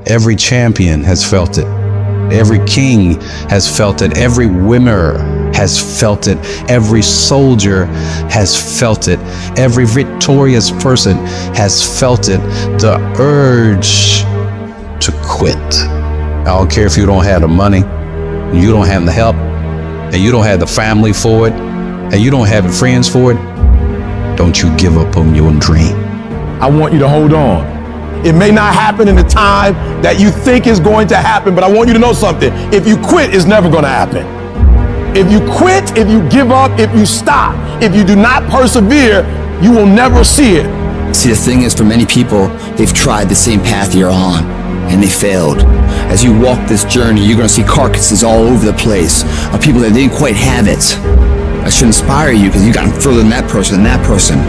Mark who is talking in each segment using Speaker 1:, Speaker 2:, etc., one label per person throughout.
Speaker 1: Every champion has felt it. Every king has felt it. Every winner has felt it. Every soldier has felt it. Every victorious person has felt it. The urge to quit. I don't care if you don't have the money, you don't have the help, and you don't have the family for it, and you don't have the friends for it. Don't you give up on your dream.
Speaker 2: I want you to hold on. It may not happen in the time that you think is going to happen, but I want you to know something. If you quit, it's never going to happen. If you quit, if you give up, if you stop, if you do not persevere, you will never see it.
Speaker 3: See, the thing is, for many people, they've tried the same path you're on, and they failed. As you walk this journey, you're going to see carcasses all over the place of people that didn't quite have it. That should inspire you, because you got further than that person and that person.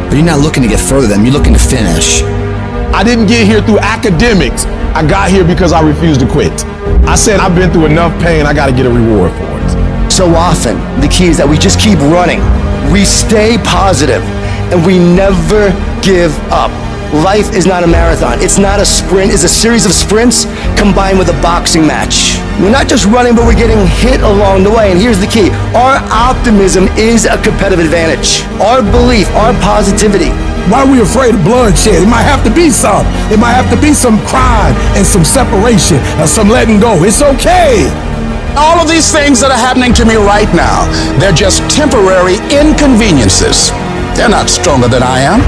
Speaker 3: But you're not looking to get further than them, you're looking to finish.
Speaker 2: I didn't get here through academics. I got here because I refused to quit. I said, I've been through enough pain, I got to get a reward for it.
Speaker 4: So often, the key is that we just keep running. We stay positive, and we never give up. Life is not a marathon. It's not a sprint. It's a series of sprints combined with a boxing match. We're not just running, but we're getting hit along the way. And here's the key. Our optimism is a competitive advantage. Our belief, our positivity.
Speaker 2: Why are we afraid of bloodshed? It might have to be some. It might have to be some crime and some separation and some letting go. It's okay.
Speaker 5: All of these things that are happening to me right now, they're just temporary inconveniences. They're not stronger than I am.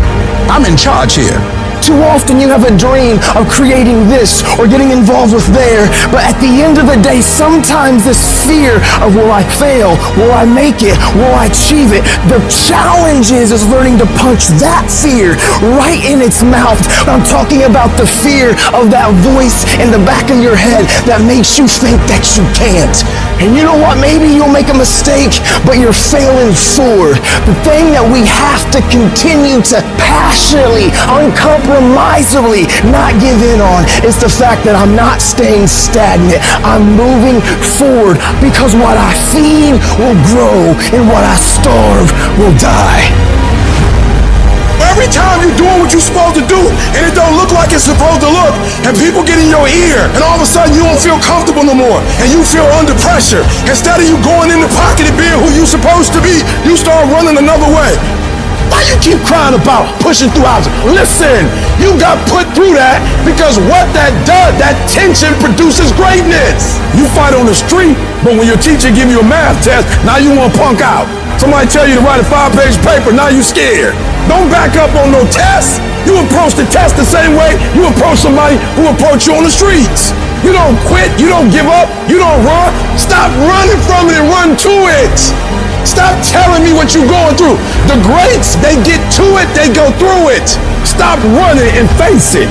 Speaker 5: I'm in charge here.
Speaker 4: Too often you have a dream of creating this or getting involved with there, but at the end of the day, sometimes this fear of will I fail, will I make it, will I achieve it, the challenge is learning to punch that fear right in its mouth. I'm talking about the fear of that voice in the back of your head that makes you think that you can't. And you know what, maybe you'll make a mistake, but you're failing forward. The thing that we have to continue to passionately, uncompromisably not give in on is the fact that I'm not staying stagnant. I'm moving forward because what I feed will grow and what I starve will die.
Speaker 2: Every time you're doing what you're supposed to do and it don't look like it's supposed to look, and people get in your ear and all of a sudden you don't feel comfortable no more and you feel under pressure, instead of you going in the pocket and being who you're supposed to be, you start running another way. Why you keep crying about pushing through obstacles? Listen, you got put through that because what that does, that tension produces greatness. You fight on the street, but when your teacher give you a math test, now you want to punk out. Somebody tell you to write a 5-page paper, now you scared. Don't back up on no test. You approach the test the same way you approach somebody who approach you on the streets. You don't quit, you don't give up, you don't run. Stop running from it and run to it. Stop telling me what you're going through. The greats, they get to it, they go through it. Stop running and face it.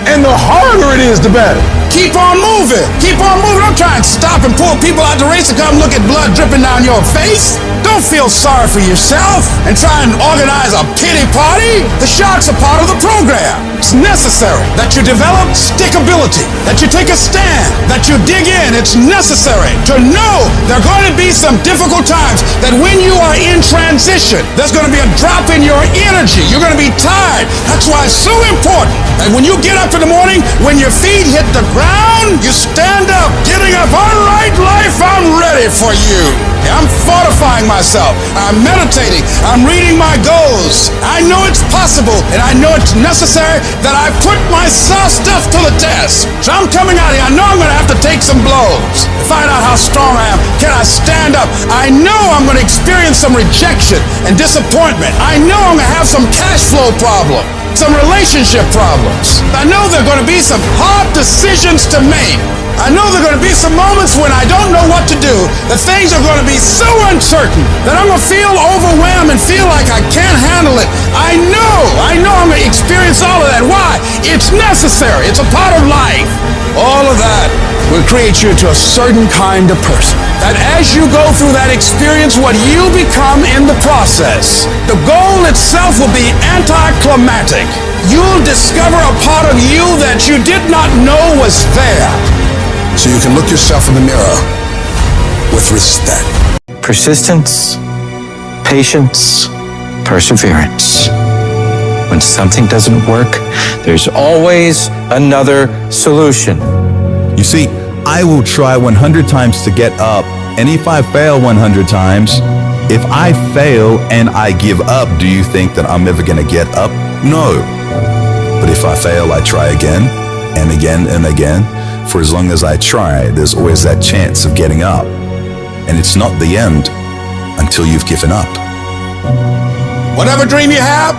Speaker 2: And the harder it is, the better.
Speaker 5: Keep on moving. Keep on moving. Don't try and stop and pull people out the race to come look at blood dripping down your face. Don't feel sorry for yourself and try and organize a pity party. The sharks are part of the program. It's necessary that you develop stickability, that you take a stand, that you dig in. It's necessary to know there are going to be some difficult times, that when you are in transition, there's going to be a drop in your energy. You're going to be tired. That's why it's so important that when you get up in the morning, when your feet hit the ground, you stand up, getting up. All right, life, I'm ready for you. I'm fortifying myself. I'm meditating. I'm reading my goals. I know it's possible, and I know it's necessary that I put my stuff to the test. So I'm coming out here. I know I'm going to have to take some blows to find out how strong I am. Can I stand up? I know I'm going to experience some rejection and disappointment. I know I'm going to have some cash flow problems, some relationship problems. I know there are going to be some hard decisions to make. I know there are going to be some moments when I don't know what to do. The things are going to be so uncertain that I'm going to feel overwhelmed and feel like I can't handle it. I know I'm going to experience all of that. Why? It's necessary. It's a part of life. All of that will create you into a certain kind of person. That as you go through that experience, what you become in the process, the goal itself will be anticlimactic. You'll discover a part of you that you did not know was there. So you can look yourself in the mirror with respect.
Speaker 6: Persistence, patience, perseverance. When something doesn't work, there's always another solution.
Speaker 7: You see, I will try 100 times to get up, and if I fail 100 times, if I fail and I give up, do you think that I'm ever gonna get up? No. But if I fail, I try again and again and again. For as long as I try, there's always that chance of getting up. And it's not the end until you've given up.
Speaker 5: Whatever dream you have,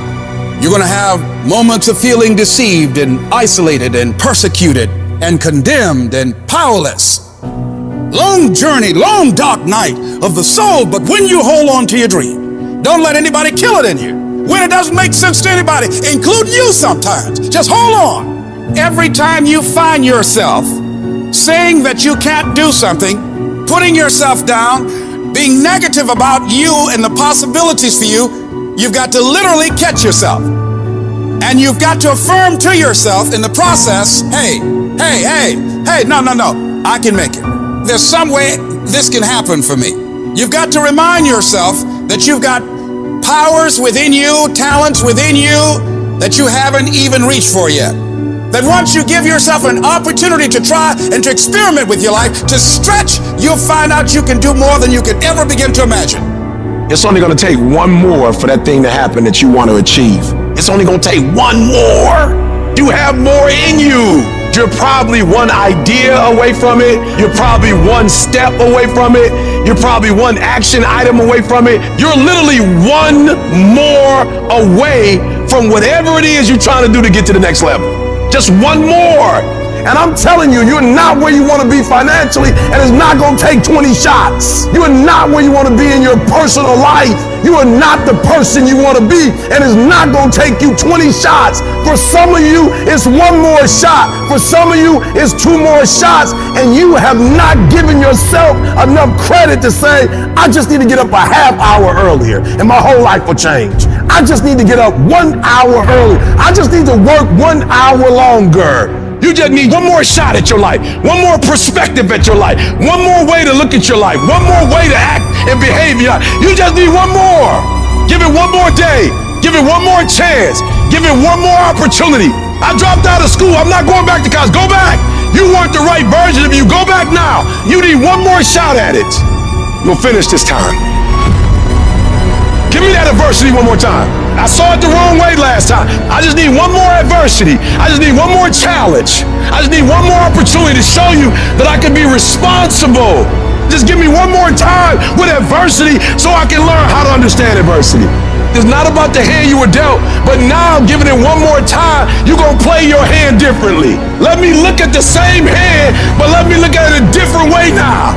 Speaker 5: you're going to have moments of feeling deceived and isolated and persecuted and condemned and powerless. Long journey, long dark night of the soul, but when you hold on to your dream, don't let anybody kill it in you. When it doesn't make sense to anybody, including you sometimes, just hold on. Every time you find yourself saying that you can't do something, putting yourself down, being negative about you and the possibilities for you, you've got to literally catch yourself. And you've got to affirm to yourself in the process, hey, no, I can make it. There's some way this can happen for me. You've got to remind yourself that you've got powers within you, talents within you that you haven't even reached for yet. That once you give yourself an opportunity to try and to experiment with your life, to stretch, you'll find out you can do more than you could ever begin to imagine.
Speaker 2: It's only going to take one more for that thing to happen that you want to achieve. It's only going to take one more. You have more in you. You're probably one idea away from it. You're probably one step away from it. You're probably one action item away from it. You're literally one more away from whatever it is you're trying to do to get to the next level. Just one more. And I'm telling you, you're not where you want to be financially, and it's not going to take 20 shots. You are not where you want to be in your personal life. You are not the person you want to be, and it's not going to take you 20 shots. For some of you, it's one more shot. For some of you, it's two more shots, and you have not given yourself enough credit to say, I just need to get up a half hour earlier, and my whole life will change. I just need to get up 1 hour earlier. I just need to work 1 hour longer. You just need one more shot at your life, one more perspective at your life, one more way to look at your life, one more way to act and behave. You just need one more. Give it one more day. Give it one more chance. Give it one more opportunity. I dropped out of school. I'm not going back to college. Go back. You weren't the right version of you. Go back now. You need one more shot at it. You'll finish this time. Give me that adversity one more time. I saw it the wrong way last time. I just need one more adversity. I just need one more challenge. I just need one more opportunity to show you that I can be responsible. Just give me one more time with adversity so I can learn how to understand adversity. It's not about the hand you were dealt, but now I'm giving it one more time. You're going to play your hand differently. Let me look at the same hand, but let me look at it a different way now.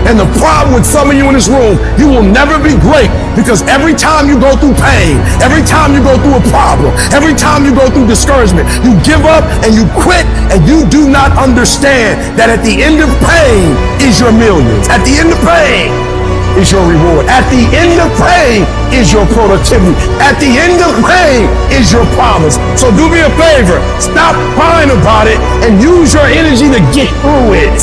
Speaker 2: And the problem with some of you in this room, you will never be great because every time you go through pain, every time you go through a problem, every time you go through discouragement, you give up and you quit, and you do not understand that at the end of pain is your millions. At the end of pain is your reward. At the end of pain is your productivity. At the end of pain is your promise. So do me a favor, stop crying about it and use your energy to get through it.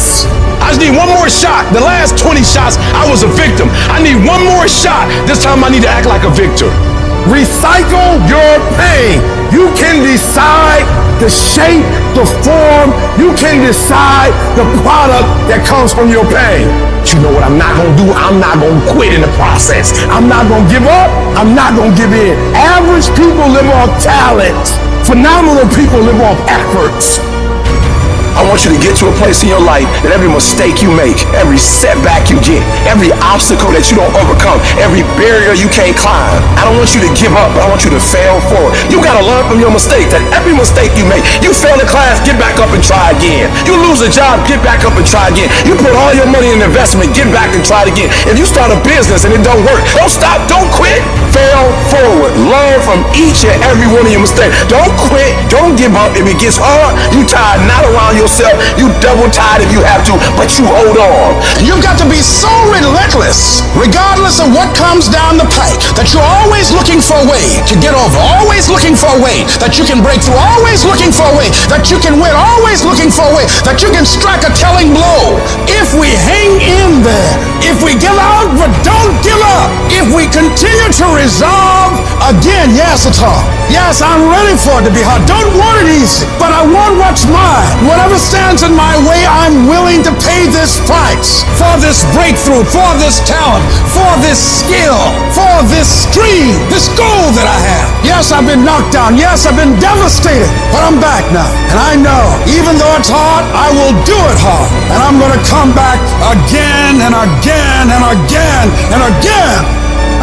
Speaker 2: I just need one more shot. The last 20 shots, I was a victim. I need one more shot. This time I need to act like a victor. Recycle your pain. You can decide the shape, the form. You can decide the product that comes from your pain. But you know what I'm not going to do? I'm not going to quit in the process. I'm not going to give up. I'm not going to give in. Average people live off talent. Phenomenal people live off efforts. I want you to get to a place in your life that every mistake you make, every setback you get, every obstacle that you don't overcome, every barrier you can't climb, I don't want you to give up, but I want you to fail forward. You gotta learn from your mistakes, that every mistake you make, you fail in class, get back up and try again. You lose a job, get back up and try again. You put all your money in investment, get back and try it again. If you start a business and it don't work, don't stop, don't quit. Fail forward. Learn from each and every one of your mistakes. Don't quit, don't give up. If it gets hard, you tie a knot around yourself, you double tied if you have to, but you hold on.
Speaker 5: You've got to be so relentless, regardless of what comes down the pike, that you're always looking for a way to get over, always looking for a way that you can break through, always looking for a way that you can win, always looking looking for a way that you can strike a telling blow. If we hang in there, if we give out but don't give up, if we continue to resolve, again, yes, it's hard. Yes, I'm ready for it to be hard. Don't want it easy, but I want what's mine. Whatever stands in my way, I'm willing to pay this price for this breakthrough, for this talent, for this skill, for this stream, this goal that I have. Yes, I've been knocked down. Yes, I've been devastated, but I'm back now. And I know, even though it's hard, I will do it hard. And I'm going to come back again and again and again and again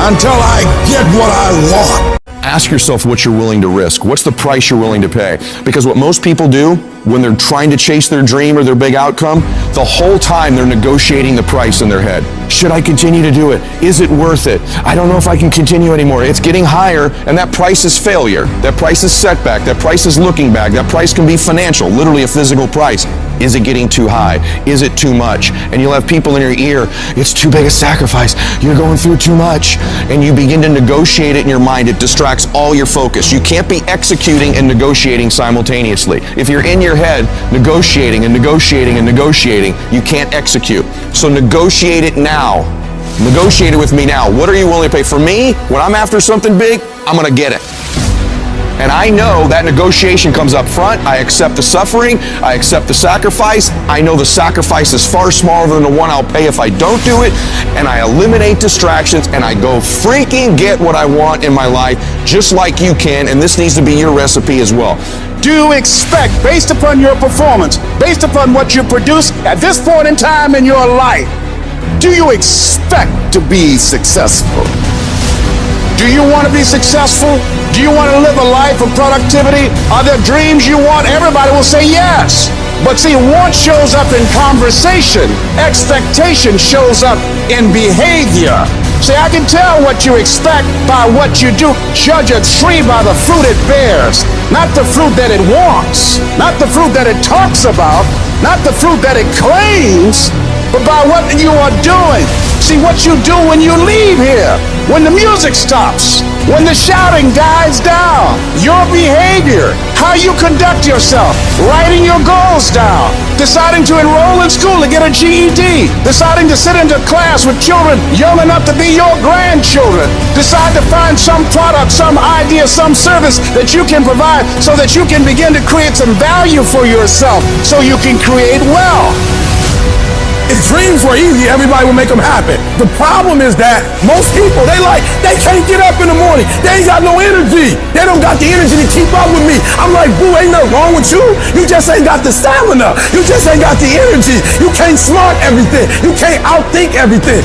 Speaker 5: until I get what I want.
Speaker 8: Ask yourself what you're willing to risk. What's the price you're willing to pay? Because what most people do when they're trying to chase their dream or their big outcome, the whole time they're negotiating the price in their head. Should I continue to do it? Is it worth it? I don't know if I can continue anymore. It's getting higher, and that price is failure. That price is setback. That price is looking back. That price can be financial, literally a physical price. Is it getting too high? Is it too much? And you'll have people in your ear, it's too big a sacrifice. You're going through too much. And you begin to negotiate it in your mind. It distracts all your focus. You can't be executing and negotiating simultaneously. If you're in your head negotiating and negotiating and negotiating, you can't execute. So negotiate it now. Negotiate it with me now. What are you willing to pay? For me, when I'm after something big, I'm going to get it. And I know that negotiation comes up front. I accept the suffering. I accept the sacrifice. I know the sacrifice is far smaller than the one I'll pay if I don't do it. And I eliminate distractions and I go freaking get what I want in my life, just like you can. And this needs to be your recipe as well.
Speaker 5: Do you expect, based upon your performance, based upon what you produce at this point in time in your life, do you expect to be successful? Do you want to be successful? Do you want to live a life of productivity? Are there dreams you want? Everybody will say yes. But see, want shows up in conversation. Expectation shows up in behavior. See, I can tell what you expect by what you do. Judge a tree by the fruit it bears, not the fruit that it wants, not the fruit that it talks about, not the fruit that it claims, but by what you are doing. See, what you do when you leave here, when the music stops, when the shouting dies down, your behavior, how you conduct yourself, writing your goals down, deciding to enroll in school to get a GED, deciding to sit into class with children young enough to be your grandchildren, decide to find some product, some idea, some service that you can provide so that you can begin to create some value for yourself so you can create wealth.
Speaker 2: If dreams were easy, everybody would make them happen. The problem is that most people, they can't get up in the morning. They ain't got no energy. They don't got the energy to keep up with me. I'm like, boo, ain't nothing wrong with you. You just ain't got the stamina. You just ain't got the energy. You can't smart everything. You can't outthink everything.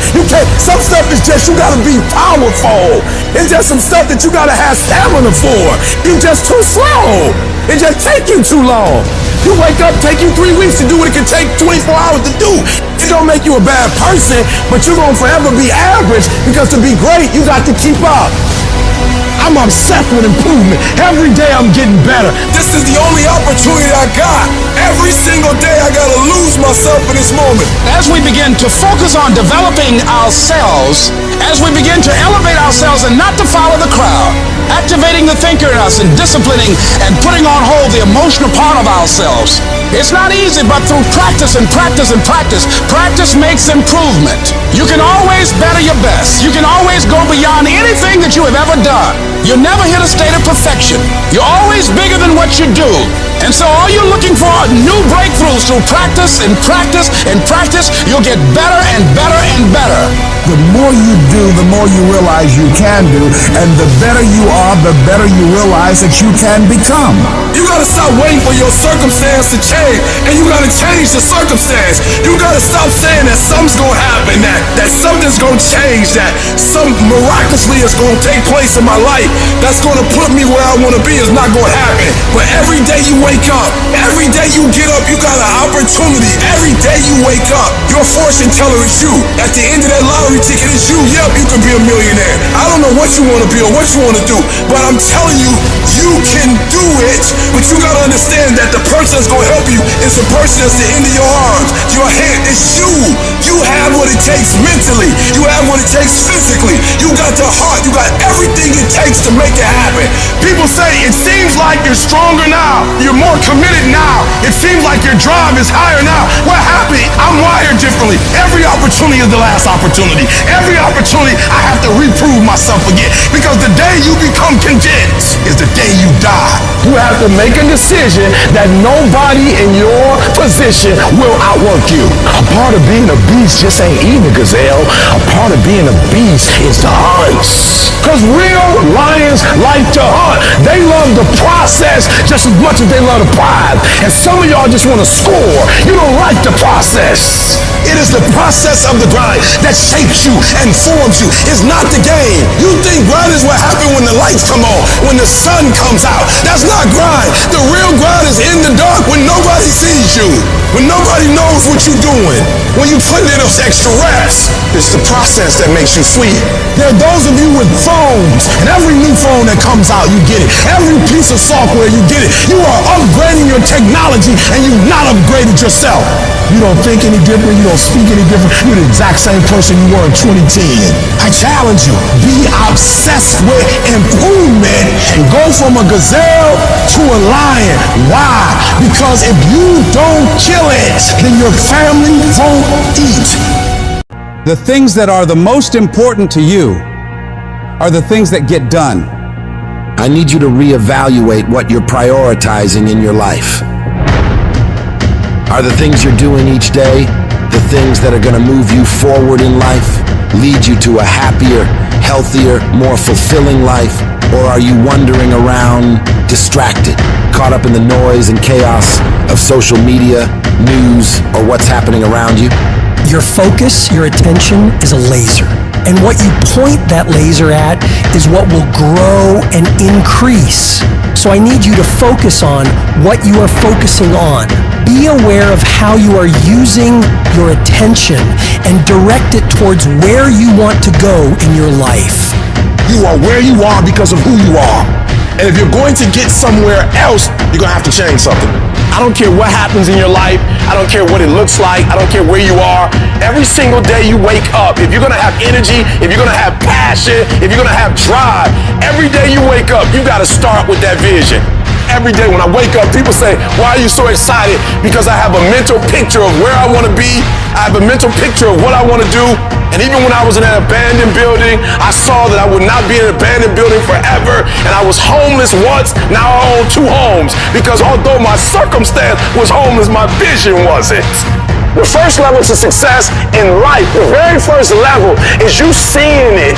Speaker 2: Some stuff is just, you gotta be powerful. It's just some stuff that you gotta have stamina for. You just too slow. It just take you too long. You wake up, take you 3 weeks to do what it can take 24 hours to do. It don't make you a bad person, but you're gonna forever be average because to be great, you got to keep up. I'm obsessed with improvement. Every day I'm getting better. This is the only opportunity I got. Every single day I gotta lose myself in this moment.
Speaker 5: As we begin to focus on developing ourselves, as we begin to elevate ourselves and not to follow the crowd, activating the thinker in us and disciplining and putting on hold the emotional part of ourselves. It's not easy, but through practice and practice and practice, practice makes improvement. You can always better your best. You can always go beyond anything that you have ever done. You'll never hit a state of perfection. You're always bigger than what you do. And so all you're looking for are new breakthroughs through practice and practice and practice. You'll get better and better and better.
Speaker 2: The more you do, the more you realize you can do, and the better you are, the better you realize that you can become. You gotta stop waiting for your circumstance to change, and you gotta change the circumstance. You gotta stop saying that something's gonna happen, that something's gonna change, that some miraculously is gonna take place in my life that's gonna put me where I wanna be is not gonna happen. But every day you wake up, every day you get up, you got an opportunity. Every day you wake up, your fortune teller is you. At the end of that lottery ticket is you. Yep, you can be a millionaire. I don't know what you want to be or what you want to do, but I'm telling you, you can do it. But you got to understand that the person that's going to help you is the person that's the end of your arms. Your hand is you. You have what it takes mentally. You have what it takes physically. You got the heart. You got everything it takes to make it happen. People say it seems like you're stronger now. You're more committed now. It seems like you're drive is higher now. We're happy. I'm wired differently. Every opportunity is the last opportunity. Every opportunity I have to reprove myself again. Because the day you become content is the day you die.
Speaker 4: You have to make a decision that nobody in your position will outwork you. A part of being a beast just ain't eating a gazelle. A part of being a beast is to hunt. Because real lions like to hunt. They love the process just as much as they love the prize. And some of y'all just want to score. You don't like the process.
Speaker 2: It is the process of the grind that shapes you and forms you. It's not the game. You think grind is what happens when the lights come on, when the sun comes out. That's not grind. The real grind is in the dark when nobody sees you, when nobody knows what you're doing, when you put in those extra reps. It's the process that makes you sweet. There are those of you with phones, and every new phone that comes out, you get it. Every piece of software, you get it. You are upgrading your technology, and you've not upgraded yourself. You don't think any different. You don't speak any different. You're the exact same person you were in 2010. I challenge you. Be obsessed with improvement and go from a gazelle to a lion. Why? Because if you don't kill it, then your family won't eat.
Speaker 9: The things that are the most important to you are the things that get done.
Speaker 10: I need you to reevaluate what you're prioritizing in your life. Are the things you're doing each day the things that are going to move you forward in life, lead you to a happier, healthier, more fulfilling life? Or are you wandering around distracted, caught up in the noise and chaos of social media, news, or what's happening around you?
Speaker 11: Your focus, your attention is a laser. And what you point that laser at is what will grow and increase. So I need you to focus on what you are focusing on. Be aware of how you are using your attention and direct it towards where you want to go in your life.
Speaker 2: You are where you are because of who you are. And if you're going to get somewhere else, you're going to have to change something.
Speaker 4: I don't care what happens in your life. I don't care what it looks like. I don't care where you are. Every single day you wake up, if you're going to have energy, if you're going to have passion, if you're going to have drive, every day you wake up, you got to start with that vision. Every day when I wake up, people say, why are you so excited? Because I have a mental picture of where I want to be. I have a mental picture of what I want to do. And even when I was in an abandoned building, I saw that I would not be in an abandoned building forever. And I was homeless once, now I own 2 homes. Because although my circumstance was homeless, my vision wasn't. The first level to success in life, the very first level, is you seeing it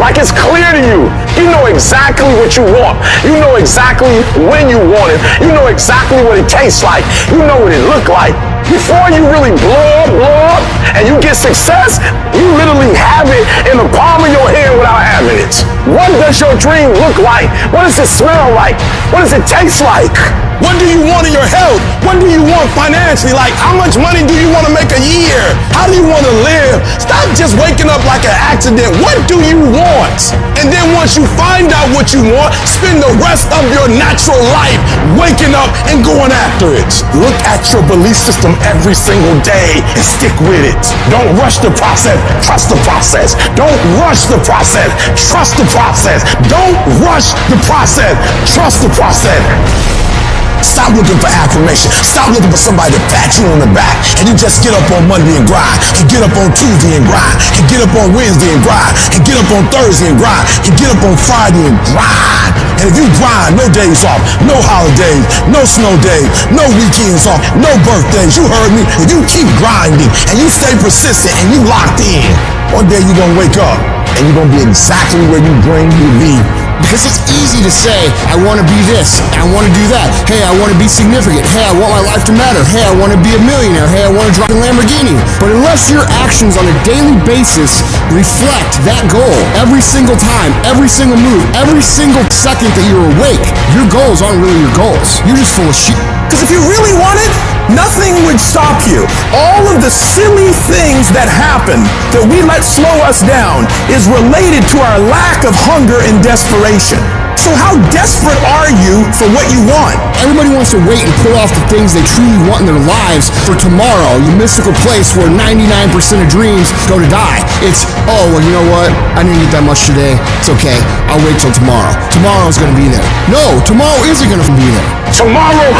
Speaker 4: like it's clear to you. You know exactly what you want. You know exactly when you want it. You know exactly what it tastes like. You know what it look like. Before you really blow up, and you get success, you literally have it in the palm of your hand without having it. What does your dream look like? What does it smell like? What does it taste like?
Speaker 2: What do you want in your health? What do you want financially? Like, how much money do you want to make a year? How do you want to live? Stop just waking up like an accident. What do you want? And then once you find out what you want, spend the rest of your natural life waking up and going after it. Look at your belief system every single day and stick with it. Don't rush the process. Trust the process. Don't rush the process. Trust the process. Don't rush the process. Trust the process. Stop looking for affirmation. Stop looking for somebody to pat you on the back. And you just get up on Monday and grind. And get up on Tuesday and grind. And get up on Wednesday and grind. And get up on Thursday and grind. And get up on Friday and grind. And if you grind, no days off, no holidays, no snow days, no weekends off, no birthdays. You heard me. If you keep grinding and you stay persistent and you locked in, one day you're going to wake up and you're going to be exactly where you dreamed you'd be.
Speaker 10: Because it's easy to say, I want to be this, and I want to do that. Hey, I want to be significant. Hey, I want my life to matter. Hey, I want to be a millionaire. Hey, I want to drive a Lamborghini. But unless your actions on a daily basis reflect that goal every single time, every single move, every single second that you're awake, your goals aren't really your goals. You're just full of shit.
Speaker 4: Because if you really want it, nothing would stop you. All of the silly things that happen that we let slow us down is related to our lack of hunger and desperation. So how desperate are you for what you want? Everybody wants to wait and pull off the things they truly want in their lives for tomorrow, the mystical place where 99% of dreams go to die. It's, oh, well, you know what? I didn't get that much today. It's okay. I'll wait till tomorrow. Tomorrow's gonna be there. No, tomorrow isn't gonna be there.
Speaker 2: Tomorrow.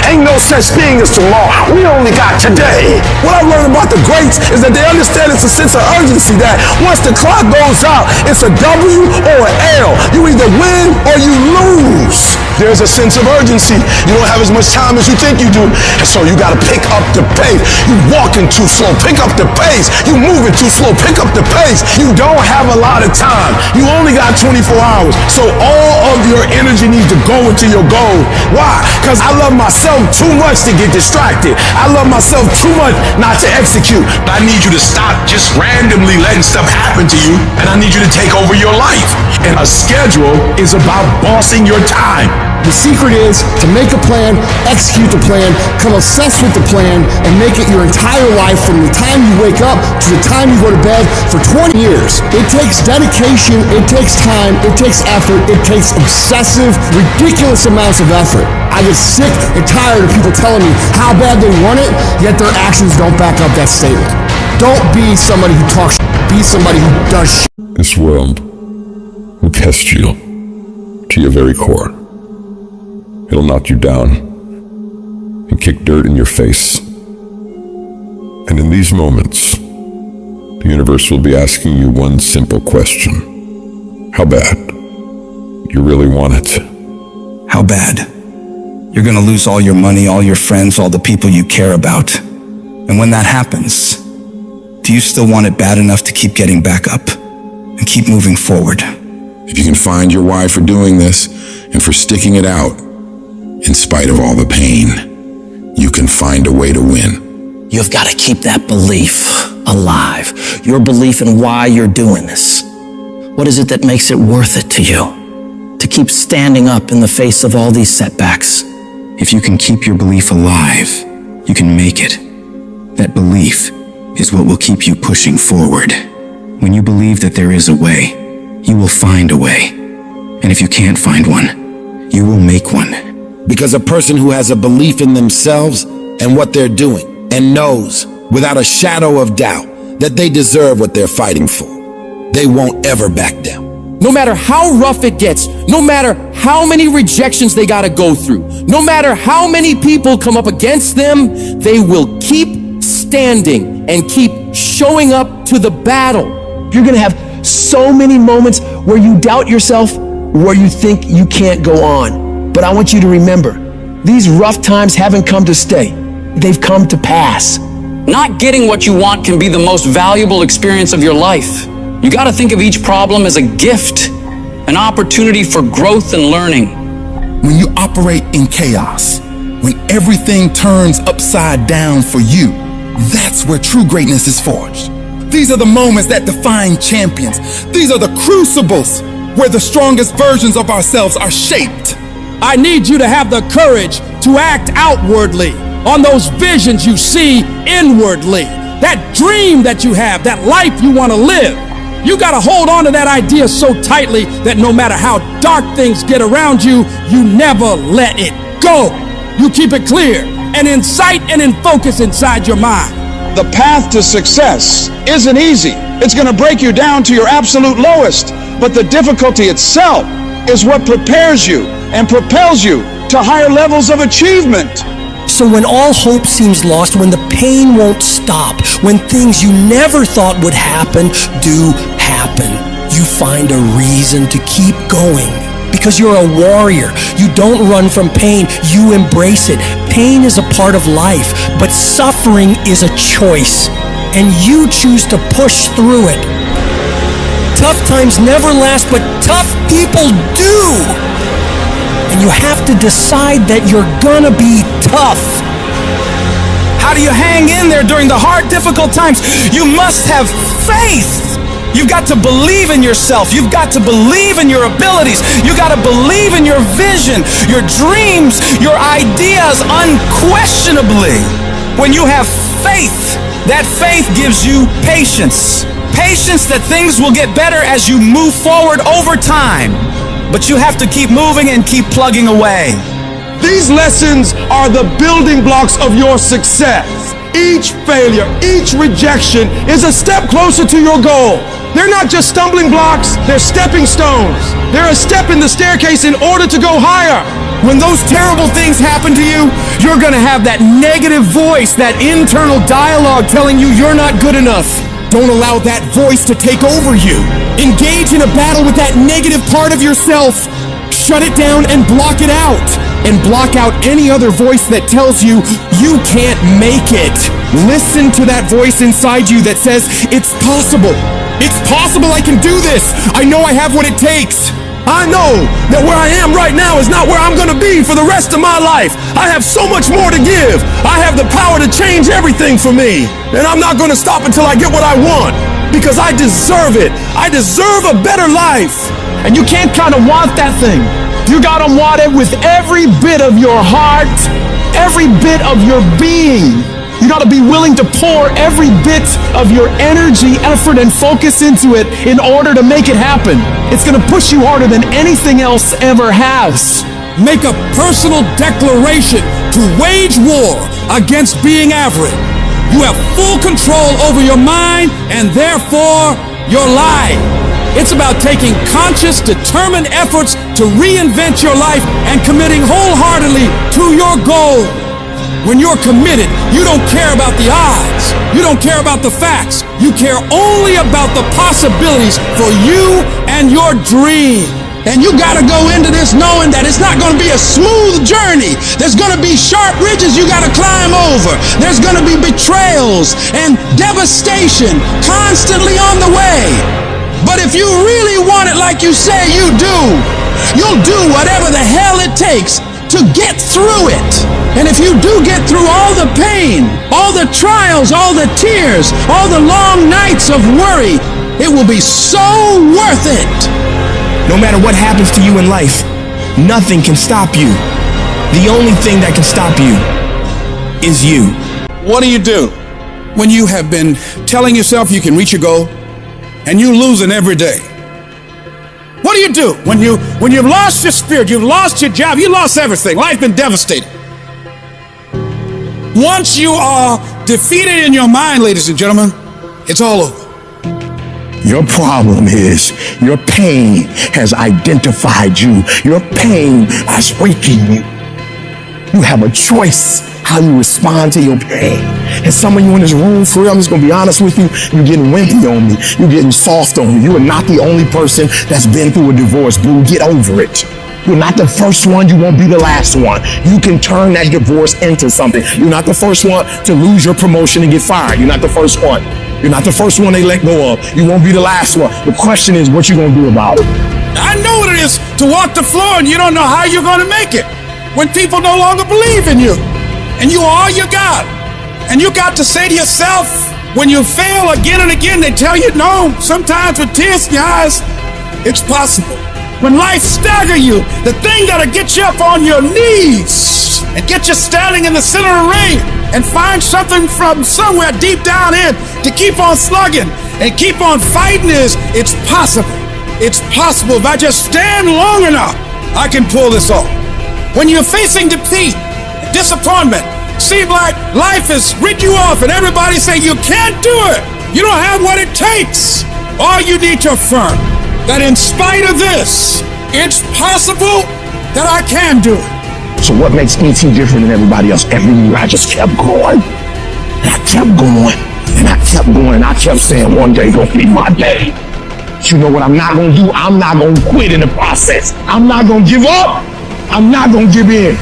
Speaker 2: Ain't no such thing as tomorrow. We only got today. What I learned about the greats is that they understand it's a sense of urgency that once the clock goes out, it's a W or an L. You either win or you lose. There's a sense of urgency. You don't have as much time as you think you do. And so you gotta pick up the pace. You walking too slow, pick up the pace. You moving too slow, pick up the pace. You don't have a lot of time. You only got 24 hours. So all of your energy needs to go into your goal. Why? Because I love myself too much to get distracted. I love myself too much not to execute. I need you to stop just randomly letting stuff happen to you, and I need you to take over your life. And a schedule is about bossing your time.
Speaker 4: The secret is to make a plan, execute the plan, come obsessed with the plan, and make it your entire life from the time you wake up to the time you go to bed for 20 years. It takes dedication, it takes time, it takes effort, it takes obsessive, ridiculous amounts of effort. I get sick and tired of people telling me how bad they want it, yet their actions don't back up that statement. Don't be somebody who talks shit, be somebody who does shit.
Speaker 12: This world will test you to your very core. It'll knock you down and kick dirt in your face. And in these moments, the universe will be asking you one simple question. How bad? You really want it?
Speaker 3: How bad? You're gonna lose all your money, all your friends, all the people you care about. And when that happens, do you still want it bad enough to keep getting back up and keep moving forward?
Speaker 13: If you can find your why for doing this and for sticking it out, in spite of all the pain, you can find a way to win.
Speaker 11: You've got to keep that belief alive. Your belief in why you're doing this. What is it that makes it worth it to you? To keep standing up in the face of all these setbacks.
Speaker 3: If you can keep your belief alive, you can make it. That belief is what will keep you pushing forward. When you believe that there is a way, you will find a way. And if you can't find one, you will make one.
Speaker 10: Because a person who has a belief in themselves and what they're doing and knows without a shadow of doubt that they deserve what they're fighting for, they won't ever back down.
Speaker 14: No matter how rough it gets, no matter how many rejections they gotta go through, no matter how many people come up against them, they will keep standing and keep showing up to the battle.
Speaker 15: You're gonna have so many moments where you doubt yourself, where you think you can't go on. But I want you to remember, these rough times haven't come to stay. They've come to pass.
Speaker 16: Not getting what you want can be the most valuable experience of your life. You gotta think of each problem as a gift, an opportunity for growth and learning.
Speaker 5: When you operate in chaos, when everything turns upside down for you, that's where true greatness is forged. These are the moments that define champions. These are the crucibles where the strongest versions of ourselves are shaped.
Speaker 17: I need you to have the courage to act outwardly on those visions you see inwardly. That dream that you have, that life you want to live. You got to hold on to that idea so tightly that no matter how dark things get around you, you never let it go. You keep it clear and in sight and in focus inside your mind.
Speaker 18: The path to success isn't easy. It's going to break you down to your absolute lowest. But the difficulty itself is what prepares you and propels you to higher levels of achievement.
Speaker 11: So when all hope seems lost, when the pain won't stop, when things you never thought would happen do happen, you find a reason to keep going. Because you're a warrior. You don't run from pain, you embrace it. Pain is a part of life, but suffering is a choice, and you choose to push through it. Tough times never last, but tough people do. And you have to decide that you're gonna be tough.
Speaker 14: How do you hang in there during the hard, difficult times? You must have faith. You've got to believe in yourself. You've got to believe in your abilities. You got to believe in your vision, your dreams, your ideas unquestionably. When you have faith, that faith gives you patience. Patience that things will get better as you move forward over time. but you have to keep moving and keep plugging away.
Speaker 18: These lessons are the building blocks of your success. Each failure, each rejection is a step closer to your goal. They're not just stumbling blocks, they're stepping stones. They're a step in the staircase in order to go higher.
Speaker 15: When those terrible things happen to you, you're gonna have that negative voice, that internal dialogue telling you you're not good enough. Don't allow that voice to take over you. Engage in a battle with that negative part of yourself. Shut it down and block it out. And block out any other voice that tells you you can't make it. Listen to that voice inside you that says, it's possible. It's possible I can do this. I know I have what it takes. I know that where I am right now is not where I'm gonna be for the rest of my life. I have so much more to give. I have the power to change everything for me. And I'm not gonna stop until I get what I want. Because I deserve it. I deserve a better life. And you can't kind of want that thing. You gotta want it with every bit of your heart, every bit of your being. You gotta be willing to pour every bit of your energy, effort, and focus into it in order to make it happen. It's gonna push you harder than anything else ever has.
Speaker 17: Make a personal declaration to wage war against being average. You have full control over your mind and therefore your life. It's about taking conscious, determined efforts to reinvent your life and committing wholeheartedly to your goal. When you're committed, you don't care about the odds. You don't care about the facts. You care only about the possibilities for you and your dream.
Speaker 5: And you gotta go into this knowing that it's not gonna be a smooth journey. There's gonna be sharp ridges you gotta climb over. There's gonna be betrayals and devastation constantly on the way. But if you really want it like you say you do, you'll do whatever the hell it takes to get through it. And if you do get through all the pain, all the trials, all the tears, all the long nights of worry, it will be so worth it.
Speaker 4: No matter what happens to you in life, nothing can stop you. The only thing that can stop you is you.
Speaker 17: What do? When you have been telling yourself you can reach your goal and you losing every day? What do? When you've lost your spirit, you've lost your job, you lost everything, life's been devastated. Once you are defeated in your mind, ladies and gentlemen, it's all over.
Speaker 2: Your problem is your pain has identified you. Your pain has weakened you. You have a choice how you respond to your pain. And some of you in this room, for real, I'm just gonna be honest with you, you're getting wimpy on me. You're getting soft on me. You are not the only person that's been through a divorce, boo. Get over it. You're not the first one, you won't be the last one. You can turn that divorce into something. You're not the first one to lose your promotion and get fired. You're not the first one. You're not the first one they let go of. You won't be the last one. The question is, what you gonna do about it?
Speaker 17: I know what it is to walk the floor and you don't know how you're gonna make it. When people no longer believe in you and you are all you got. And you got to say to yourself, when you fail again and again, they tell you no, sometimes with tears in your eyes, it's possible. When life stagger you, the thing that'll get you up on your knees and get you standing in the center of the ring and find something from somewhere deep down in to keep on slugging and keep on fighting is, it's possible. It's possible. If I just stand long enough, I can pull this off. When you're facing defeat, disappointment, seem like life has written you off and everybody saying you can't do it. You don't have what it takes. All you need to affirm that in spite of this, it's possible that I can do it.
Speaker 2: So what makes ET different than everybody else? Every year I just kept going. And I kept going. And I kept going. And I kept saying one day gonna be my day. But you know what I'm not gonna do? I'm not gonna quit in the process. I'm not gonna give up. I'm not gonna give in.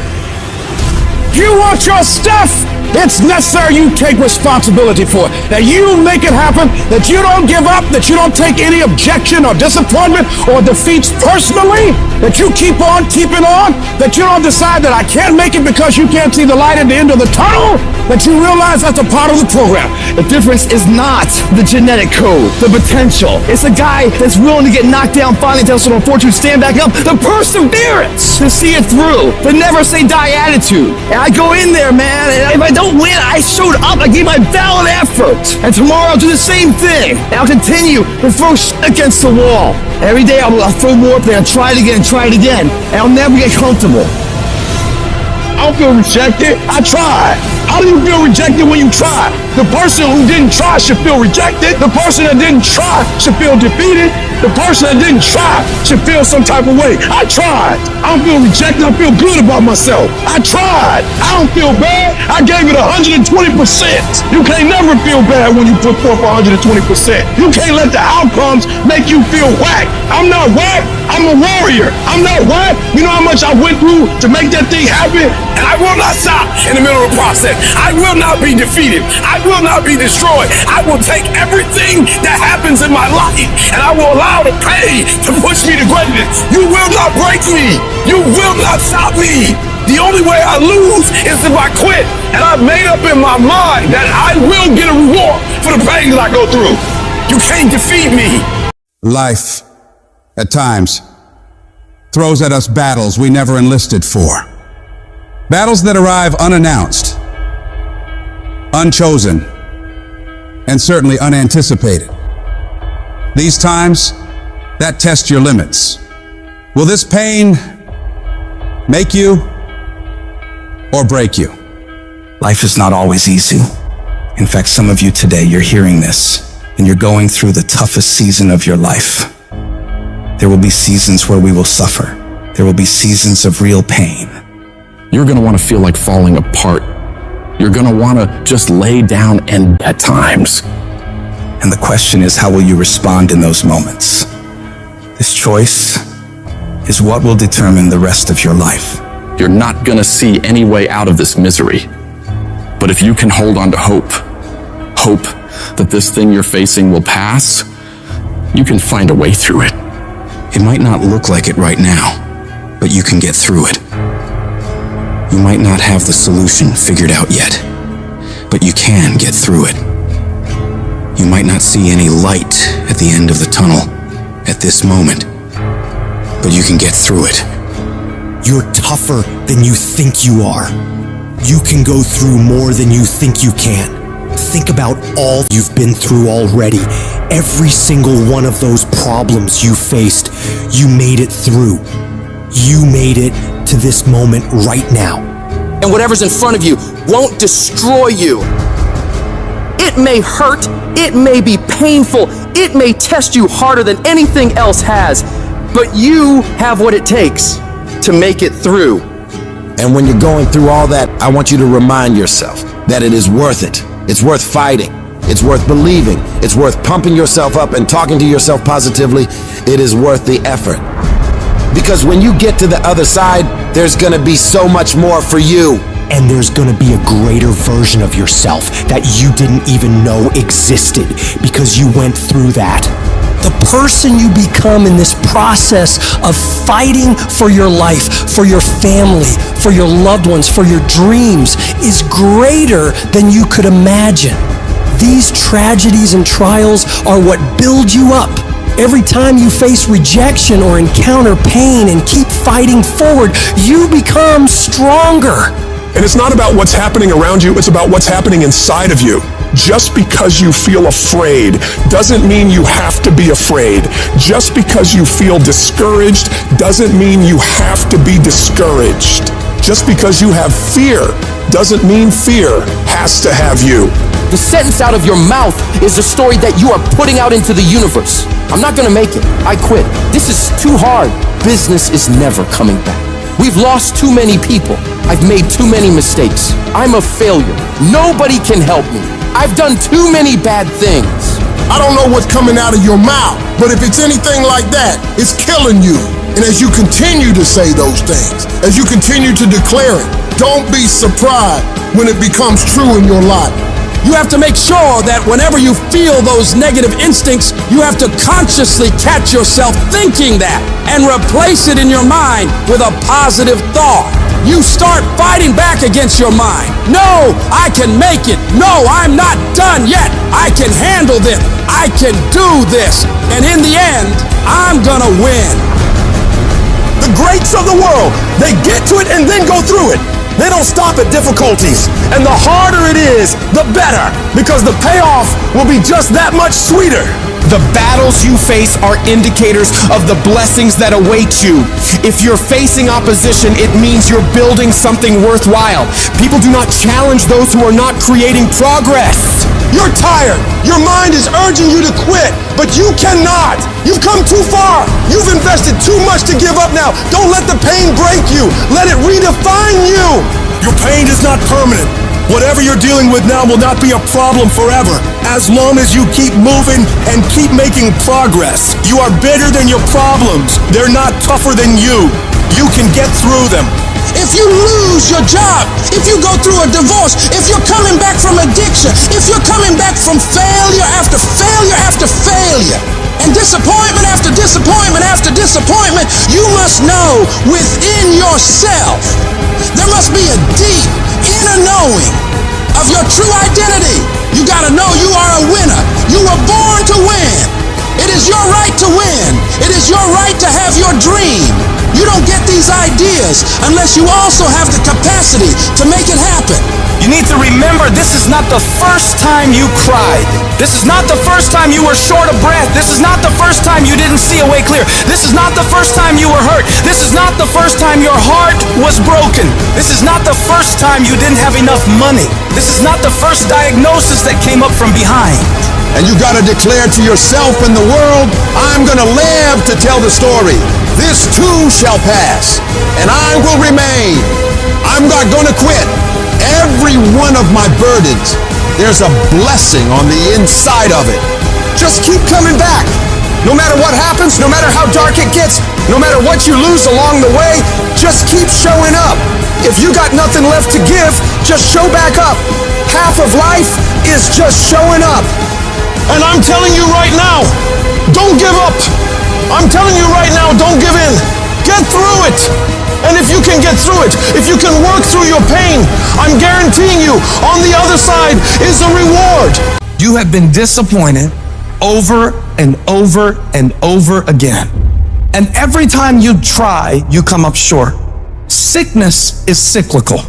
Speaker 17: You want your stuff? It's necessary you take responsibility for it. That you make it happen, that you don't give up, that you don't take any objection or disappointment or defeats personally, that you keep on keeping on, that you don't decide that I can't make it because you can't see the light at the end of the tunnel.
Speaker 4: that you realize that's a part of the program. The difference is not the genetic code, the potential. It's a guy that's willing to get knocked down, finally tell someone fortune, stand back up. The perseverance to see it through. The never say die attitude. And I go in there, man, and if I don't win, I showed up. I gave my valid effort. And tomorrow I'll do the same thing. And I'll continue to throw shit against the wall. Every day I'll throw more, then I'll try it again, and I'll never get comfortable. I don't feel rejected. I tried. How do you feel rejected when you try? The person who didn't try should feel rejected. The person that didn't try should feel defeated. The person that didn't try should feel some type of way. I tried. I don't feel rejected. I feel good about myself. I tried. I don't feel bad. I gave it 120%. You can't never feel bad when you put forth 120%. You can't let the outcomes make you feel whack. I'm not whack. I'm a warrior. I'm not whack. You know how much I went through to make that thing happen?
Speaker 17: And I will not stop in the middle of the process. I will not be defeated. I will not be destroyed. I will take everything that happens in my life and I will allow the pain to push me to greatness. You will not break me. You will not stop me. The only way I lose is if I quit. And I've made up in my mind that I will get a reward for the pain that I go through. You can't defeat me.
Speaker 9: Life, at times, throws at us battles we never enlisted for. Battles that arrive unannounced, unchosen, and certainly unanticipated. These times, that test your limits. Will this pain make you or break you?
Speaker 19: Life is not always easy. In fact, some of you today, you're hearing this, and you're going through the toughest season of your life. There will be seasons where we will suffer. There will be seasons of real pain.
Speaker 20: You're going to want to feel like falling apart. You're going to want to just lay down and at times.
Speaker 19: And the question is, how will you respond in those moments? This choice is what will determine the rest of your life.
Speaker 20: You're not going to see any way out of this misery. But if you can hold on to hope that this thing you're facing will pass, you can find a way through it.
Speaker 19: It might not look like it right now, but you can get through it. You might not have the solution figured out yet, but you can get through it. You might not see any light at the end of the tunnel at this moment, but you can get through it.
Speaker 21: You're tougher than you think you are. You can go through more than you think you can. Think about all you've been through already. Every single one of those problems you faced, you made it through. You made it to this moment right now.
Speaker 22: And whatever's in front of you won't destroy you. It may hurt, it may be painful, it may test you harder than anything else has, but you have what it takes to make it through.
Speaker 10: And when you're going through all that, I want you to remind yourself that it is worth it. It's worth fighting. It's worth believing. It's worth pumping yourself up and talking to yourself positively. It is worth the effort. Because when you get to the other side, there's gonna be so much more for you.
Speaker 21: And there's gonna be a greater version of yourself that you didn't even know existed because you went through that.
Speaker 11: The person you become in this process of fighting for your life, for your family, for your loved ones, for your dreams is greater than you could imagine. These tragedies and trials are what build you up. Every time you face rejection or encounter pain and keep fighting forward, you become stronger.
Speaker 2: And it's not about what's happening around you, it's about what's happening inside of you. Just because you feel afraid doesn't mean you have to be afraid. Just because you feel discouraged doesn't mean you have to be discouraged. Just because you have fear doesn't mean fear has to have you.
Speaker 22: The sentence out of your mouth is a story that you are putting out into the universe. I'm not gonna make it. I quit. This is too hard. Business is never coming back. We've lost too many people. I've made too many mistakes. I'm a failure. Nobody can help me. I've done too many bad things.
Speaker 5: I don't know what's coming out of your mouth, but if it's anything like that, it's killing you. And as you continue to say those things, as you continue to declare it, don't be surprised when it becomes true in your life.
Speaker 17: You have to make sure that whenever you feel those negative instincts, you have to consciously catch yourself thinking that and replace it in your mind with a positive thought. you start fighting back against your mind. No, I can make it. No, I'm not done yet. I can handle this. I can do this. And in the end, I'm gonna win.
Speaker 1: The greats of the world, they get to it and then go through it. They don't stop at difficulties. And the harder it is, the better, because the payoff will be just that much sweeter.
Speaker 15: The battles you face are indicators of the blessings that await you. If you're facing opposition, it means you're building something worthwhile. People do not challenge those who are not creating progress.
Speaker 1: You're tired. Your mind is urging you to quit, but you cannot. You've come too far. You've invested too much to give up now. Don't let the pain break you. Let it redefine you. Your pain is not permanent. Whatever you're dealing with now will not be a problem forever, as long as you keep moving and keep making progress. You are bigger than your problems. They're not tougher than you. You can get through them.
Speaker 5: If you lose your job, if you go through a divorce, if you're coming back from addiction, if you're coming back from failure after failure after failure, and disappointment after disappointment after disappointment, you must know within yourself, there must be a deep inner knowing of your true identity. You gotta know you are a winner. You were born to win. It is your right to win. It is your right to have your dream. You don't get these ideas unless you also have the capacity to make it happen.
Speaker 14: You need to remember, this is not the first time you cried. This is not the first time you were short of breath. This is not the first time you didn't see a way clear. This is not the first time you were hurt. This is not the first time your heart was broken. This is not the first time you didn't have enough money. This is not the first diagnosis that came up from behind.
Speaker 5: And you gotta declare to yourself and the world, I'm gonna live to tell the story. This too shall pass, and I will remain. I'm not gonna quit. Every one of my burdens, there's a blessing on the inside of it. Just keep coming back. No matter what happens, no matter how dark it gets, no matter what you lose along the way, just keep showing up. If you got nothing left to give, just show back up. Half of life is just showing up.
Speaker 1: And I'm telling you right now, don't give up. I'm telling you right now, don't give in. Get through it. And if you can get through it, if you can work through your pain, I'm guaranteeing you, on the other side is a reward.
Speaker 4: You have been disappointed over and over and over again. And every time you try, you come up short. Sickness is cyclical.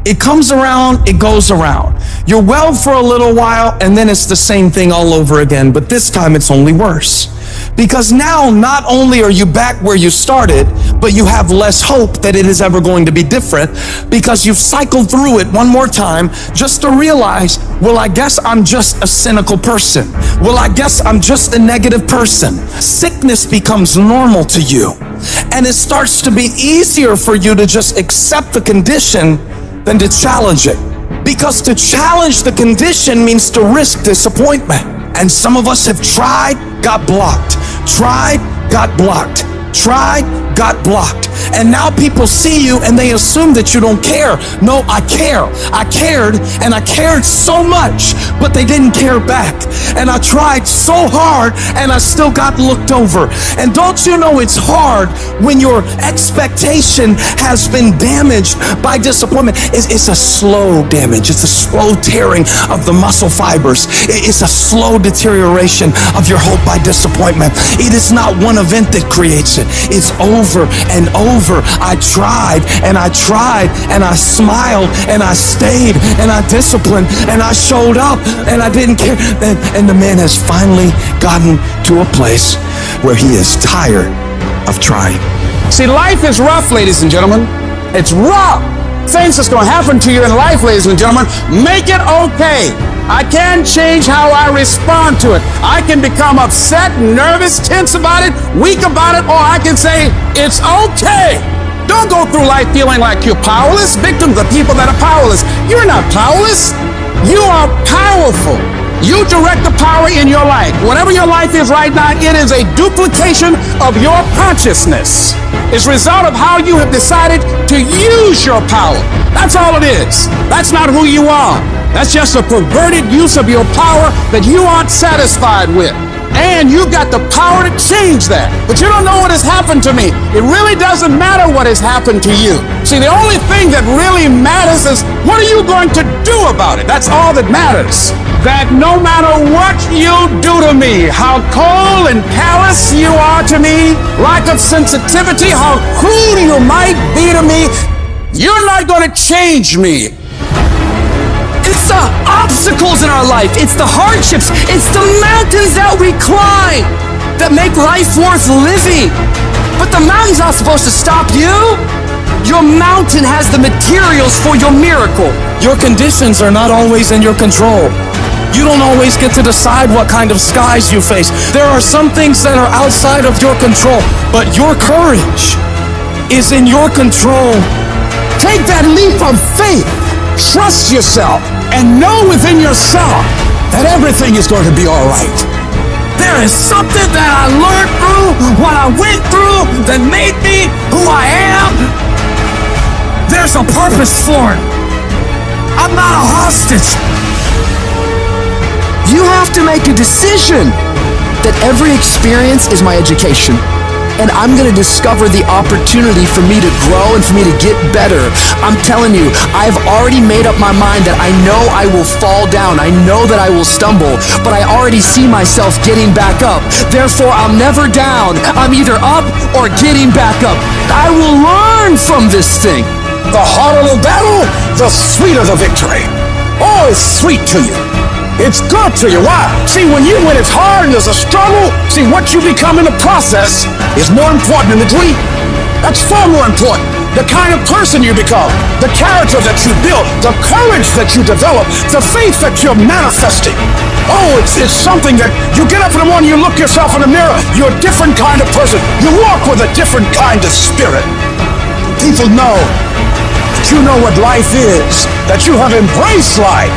Speaker 4: It comes around, it goes around. You're well for a little while, and then it's the same thing all over again, but this time it's only worse. Because now, not only are you back where you started, but you have less hope that it is ever going to be different, because you've cycled through it one more time just to realize, well, I guess I'm just a cynical person. Well, I guess I'm just a negative person. Sickness becomes normal to you, and it starts to be easier for you to just accept the condition than to challenge it. Because to challenge the condition means to risk disappointment. And some of us have tried, got blocked. Tried, got blocked. Tried, got blocked. And now people see you and they assume that you don't care. No, I care. I cared, and I cared so much, but they didn't care back. And I tried so hard and I still got looked over. And don't you know it's hard when your expectation has been damaged by disappointment? It's a slow damage. It's a slow tearing of the muscle fibers. It's a slow deterioration of your hope by disappointment. It is not one event that creates it. It's over and over. I tried and I tried and I smiled and I stayed and I disciplined and I showed up and I didn't care. And the man has finally gotten to a place where he is tired of trying.
Speaker 18: See, life is rough, ladies and gentlemen. It's rough. Things that's going to happen to you in life, ladies and gentlemen, make it okay. I can change how I respond to it. I can become upset, nervous, tense about it, weak about it, or I can say, it's okay. Don't go through life feeling like you're powerless. Victims are people that are powerless. You're not powerless. You are powerful. You direct the power in your life. Whatever your life is right now, it is a duplication of your consciousness. It's a result of how you have decided to use your power. That's all it is. That's not who you are. That's just a perverted use of your power that you aren't satisfied with.
Speaker 5: And you've got the power to change that. But you don't know what has happened to me. It really doesn't matter what has happened to you. See, the only thing that really matters is what are you going to do about it? That's all that matters. That no matter what you do to me, how cold and callous you are to me, lack of sensitivity, how cruel you might be to me, you're not going to change me.
Speaker 22: It's the obstacles in our life. It's the hardships. It's the mountains that we climb that make life worth living. But the mountain's not supposed to stop you. Your mountain has the materials for your miracle.
Speaker 14: Your conditions are not always in your control. You don't always get to decide what kind of skies you face. There are some things that are outside of your control, but your courage is in your control.
Speaker 5: Take that leap of faith. Trust yourself and know within yourself that everything is going to be all right.
Speaker 22: There is something that I learned through what I went through that made me who I am. There's a purpose for it. I'm not a hostage. You have to make a decision that every experience is my education. And I'm gonna discover the opportunity for me to grow and for me to get better. I'm telling you, I've already made up my mind that I know I will fall down. I know that I will stumble, but I already see myself getting back up. Therefore, I'm never down. I'm either up or getting back up. I will learn from this thing.
Speaker 5: The harder the battle, the sweeter the victory. Oh, it's sweet to you. It's good to you. Why? See, when it's hard and there's a struggle, see, what you become in the process is more important than the dream. That's far more important. The kind of person you become, the character that you build, the courage that you develop, the faith that you're manifesting. Oh, it's something that you get up in the morning, you look yourself in the mirror, you're a different kind of person. You walk with a different kind of spirit. People know that you know what life is, that you have embraced life.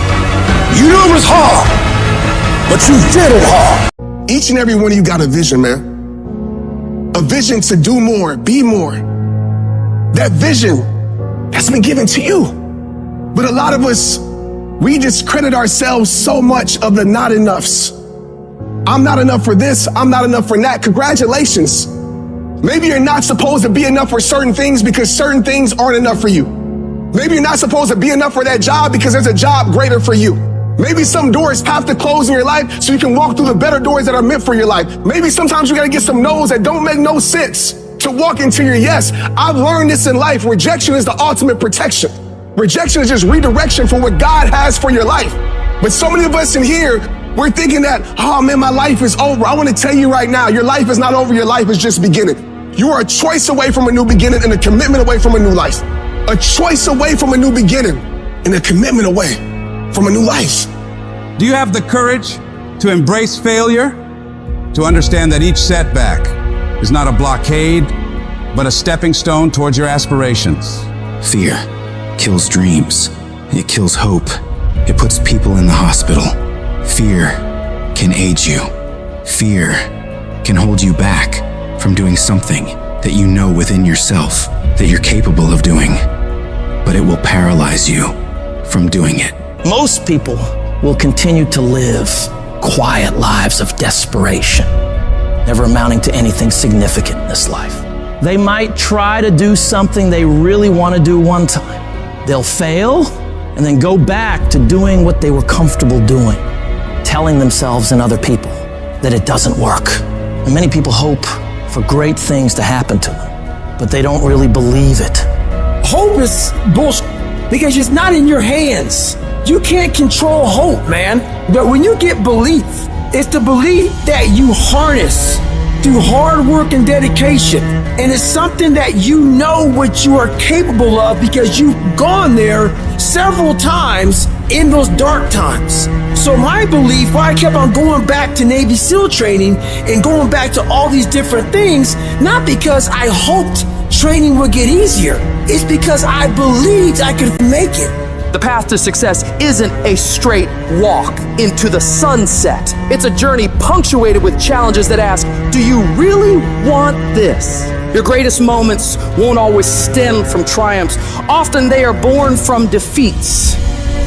Speaker 5: You knew it was hard, but you did it hard.
Speaker 2: Each and every one of you got a vision, man. A vision to do more, be more. That vision, that's been given to you. But a lot of us, we discredit ourselves so much of the not enoughs. I'm not enough for this, I'm not enough for that. Congratulations. Maybe you're not supposed to be enough for certain things because certain things aren't enough for you. Maybe you're not supposed to be enough for that job because there's a job greater for you. Maybe some doors have to close in your life so you can walk through the better doors that are meant for your life. Maybe sometimes you gotta get some no's that don't make no sense to walk into your yes. I've learned this in life. Rejection is the ultimate protection. Rejection is just redirection for what God has for your life. But so many of us in here, we're thinking that, oh man, my life is over. I wanna tell you right now, your life is not over, your life is just beginning. You are a choice away from a new beginning and a commitment away from a new life. A choice away from a new beginning and a commitment away from a new life.
Speaker 9: Do you have the courage to embrace failure? To understand that each setback is not a blockade, but a stepping stone towards your aspirations?
Speaker 19: Fear kills dreams. It kills hope. It puts people in the hospital. Fear can age you. Fear can hold you back from doing something that you know within yourself that you're capable of doing, but it will paralyze you from doing it.
Speaker 11: Most people will continue to live quiet lives of desperation, never amounting to anything significant in this life. They might try to do something they really want to do one time. They'll fail and then go back to doing what they were comfortable doing, telling themselves and other people that it doesn't work. And many people hope for great things to happen to them, but they don't really believe it.
Speaker 17: Hope is bullshit because it's not in your hands. You can't control hope, man. But when you get belief, it's the belief that you harness through hard work and dedication. And it's something that you know what you are capable of because you've gone there several times in those dark times. So my belief, why I kept on going back to Navy SEAL training and going back to all these different things, not because I hoped training would get easier. It's because I believed I could make it.
Speaker 22: The path to success isn't a straight walk into the sunset. It's a journey punctuated with challenges that ask, do you really want this? Your greatest moments won't always stem from triumphs. Often they are born from defeats.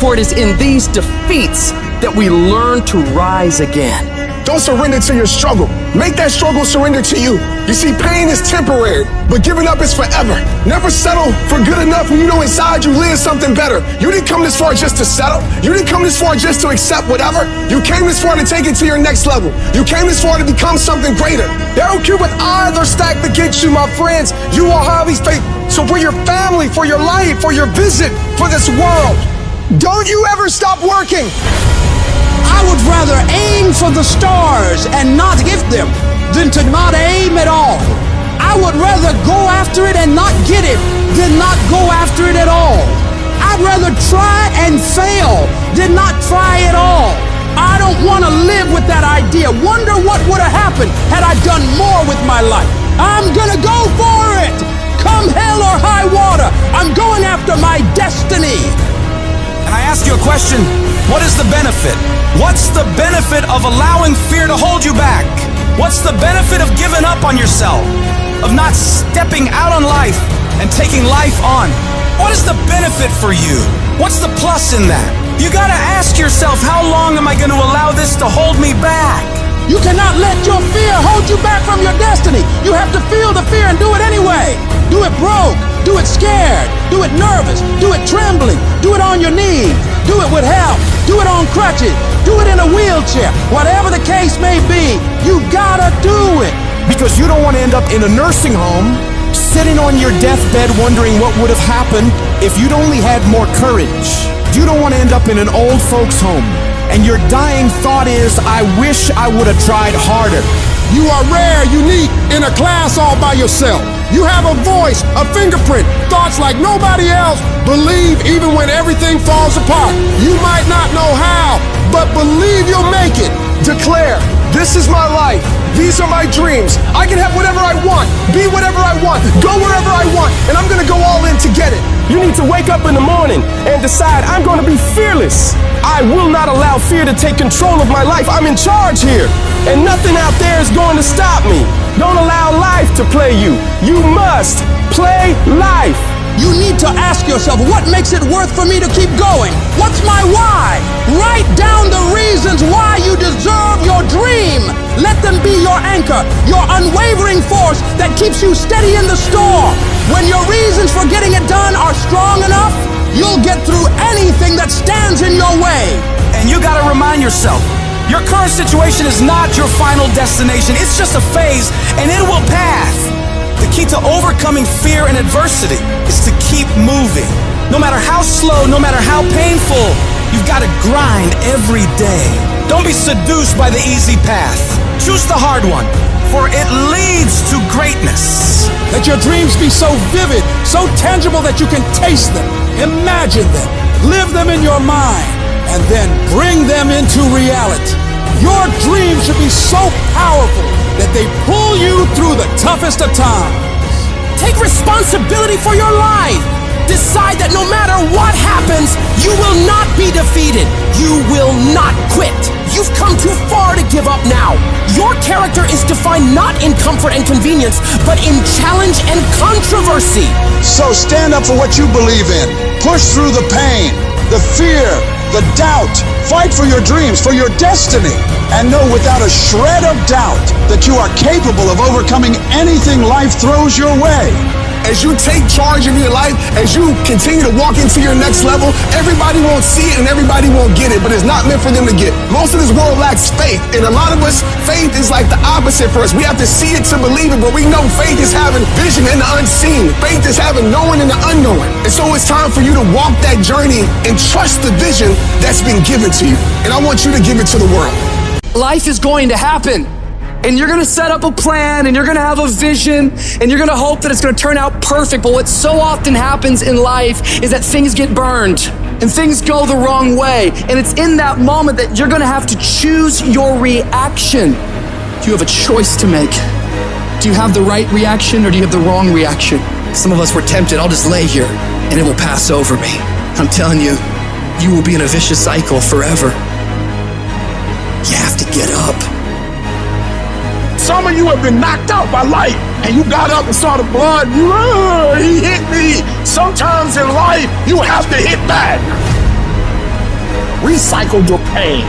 Speaker 22: For it is in these defeats that we learn to rise again.
Speaker 2: Don't surrender to your struggle. Make that struggle surrender to you. You see, pain is temporary, but giving up is forever. Never settle for good enough when you know inside you live something better. You didn't come this far just to settle. You didn't come this far just to accept whatever. You came this far to take it to your next level. You came this far to become something greater. They don't care what odds are stacked against you, my friends. You are Harvey's faith. So for your family, for your life, for your vision, for this world, don't you ever stop working.
Speaker 17: I would rather aim for the stars and not hit them than to not aim at all. I would rather go after it and not get it than not go after it at all. I'd rather try and fail than not try at all. I don't want to live with that idea. Wonder what would have happened had I done more with my life. I'm gonna go for it. Come hell or high water, I'm going after my destiny.
Speaker 14: And I ask you a question, what is the benefit? What's the benefit of allowing fear to hold you back? What's the benefit of giving up on yourself? Of not stepping out on life and taking life on? What is the benefit for you? What's the plus in that? You gotta ask yourself, how long am I gonna allow this to hold me back?
Speaker 17: You cannot let your fear hold you back from your destiny. You have to feel the fear and do it anyway. Do it broke, do it scared, do it nervous, do it trembling, do it on your knees, do it with help, do it on crutches, do it in a wheelchair. Whatever the case may be, you gotta do it.
Speaker 15: Because you don't want to end up in a nursing home, sitting on your deathbed wondering what would have happened if you'd only had more courage. You don't want to end up in an old folks' home, and your dying thought is, I wish I would have tried harder.
Speaker 17: You are rare, unique, in a class all by yourself. You have a voice, a fingerprint, thoughts like nobody else. Believe even when everything falls apart. You might not know how, but believe you'll make it.
Speaker 2: Declare, this is my life. These are my dreams. I can have whatever I want, be whatever I want, go wherever I want, and I'm gonna go all in to get it.
Speaker 18: You need to wake up in the morning and decide, I'm going to be fearless. I will not allow fear to take control of my life. I'm in charge here, and nothing out there is going to stop me. Don't allow life to play you. You must play life.
Speaker 17: You need to ask yourself, what makes it worth for me to keep going? What's my why? Write down the reasons why you deserve your dream. Let them be your anchor, your unwavering force that keeps you steady in the storm. When your reasons for getting it done are strong enough, you'll get through anything that stands in your way.
Speaker 14: And you gotta remind yourself, your current situation is not your final destination. It's just a phase, and it will pass. The key to overcoming fear and adversity is to keep moving. No matter how slow, no matter how painful, you've got to grind every day. Don't be seduced by the easy path. Choose the hard one, for it leads to greatness.
Speaker 17: Let your dreams be so vivid, so tangible that you can taste them, imagine them, live them in your mind, and then bring them into reality. Your dreams should be so powerful that they pull you through the toughest of times.
Speaker 22: Take responsibility for your life. Decide that no matter what happens, you will not be defeated. You will not quit. You've come too far to give up now. Your character is defined not in comfort and convenience, but in challenge and controversy.
Speaker 18: So stand up for what you believe in. Push through the pain, the fear, the doubt. Fight for your dreams, for your destiny. And know without a shred of doubt that you are capable of overcoming anything life throws your way.
Speaker 2: As you take charge of your life, as you continue to walk into your next level, everybody won't see it and everybody won't get it, but it's not meant for them to get. Most of this world lacks faith, and a lot of us, faith is like the opposite for us. We have to see it to believe it, but we know faith is having vision in the unseen. Faith is having knowing in the unknown. And so it's time for you to walk that journey and trust the vision that's been given to you. And I want you to give it to the world.
Speaker 22: Life is going to happen. And you're gonna set up a plan, and you're gonna have a vision, and you're gonna hope that it's gonna turn out perfect. But what so often happens in life is that things get burned, and things go the wrong way. And it's in that moment that you're gonna have to choose your reaction. You have a choice to make. Do you have the right reaction, or do you have the wrong reaction? Some of us were tempted, I'll just lay here, and it will pass over me. I'm telling you, you will be in a vicious cycle forever. You have to get up.
Speaker 2: Some of you have been knocked out by life, and you got up and saw the blood. He hit me. Sometimes in life, you have to hit back. Recycle your pain.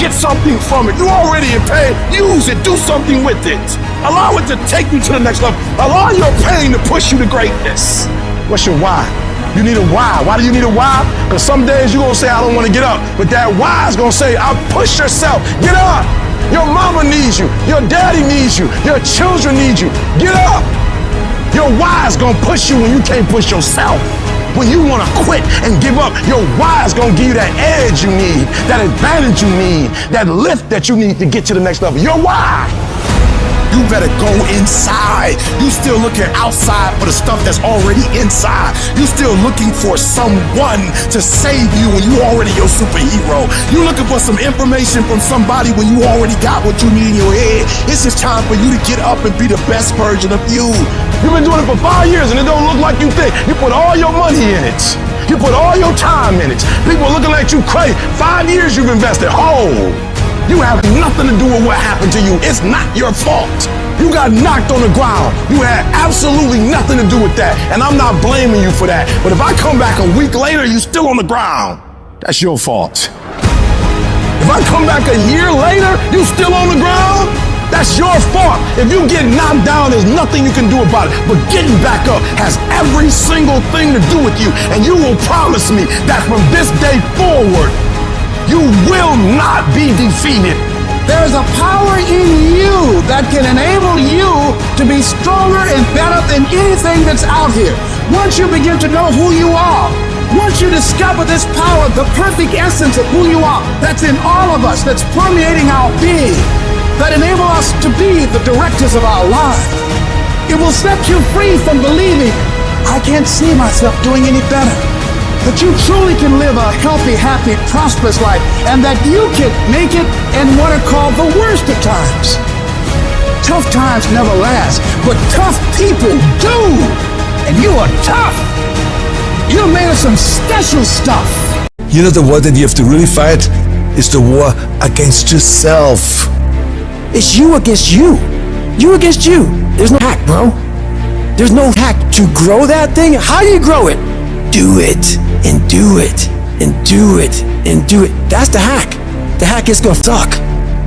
Speaker 2: Get something from it. You already in pain. Use it. Do something with it. Allow it to take you to the next level. Allow your pain to push you to greatness. What's your why? You need a why. Why do you need a why? Because some days you're going to say, I don't want to get up. But that why is going to say, I'll push yourself. Get up. Your mama needs you. Your daddy needs you. Your children need you. Get up. Your why is going to push you when you can't push yourself. When you want to quit and give up, your why is going to give you that edge you need, that advantage you need, that lift that you need to get to the next level. Your why. You better go inside. You still looking outside for the stuff that's already inside. You still looking for someone to save you when you already your superhero. You looking for some information from somebody when you already got what you need in your head. It's just time for you to get up and be the best version of you. You've been doing it for 5 years and it don't look like you think. You put all your money in it. You put all your time in it. People are looking at you crazy. 5 years you've invested. You have nothing to do with what happened to you. It's not your fault. You got knocked on the ground. You had absolutely nothing to do with that. And I'm not blaming you for that. But if I come back a week later, you still on the ground, that's your fault. If I come back a year later, you still on the ground, that's your fault. If you get knocked down, there's nothing you can do about it. But getting back up has every single thing to do with you. And you will promise me that from this day forward, you will not be defeated.
Speaker 17: There's a power in you that can enable you to be stronger and better than anything that's out here. Once you begin to know who you are, once you discover this power, the perfect essence of who you are, that's in all of us, that's permeating our being, that enable us to be the directors of our lives, it will set you free from believing, I can't see myself doing any better. That you truly can live a healthy, happy, prosperous life, and that you can make it in what are called the worst of times. Tough times never last, but tough people do. And you are tough. You're made of some special stuff.
Speaker 6: You know the war that you have to really fight is the war against yourself.
Speaker 22: It's you against you. You against you. There's no hack, bro. There's no hack to grow that thing. How do you grow it? Do it, and do it, and do it, and do it. That's the hack. The hack is gonna suck.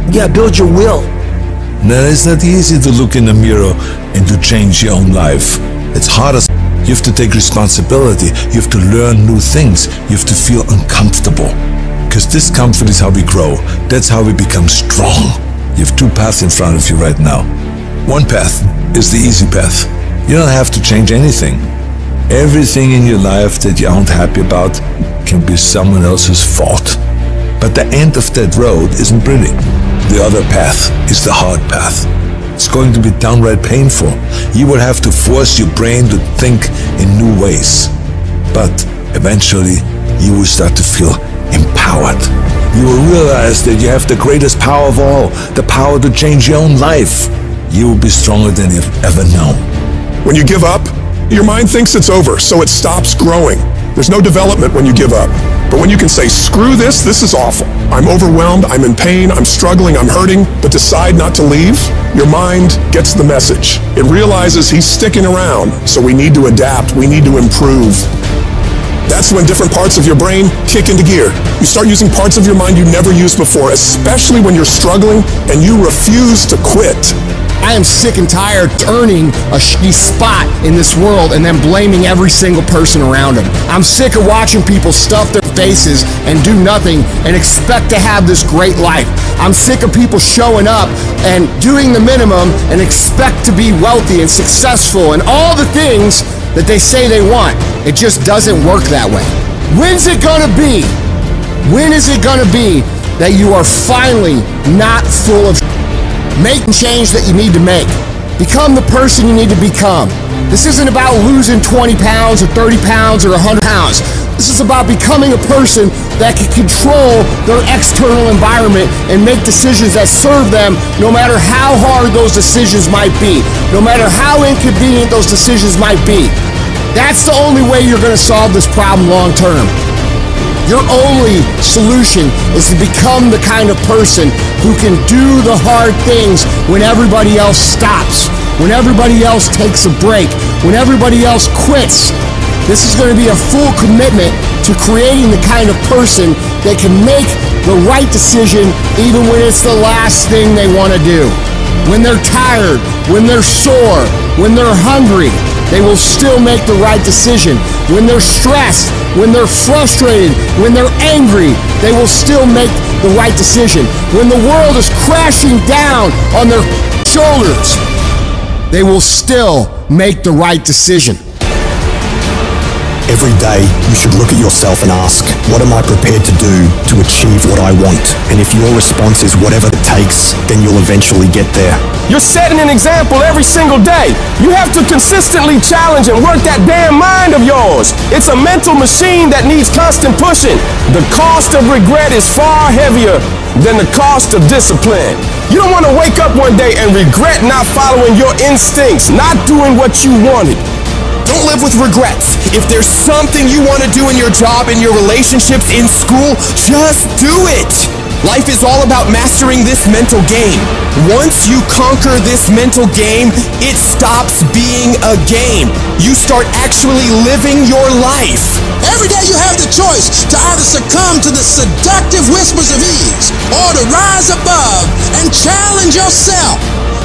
Speaker 22: You gotta build your will.
Speaker 6: No, it's not easy to look in the mirror and to change your own life. It's hard as you have to take responsibility. You have to learn new things. You have to feel uncomfortable. Because discomfort is how we grow. That's how we become strong. You have two paths in front of you right now. One path is the easy path. You don't have to change anything. Everything in your life that you aren't happy about can be someone else's fault. But the end of that road isn't pretty. The other path is the hard path. It's going to be downright painful. You will have to force your brain to think in new ways. But eventually, you will start to feel empowered. You will realize that you have the greatest power of all, the power to change your own life. You will be stronger than you've ever known.
Speaker 7: When you give up, your mind thinks it's over, so it stops growing. There's no development when you give up. But when you can say, screw this is awful. I'm overwhelmed, I'm in pain, I'm struggling, I'm hurting, but decide not to leave, your mind gets the message. It realizes he's sticking around, so we need to adapt, we need to improve. That's when different parts of your brain kick into gear. You start using parts of your mind you never used before, especially when you're struggling and you refuse to quit.
Speaker 15: I am sick and tired of earning a shitty spot in this world and then blaming every single person around them. I'm sick of watching people stuff their faces and do nothing and expect to have this great life. I'm sick of people showing up and doing the minimum and expect to be wealthy and successful and all the things that they say they want. It just doesn't work that way. When's it gonna be? When is it gonna be that you are finally not full of make the change that you need to make? Become the person you need to become. This isn't about losing 20 pounds or 30 pounds or 100 pounds. This is about becoming a person that can control their external environment and make decisions that serve them no matter how hard those decisions might be, no matter how inconvenient those decisions might be. That's the only way you're going to solve this problem long term. Your only solution is to become the kind of person who can do the hard things when everybody else stops, when everybody else takes a break, when everybody else quits. This is going to be a full commitment to creating the kind of person that can make
Speaker 18: the right decision even when it's the last thing they want to do. When they're tired, when they're sore, when they're hungry, they will still make the right decision. When they're stressed, when they're frustrated, when they're angry, they will still make the right decision. When the world is crashing down on their shoulders, they will still make the right decision.
Speaker 8: Every day, you should look at yourself and ask, what am I prepared to do to achieve what I want? And if your response is whatever it takes, then you'll eventually get there.
Speaker 15: You're setting an example every single day. You have to consistently challenge and work that damn mind of yours. It's a mental machine that needs constant pushing. The cost of regret is far heavier than the cost of discipline. You don't want to wake up one day and regret not following your instincts, not doing what you wanted.
Speaker 12: Don't live with regrets. If there's something you want to do in your job, in your relationships, in school, just do it. Life is all about mastering this mental game. Once you conquer this mental game, it stops being a game. You start actually living your life.
Speaker 5: Every day you have the choice to either succumb to the seductive whispers of ease or to rise above and challenge yourself.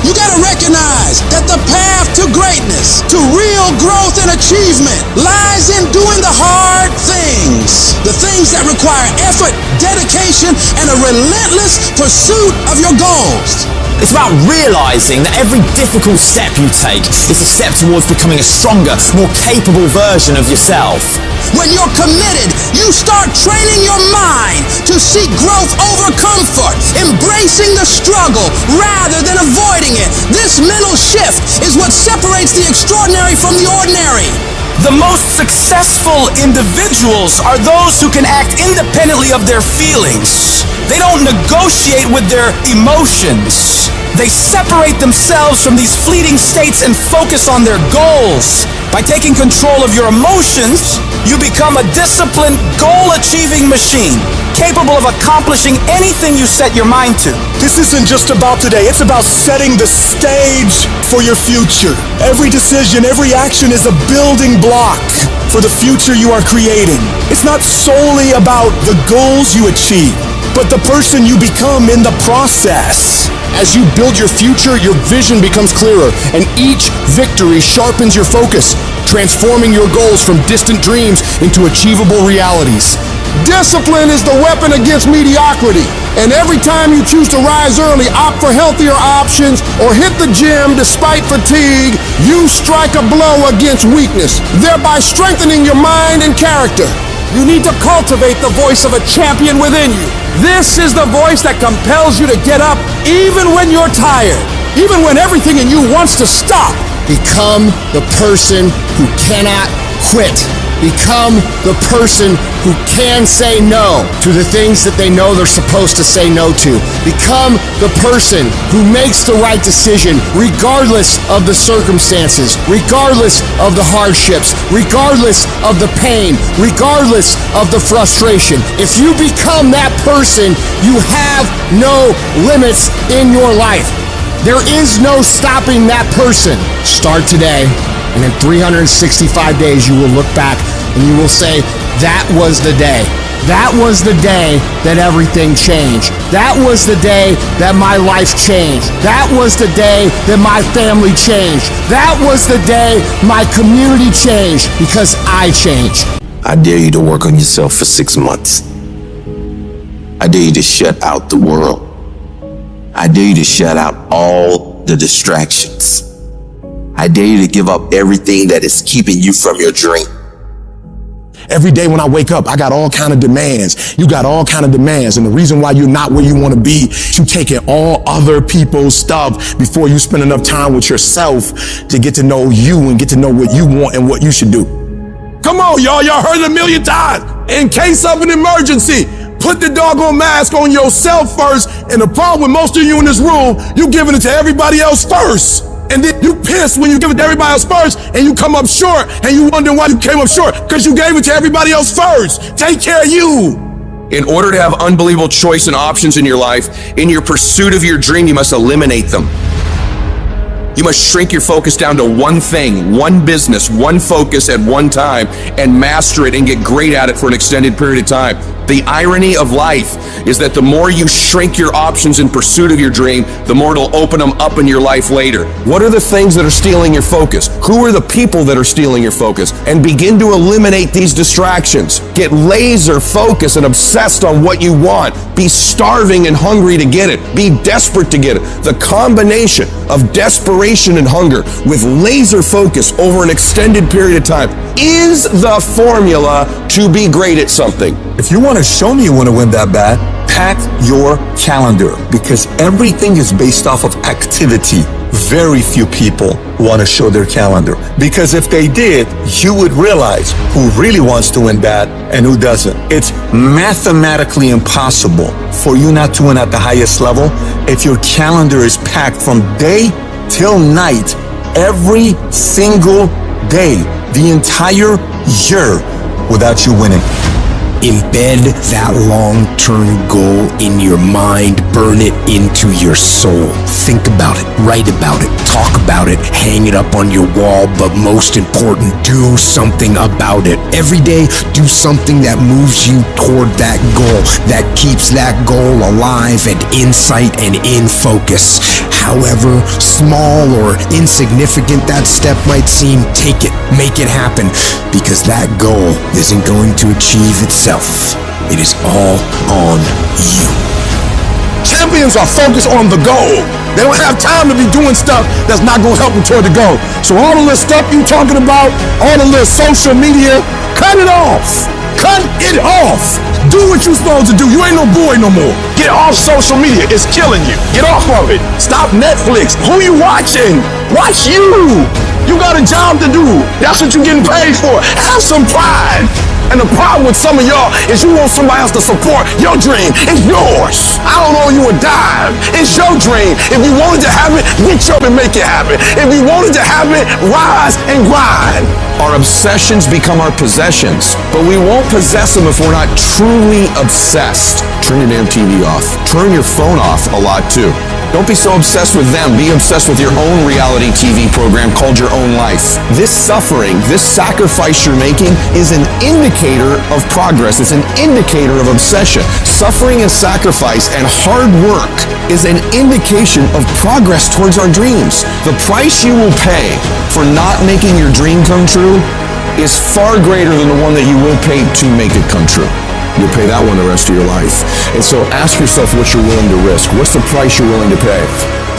Speaker 5: You gotta recognize that the path to greatness, to real growth and achievement, lies in doing the hard things. The things that require effort, dedication, and a relentless pursuit of your goals.
Speaker 23: It's about realizing that every difficult step you take is a step towards becoming a stronger, more capable version of yourself.
Speaker 5: When you're committed, you start training your mind to seek growth over comfort, embracing the struggle rather than avoiding it. This mental shift is what separates the extraordinary from the ordinary.
Speaker 14: The most successful individuals are those who can act independently of their feelings. They don't negotiate with their emotions. They separate themselves from these fleeting states and focus on their goals. By taking control of your emotions, you become a disciplined, goal-achieving machine, capable of accomplishing anything you set your mind to.
Speaker 2: This isn't just about today, it's about setting the stage for your future. Every decision, every action is a building block for the future you are creating. It's not solely about the goals you achieve, but the person you become in the process. As you build your future, your vision becomes clearer, and each victory sharpens your focus, transforming your goals from distant dreams into achievable realities. Discipline is the weapon against mediocrity, and every time you choose to rise early, opt for healthier options, or hit the gym despite fatigue, you strike a blow against weakness, thereby strengthening your mind and character. You need to cultivate the voice of a champion within you. This is the voice that compels you to get up even when you're tired, even when everything in you wants to stop. Become the person who cannot quit. Become the person who can say no to the things that they know they're supposed to say no to. Become the person who makes the right decision regardless of the circumstances, regardless of the hardships, regardless of the pain, regardless of the frustration. If you become that person, you have no limits in your life. There is no stopping that person. Start today. And in 365 days, you will look back and you will say, that was the day. That was the day that everything changed. That was the day that my life changed. That was the day that my family changed. That was the day my community changed because I changed.
Speaker 10: I dare you to work on yourself for 6 months. I dare you to shut out the world. I dare you to shut out all the distractions. I dare you to give up everything that is keeping you from your dream.
Speaker 2: Every day when I wake up, I got all kind of demands. You got all kind of demands. And the reason why you're not where you want to be, you taking all other people's stuff before you spend enough time with yourself to get to know you and get to know what you want and what you should do. Come on, y'all. Y'all heard it a million times. In case of an emergency, put the doggone mask on yourself first. And the problem with most of you in this room, you giving it to everybody else first. And then you piss when you give it to everybody else first and you come up short and you wonder why you came up short because you gave it to everybody else first. Take care of you.
Speaker 24: In order to have unbelievable choice and options in your life, in your pursuit of your dream, you must eliminate them. You must shrink your focus down to one thing, one business, one focus at one time, and master it and get great at it for an extended period of time. The irony of life is that the more you shrink your options in pursuit of your dream, the more it'll open them up in your life later. What are the things that are stealing your focus? Who are the people that are stealing your focus? And begin to eliminate these distractions. Get laser focused and obsessed on what you want. Be starving and hungry to get it. Be desperate to get it. The combination of desperation and hunger with laser focus over an extended period of time is the formula to be great at something.
Speaker 6: If you want to show me you want to win that bad, pack your calendar, because everything is based off of activity. Very few people want to show their calendar, because if they did, you would realize who really wants to win bad and who doesn't. It's mathematically impossible for you not to win at the highest level if your calendar is packed from day till night, every single day, the entire year, without you winning.
Speaker 22: Embed that long-term goal in your mind. Burn it into your soul. Think about it, write about it, talk about it, hang it up on your wall, but most important, do something about it. Every day, do something that moves you toward that goal, that keeps that goal alive and in sight and in focus. However small or insignificant that step might seem, take it, make it happen, because that goal isn't going to achieve itself. It is all on you.
Speaker 2: Champions are focused on the goal. They don't have time to be doing stuff that's not going to help them toward the goal. So all the little stuff you talking about, all the little social media, cut it off. Cut it off. Do what you're supposed to do. You ain't no boy no more. Get off social media. It's killing you. Get off of it. Stop Netflix. Who you watching? Watch you. You got a job to do. That's what you're getting paid for. Have some pride. And the problem with some of y'all is you want somebody else to support your dream. It's yours. I don't owe you a dime. It's your dream. If you wanted to have it, reach up and make it happen. If you wanted to have it, rise and grind.
Speaker 24: Our obsessions become our possessions, but we won't possess them if we're not truly obsessed. Turn your damn TV off. Turn your phone off a lot too. Don't be so obsessed with them. Be obsessed with your own reality TV program called Your Own Life. This suffering, this sacrifice you're making is an indicator of progress. It's an indicator of obsession. Suffering and sacrifice and hard work is an indication of progress towards our dreams. The price you will pay for not making your dream come true is far greater than the one that you will pay to make it come true. You'll pay that one the rest of your life. And so ask yourself what you're willing to risk. What's the price you're willing to pay?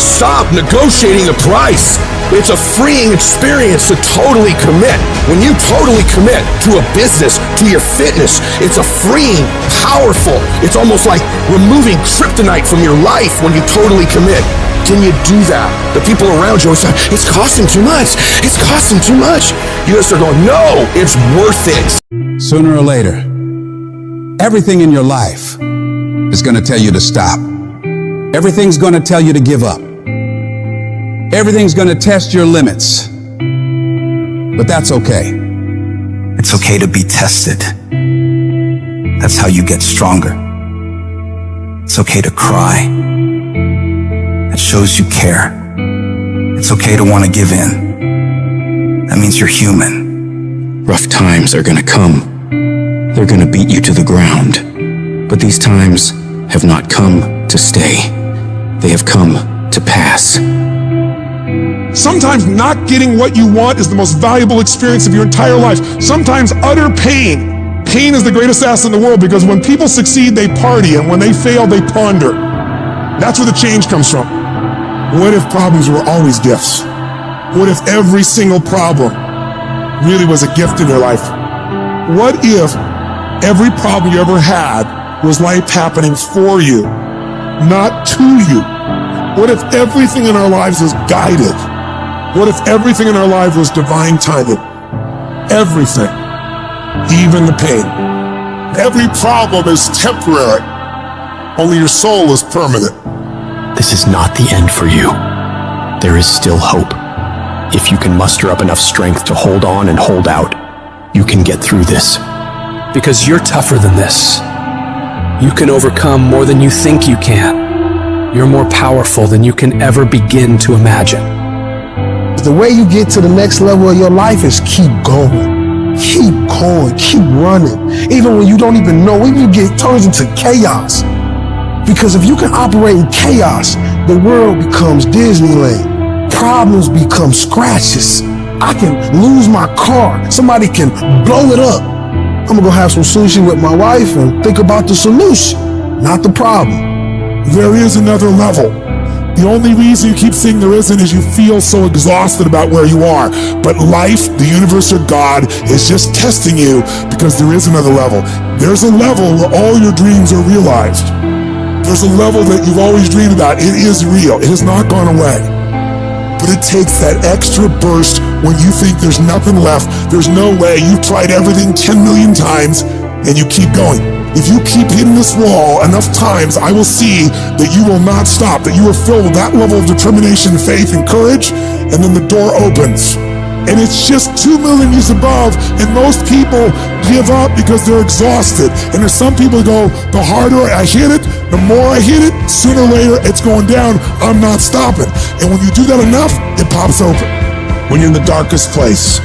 Speaker 24: Stop negotiating the price. It's a freeing experience to totally commit. When you totally commit to a business, to your fitness, it's a freeing, powerful, it's almost like removing kryptonite from your life when you totally commit. Can you do that? The people around you are saying, it's costing too much. It's costing too much. You just are going, no, it's worth it.
Speaker 9: Sooner or later, everything in your life is going to tell you to stop. Everything's going to tell you to give up. Everything's going to test your limits. But that's okay.
Speaker 3: It's okay to be tested. That's how you get stronger. It's okay to cry. That shows you care. It's okay to want to give in. That means you're human.
Speaker 19: Rough times are gonna come. They're gonna beat you to the ground. But these times have not come to stay. They have come to pass.
Speaker 2: Sometimes not getting what you want is the most valuable experience of your entire life. Sometimes utter pain. Pain is the greatest asset in the world, because when people succeed, they party, and when they fail, they ponder. That's where the change comes from. What if problems were always gifts? What if every single problem really was a gift in your life? What if every problem you ever had was life happening for you, not to you? What if everything in our lives was guided? What if everything in our life was divine timing? Everything, even the pain. Every problem is temporary. Only your soul is permanent.
Speaker 8: This is not the end for you. There is still hope. If you can muster up enough strength to hold on and hold out, you can get through this.
Speaker 11: Because you're tougher than this. You can overcome more than you think you can. You're more powerful than you can ever begin to imagine.
Speaker 4: The way you get to the next level of your life is keep going.
Speaker 2: Keep going, keep running. Even when you don't even know, even if it turns into chaos. Because if you can operate in chaos, the world becomes Disneyland. Problems become scratches. I can lose my car. Somebody can blow it up. I'm gonna go have some sushi with my wife and think about the solution, not the problem.
Speaker 7: There is another level. The only reason you keep saying there isn't is you feel so exhausted about where you are. But life, the universe, or God is just testing you because there is another level. There's a level where all your dreams are realized. There's a level that you've always dreamed about. It is real. It has not gone away. But it takes that extra burst when you think there's nothing left. There's no way. You've tried everything 10 million times and you keep going. If you keep hitting this wall enough times, I will see that you will not stop, that you are filled with that level of determination, faith, and courage, and then the door opens. And it's just 2 million years above, and most people give up because they're exhausted. And there's some people who go, the harder I hit it, the more I hit it, sooner or later it's going down, I'm not stopping. And when you do that enough, it pops open. When you're in the darkest place,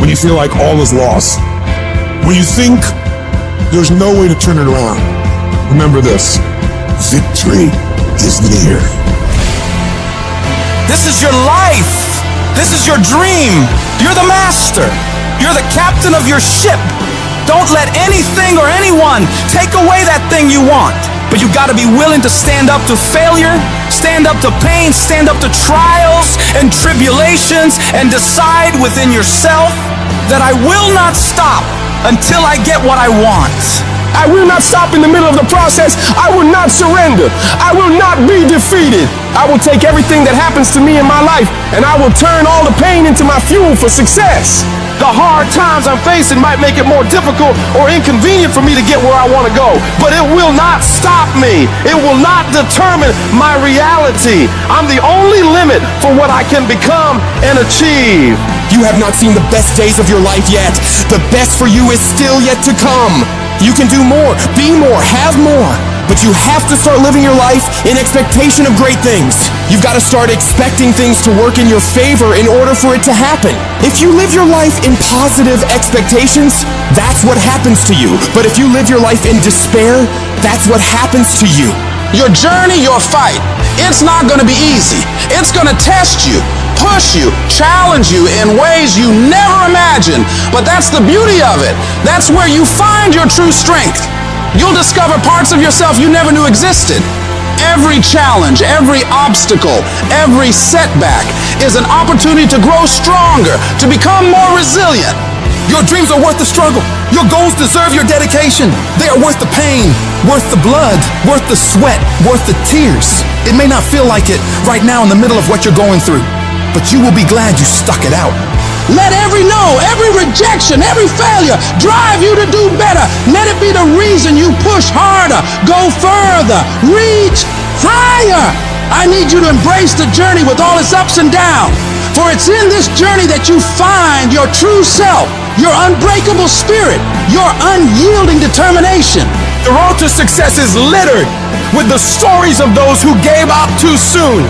Speaker 7: when you feel like all is lost, when you think there's no way to turn it around, remember this: victory is near.
Speaker 14: This is your life. This is your dream. You're the master. You're the captain of your ship. Don't let anything or anyone take away that thing you want. But you gotta be willing to stand up to failure, stand up to pain, stand up to trials and tribulations, and decide within yourself that I will not stop until I get what I want.
Speaker 17: I will not stop in the middle of the process. I will not surrender. I will not be defeated. I will take everything that happens to me in my life and I will turn all the pain into my fuel for success. The hard times I'm facing might make it more difficult or inconvenient for me to get where I want to go, but it will not stop me. It will not determine my reality. I'm the only limit for what I can become and achieve.
Speaker 12: You have not seen the best days of your life yet. The best for you is still yet to come. You can do more, be more, have more. But you have to start living your life in expectation of great things. You've got to start expecting things to work in your favor in order for it to happen. If you live your life in positive expectations, that's what happens to you. But if you live your life in despair, that's what happens to you.
Speaker 5: Your journey, your fight, it's not going to be easy. It's going to test you, push you, challenge you in ways you never imagined. But that's the beauty of it. That's where you find your true strength. You'll discover parts of yourself you never knew existed. Every challenge, every obstacle, every setback is an opportunity to grow stronger, to become more resilient.
Speaker 14: Your dreams are worth the struggle. Your goals deserve your dedication. They are worth the pain, worth the blood, worth the sweat, worth the tears. It may not feel like it right now in the middle of what you're going through, but you will be glad you stuck it out.
Speaker 5: Let every no, every rejection, every failure drive you to do better. Let it be the reason you push harder, go further, reach higher. I need you to embrace the journey with all its ups and downs. For it's in this journey that you find your true self, your unbreakable spirit, your unyielding determination.
Speaker 12: The road to success is littered with the stories of those who gave up too soon,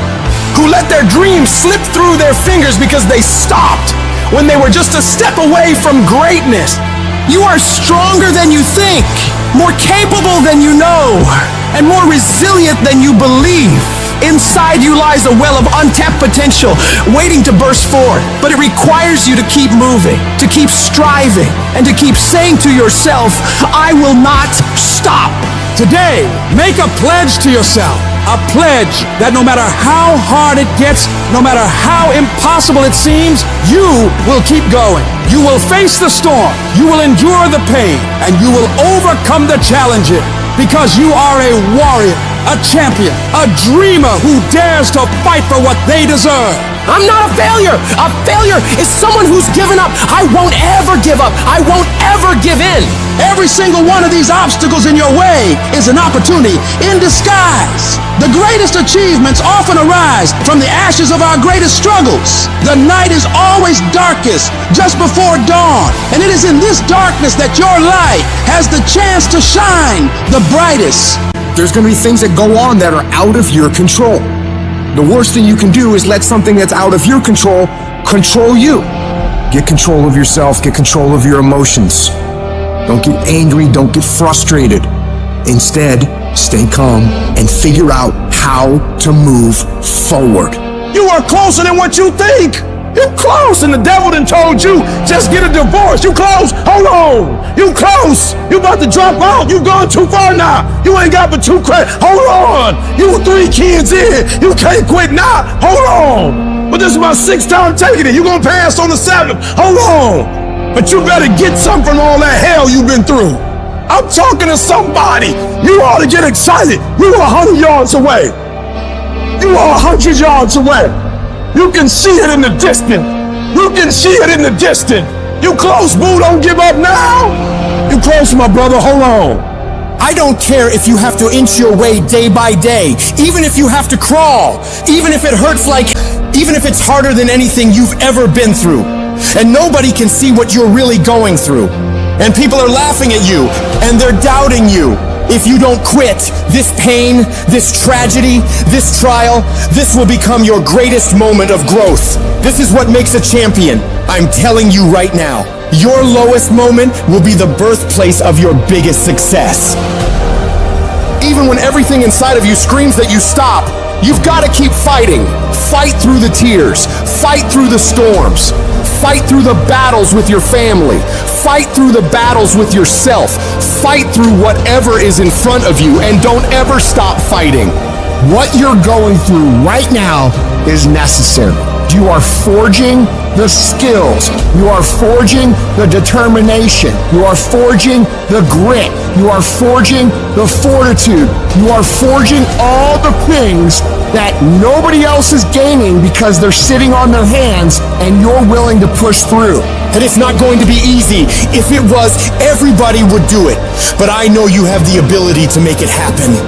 Speaker 12: who let their dreams slip through their fingers because they stopped when they were just a step away from greatness.
Speaker 11: You are stronger than you think, more capable than you know, and more resilient than you believe. Inside you lies a well of untapped potential waiting to burst forth, but it requires you to keep moving, to keep striving, and to keep saying to yourself, I will not stop.
Speaker 17: Today, make a pledge to yourself. A pledge that no matter how hard it gets, no matter how impossible it seems, you will keep going. You will face the storm, you will endure the pain, and you will overcome the challenges because you are a warrior, a champion, a dreamer who dares to fight for what they deserve.
Speaker 11: I'm not a failure. A failure is someone who's given up. I won't ever give up. I won't ever give in.
Speaker 5: Every single one of these obstacles in your way is an opportunity in disguise. The greatest achievements often arise from the ashes of our greatest struggles. The night is always darkest just before dawn, and it is in this darkness that your light has the chance to shine the brightest.
Speaker 12: There's going to be things that go on that are out of your control. The worst thing you can do is let something that's out of your control control you.
Speaker 4: Get control of yourself, get control of your emotions. Don't get angry, don't get frustrated. Instead, stay calm and figure out how to move forward.
Speaker 2: You are closer than what you think. You close, and the devil done told you, just get a divorce. You close, hold on. You close, you about to drop out. You gone too far now. You ain't got but 2 credits. Hold on. You 3 kids in. You can't quit now. Hold on. But this is my 6th time taking it. You gonna pass on the 7th. Hold on. But you better get something from all that hell you've been through. I'm talking to somebody. You ought to get excited. You are 100 yards away. You are 100 yards away. You can see it in the distance. You can see it in the distance. You close, boo. Don't give up now. You close, my brother. Hold on.
Speaker 12: I don't care if you have to inch your way day by day, even if you have to crawl, even if it hurts even if it's harder than anything you've ever been through. And nobody can see what you're really going through. And people are laughing at you, and they're doubting you. If you don't quit, this pain, this tragedy, this trial, this will become your greatest moment of growth. This is what makes a champion. I'm telling you right now, your lowest moment will be the birthplace of your biggest success. Even when everything inside of you screams that you stop, you've got to keep fighting. Fight through the tears. Fight through the storms. Fight through the battles with your family. Fight through the battles with yourself. Fight through whatever is in front of you, and don't ever stop fighting.
Speaker 4: What you're going through right now is necessary. You are forging the skills. You are forging the determination. You are forging the grit. You are forging the fortitude. You are forging all the things that nobody else is gaining because they're sitting on their hands and you're willing to push through.
Speaker 12: And it's not going to be easy. If it was, everybody would do it. But I know you have the ability to make it happen.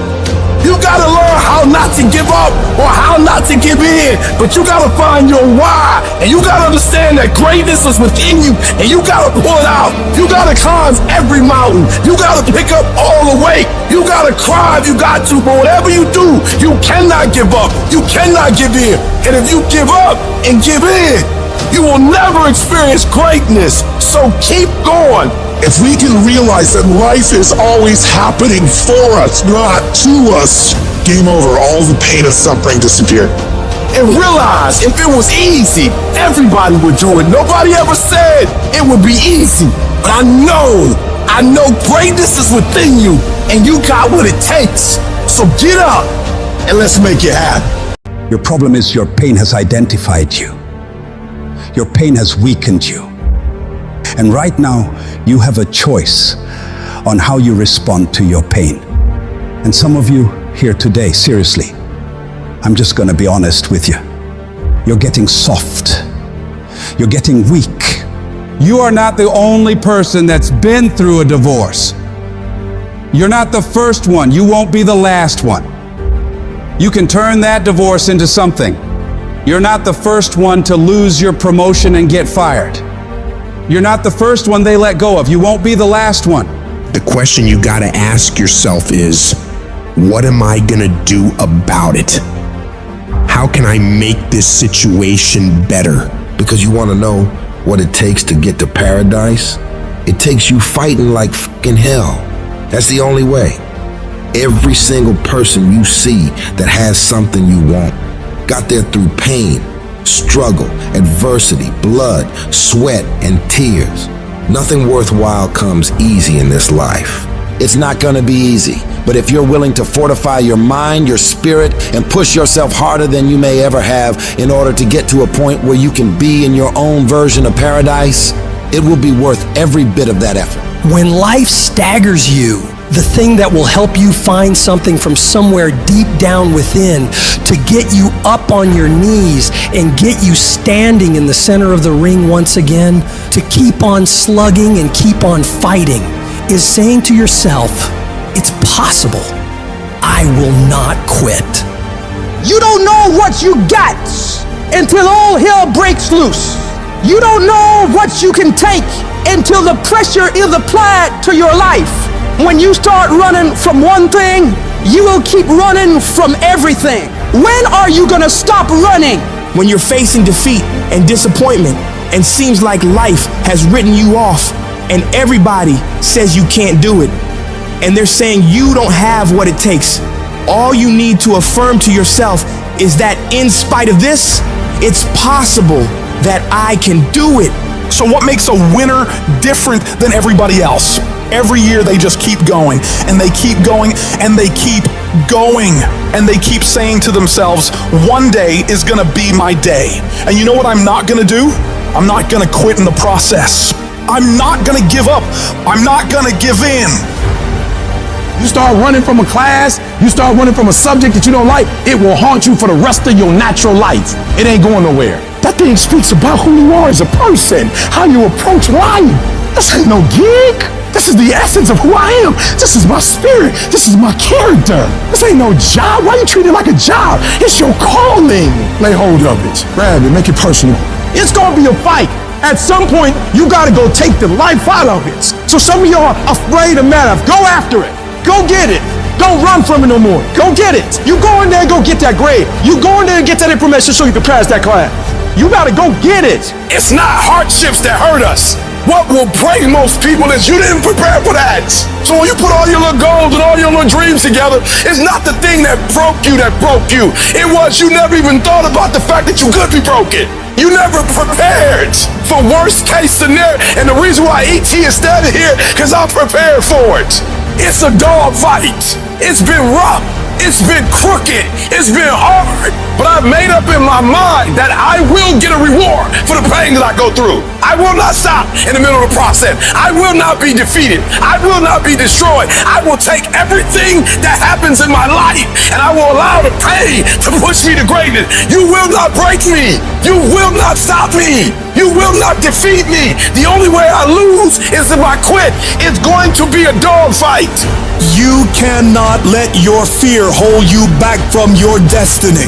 Speaker 2: You gotta learn how not to give up or how not to give in. But you gotta find your why. And you gotta understand that greatness is within you. And you gotta pull it out. You gotta climb every mountain. You gotta pick up all the weight. You gotta cry if you got to. But whatever you do, you cannot give up. You cannot give in. And if you give up and give in, you will never experience greatness. So keep going.
Speaker 7: If we can realize that life is always happening for us, not to us, game over. All the pain and suffering disappear.
Speaker 2: And realize if it was easy, everybody would do it. Nobody ever said it would be easy. But I know greatness is within you, and you got what it takes. So get up and let's make it happen.
Speaker 9: Your problem is your pain has identified you. Your pain has weakened you. And right now, you have a choice on how you respond to your pain. And some of you here today, seriously, I'm just gonna be honest with you. You're getting soft. You're getting weak. You are not the only person that's been through a divorce. You're not the first one. You won't be the last one. You can turn that divorce into something. You're not the first one to lose your promotion and get fired. You're not the first one they let go of. You won't be the last one.
Speaker 13: The question you gotta ask yourself is, what am I gonna do about it? How can I make this situation better?
Speaker 10: Because you wanna know what it takes to get to paradise? It takes you fighting like fucking hell. That's the only way. Every single person you see that has something you want got there through pain, struggle, adversity, blood, sweat, and tears. Nothing worthwhile comes easy in this life. It's not gonna be easy, but if you're willing to fortify your mind, your spirit, and push yourself harder than you may ever have in order to get to a point where you can be in your own version of paradise, it will be worth every bit of that effort.
Speaker 11: When life staggers you, the thing that will help you find something from somewhere deep down within to get you up on your knees and get you standing in the center of the ring once again, to keep on slugging and keep on fighting, is saying to yourself, it's possible. I will not quit.
Speaker 16: You don't know what you got until all hell breaks loose. You don't know what you can take until the pressure is applied to your life. When you start running from one thing, you will keep running from everything. When are you gonna stop running?
Speaker 12: When you're facing defeat and disappointment
Speaker 1: and seems like life has written you off, and everybody says you can't do it, and they're saying you don't have what it takes. All you need to affirm to yourself is that in spite of this, it's possible that I can do it.
Speaker 2: So what makes a winner different than everybody else? Every year they just keep going, and they keep going, and they keep going, and they keep saying to themselves, one day is gonna be my day. And you know what I'm not gonna do? I'm not gonna quit in the process. I'm not gonna give up. I'm not gonna give in.
Speaker 18: You start running from a class, you start running from a subject that you don't like, it will haunt you for the rest of your natural life. It ain't going nowhere.
Speaker 4: That thing speaks about who you are as a person, how you approach life. This ain't no gig. This is the essence of who I am. This is my spirit. This is my character. This ain't no job. Why you treat it like a job? It's your calling. Lay hold of it. Grab it. Make it personal.
Speaker 18: It's gonna be a fight. At some point, you gotta go take the life out of it. So some of y'all are afraid of math. Go after it. Go get it. Don't run from it no more. Go get it. You go in there and go get that grade. You go in there and get that information so you can pass that class. You gotta go get it.
Speaker 2: It's not hardships that hurt us. What will break most people is you didn't prepare for that. So when you put all your little goals and all your little dreams together, it's not the thing that broke you. It was you never even thought about the fact that you could be broken. You never prepared for worst case scenario. And the reason why ET is standing here, because I'm prepared for it. It's a dog fight. It's been rough. It's been crooked. It's been hard. But I've made up in my mind that I will get a reward for the pain that I go through. I will not stop in the middle of the process. I will not be defeated. I will not be destroyed. I will take everything that happens in my life and I will allow the pain to push me to greatness. You will not break me. You will not stop me. You will not defeat me. The only way I lose is if I quit. It's going to be a dog fight.
Speaker 1: You cannot let your fear hold you back from your destiny.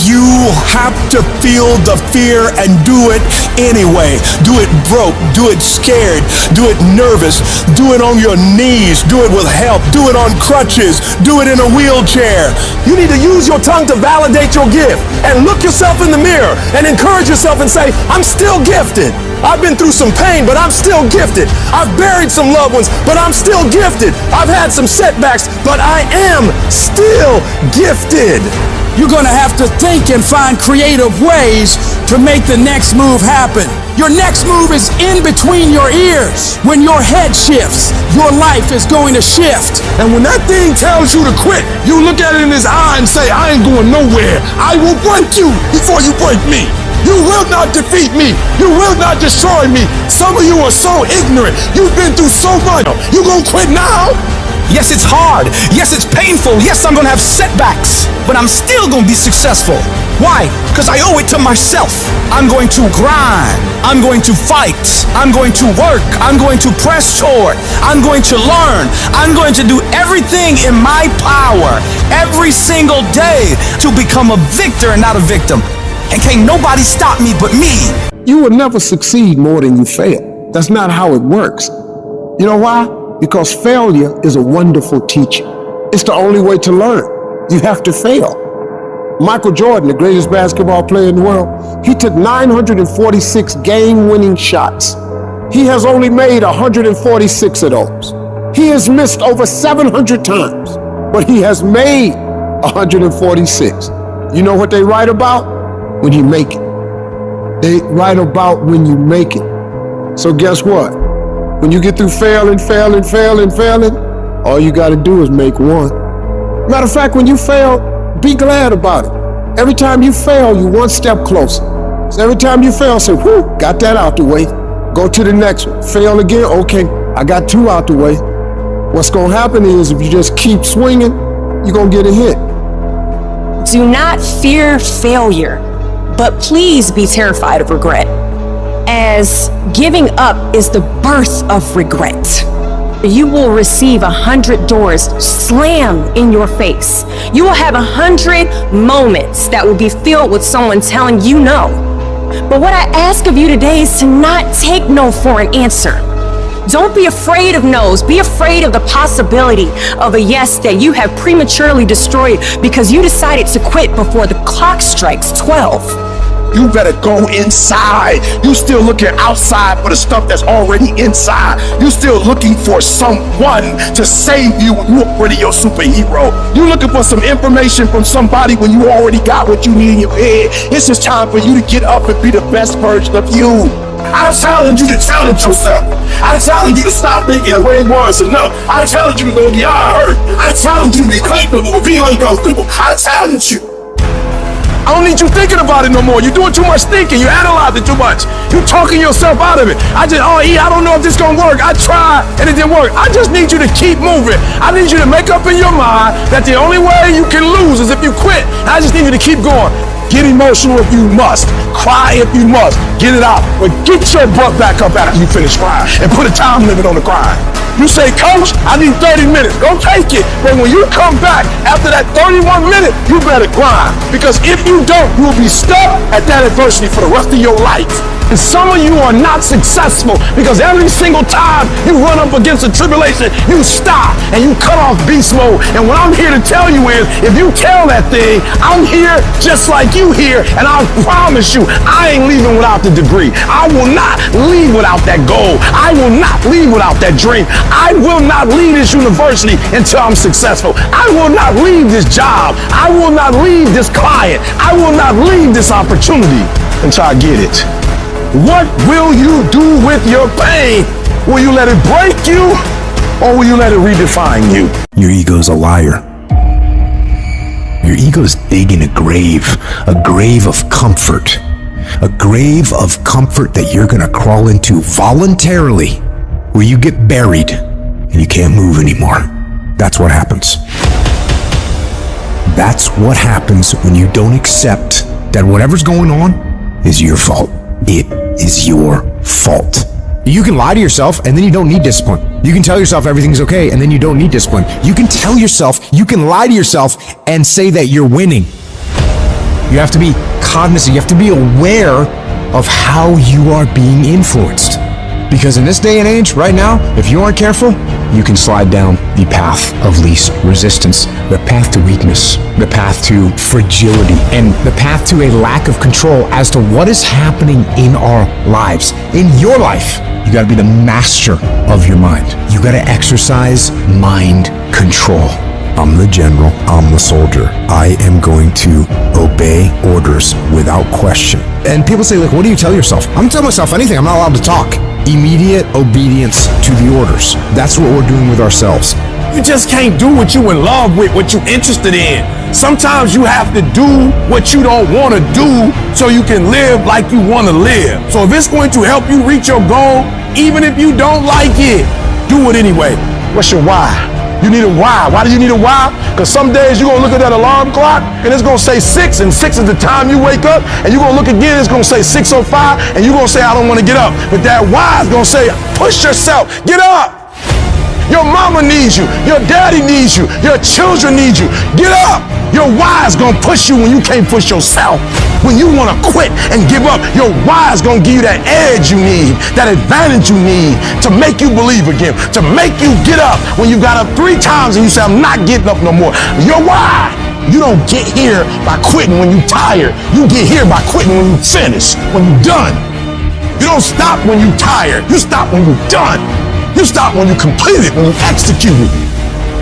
Speaker 1: You have to feel the fear and do it anyway. Do it broke, do it scared, do it nervous, do it on your knees, do it with help, do it on crutches, do it in a wheelchair.
Speaker 18: You need to use your tongue to validate your gift and look yourself in the mirror and encourage yourself and say, I'm still gifted. I've been through some pain, but I'm still gifted. I've buried some loved ones, but I'm still gifted. I've had some setbacks, but I am still gifted.
Speaker 17: You're gonna have to think and find creative ways to make the next move happen. Your next move is in between your ears. When your head shifts, your life is going to shift.
Speaker 2: And when that thing tells you to quit, you look at it in his eye and say, I ain't going nowhere. I will break you before you break me. You will not defeat me. You will not destroy me. Some of you are so ignorant. You've been through so much. You gonna quit now?
Speaker 1: Yes, it's hard. Yes, it's painful. Yes, I'm gonna have setbacks, but I'm still gonna be successful. Why? Because I owe it to myself. I'm going to grind. I'm going to fight. I'm going to work. I'm going to press toward. I'm going to learn. I'm going to do everything in my power every single day to become a victor and not a victim. And can't nobody stop me but me.
Speaker 18: You will never succeed more than you fail. That's not how it works. You know why? Because failure is a wonderful teacher. It's the only way to learn. You have to fail. Michael Jordan, the greatest basketball player in the world, he took 946 game-winning shots. He has only made 146 of those. He has missed over 700 times, but he has made 146. You know what they write about? When you make it. They write about when you make it. So guess what? When you get through failing, all you gotta do is make one. Matter of fact, when you fail, be glad about it. Every time you fail, you one step closer. So every time you fail, say, whew, got that out the way. Go to the next one. Fail again, okay, I got two out the way. What's gonna happen is if you just keep swinging, you're gonna get a hit.
Speaker 20: Do not fear failure, but please be terrified of regret, as giving up is the birth of regret. You will receive 100 doors slammed in your face. You will have 100 moments that will be filled with someone telling you no. But what I ask of you today is to not take no for an answer. Don't be afraid of no's. Be afraid of the possibility of a yes that you have prematurely destroyed because you decided to quit before the clock strikes 12.
Speaker 2: You better go inside. You still looking outside for the stuff that's already inside. You still looking for someone to save you when you're already your superhero. You looking for some information from somebody when you already got what you need in your head. It's just time for you to get up and be the best version of you. I challenge you to challenge yourself. I challenge you to stop thinking the way it was enough. I challenge you to go beyond hurt. I challenge you to be comfortable, be uncomfortable. I challenge you. I don't need you thinking about it no more. You're doing too much thinking. You're analyzing too much. You're talking yourself out of it. I don't know if this gonna work. I tried and it didn't work. I just need you to keep moving. I need you to make up in your mind that the only way you can lose is if you quit. I just need you to keep going. Get emotional if you must. Cry if you must. Get it out. But get your butt back up after you finish crying and put a time limit on the crying. You say, Coach, I need 30 minutes. Go take it. But when you come back after that 31 minutes, you better grind. Because if you don't, you will be stuck at that adversity for the rest of your life. And some of you are not successful because every single time you run up against a tribulation, you stop and you cut off beast mode. And what I'm here to tell you is, if you tell that thing, I'm here just like you here, and I promise you, I ain't leaving without the degree. I will not leave without that goal. I will not leave without that dream. I will not leave this university until I'm successful. I will not leave this job. I will not leave this client. I will not leave this opportunity until I get it. What will you do with your pain? Will you let it break you, or will you let it redefine you?
Speaker 8: Your ego's a liar. Your ego's digging a grave of comfort. A grave of comfort that you're gonna crawl into voluntarily, where you get buried and you can't move anymore. That's what happens. That's what happens when you don't accept that whatever's going on is your fault. It is your fault. You can lie to yourself and then you don't need discipline. You can tell yourself everything's okay and then you don't need discipline. You can tell yourself, you can lie to yourself and say that you're winning. You have to be cognizant, you have to be aware of how you are being influenced. Because in this day and age, right now, if you aren't careful, you can slide down the path of least resistance, the path to weakness, the path to fragility, and the path to a lack of control as to what is happening in our lives. In your life, you gotta be the master of your mind. You gotta exercise mind control. I'm the general, I'm the soldier. I am going to obey orders without question. And people say, like, what do you tell yourself? I'm telling myself anything, I'm not allowed to talk. Immediate obedience to the orders. That's what we're doing with ourselves.
Speaker 2: You just can't do what you in love with, what you interested in. Sometimes you have to do what you don't want to do so you can live like you want to live. So if it's going to help you reach your goal, even if you don't like it, do it anyway. What's your why? You need a why. Why do you need a why? Because some days you're going to look at that alarm clock and it's going to say 6, and 6 is the time you wake up, and you're going to look again, it's going to say 6:05, and you're going to say, I don't want to get up. But that why is going to say, push yourself, get up. Your mama needs you. Your daddy needs you. Your children need you. Get up. Your why is going to push you when you can't push yourself. When you want to quit and give up, your why is going to give you that edge you need, that advantage you need to make you believe again, to make you get up when you got up 3 times and you say, I'm not getting up no more. Your why. You don't get here by quitting when you're tired. You get here by quitting when you finish, when you're done. You don't stop when you're tired. You stop when you're done. You stop when you complete it, when you execute it.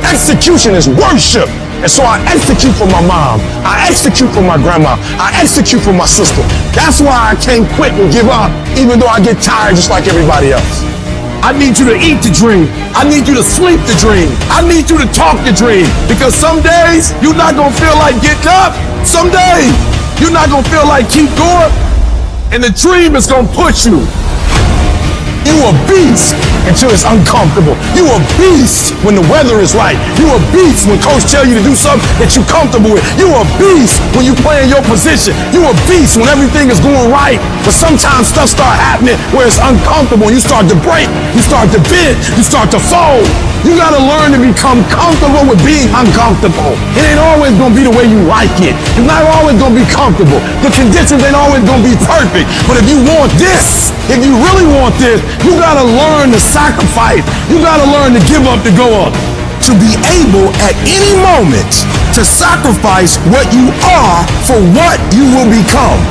Speaker 2: Execution is worship. And so I execute for my mom. I execute for my grandma. I execute for my sister. That's why I can't quit and give up, even though I get tired just like everybody else. I need you to eat the dream. I need you to sleep the dream. I need you to talk the dream. Because some days, you're not going to feel like getting up. Some days, you're not going to feel like keep going. And the dream is going to push you. You a beast until it's uncomfortable. You a beast when the weather is right. You a beast when coach tell you to do something that you're comfortable with. You a beast when you play in your position. You a beast when everything is going right. But sometimes stuff start happening where it's uncomfortable. You start to break. You start to bend. You start to fold. You gotta learn to become comfortable with being uncomfortable. It ain't always gonna be the way you like it. It's not always gonna be comfortable. The conditions ain't always gonna be perfect. But if you want this, if you really want this, you gotta learn to sacrifice. You gotta learn to give up to go up. To be able at any moment to sacrifice what you are for what you will become.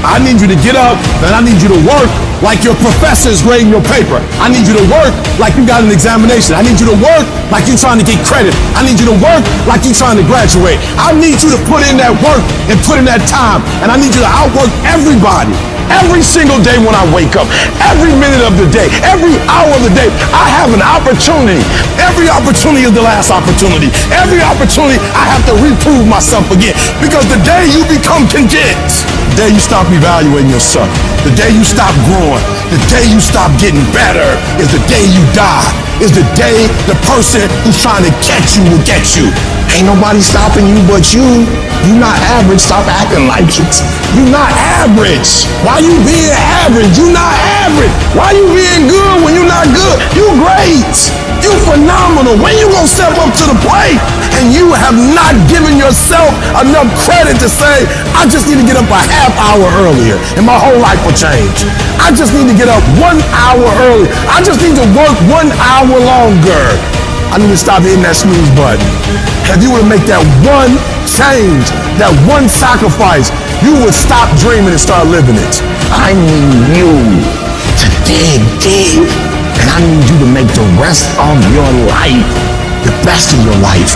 Speaker 5: I need you to get up and I need you to work like your professor's grading your paper. I need you to work like you got an examination. I need you to work like you're trying to get credit. I need you to work like you're trying to graduate. I need you to put in that work and put in that time. And I need you to outwork everybody. Every single day when I wake up, every minute of the day, every hour of the day, I have an opportunity. Every opportunity is the last opportunity. Every opportunity, I have to reprove myself again. Because the day you become content, the day you stop evaluating yourself, the day you stop growing, the day you stop getting better is the day you die. Is the day the person who's trying to catch you will get you. Ain't nobody stopping you but you. You not average, stop acting like it. You not average. Why you being average? You not average. Why you being good when you not good? You great. You phenomenal. When you gonna step up to the plate? And you have not given yourself enough credit to say, I just need to get up a half hour earlier and my whole life will change. I just need to get up 1 hour early. I just need to work 1 hour longer. I need to stop hitting that snooze button. If you were to make that one change, that one sacrifice, you would stop dreaming and start living it. I need you to dig deep, and I need you to make the rest of your life the best of your life.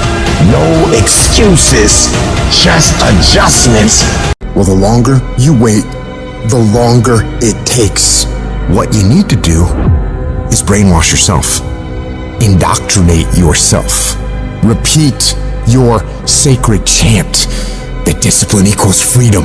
Speaker 5: No excuses, just adjustments.
Speaker 8: Well, the longer you wait, the longer it takes. What you need to do is brainwash yourself. Indoctrinate yourself. Repeat your sacred chant that discipline equals freedom.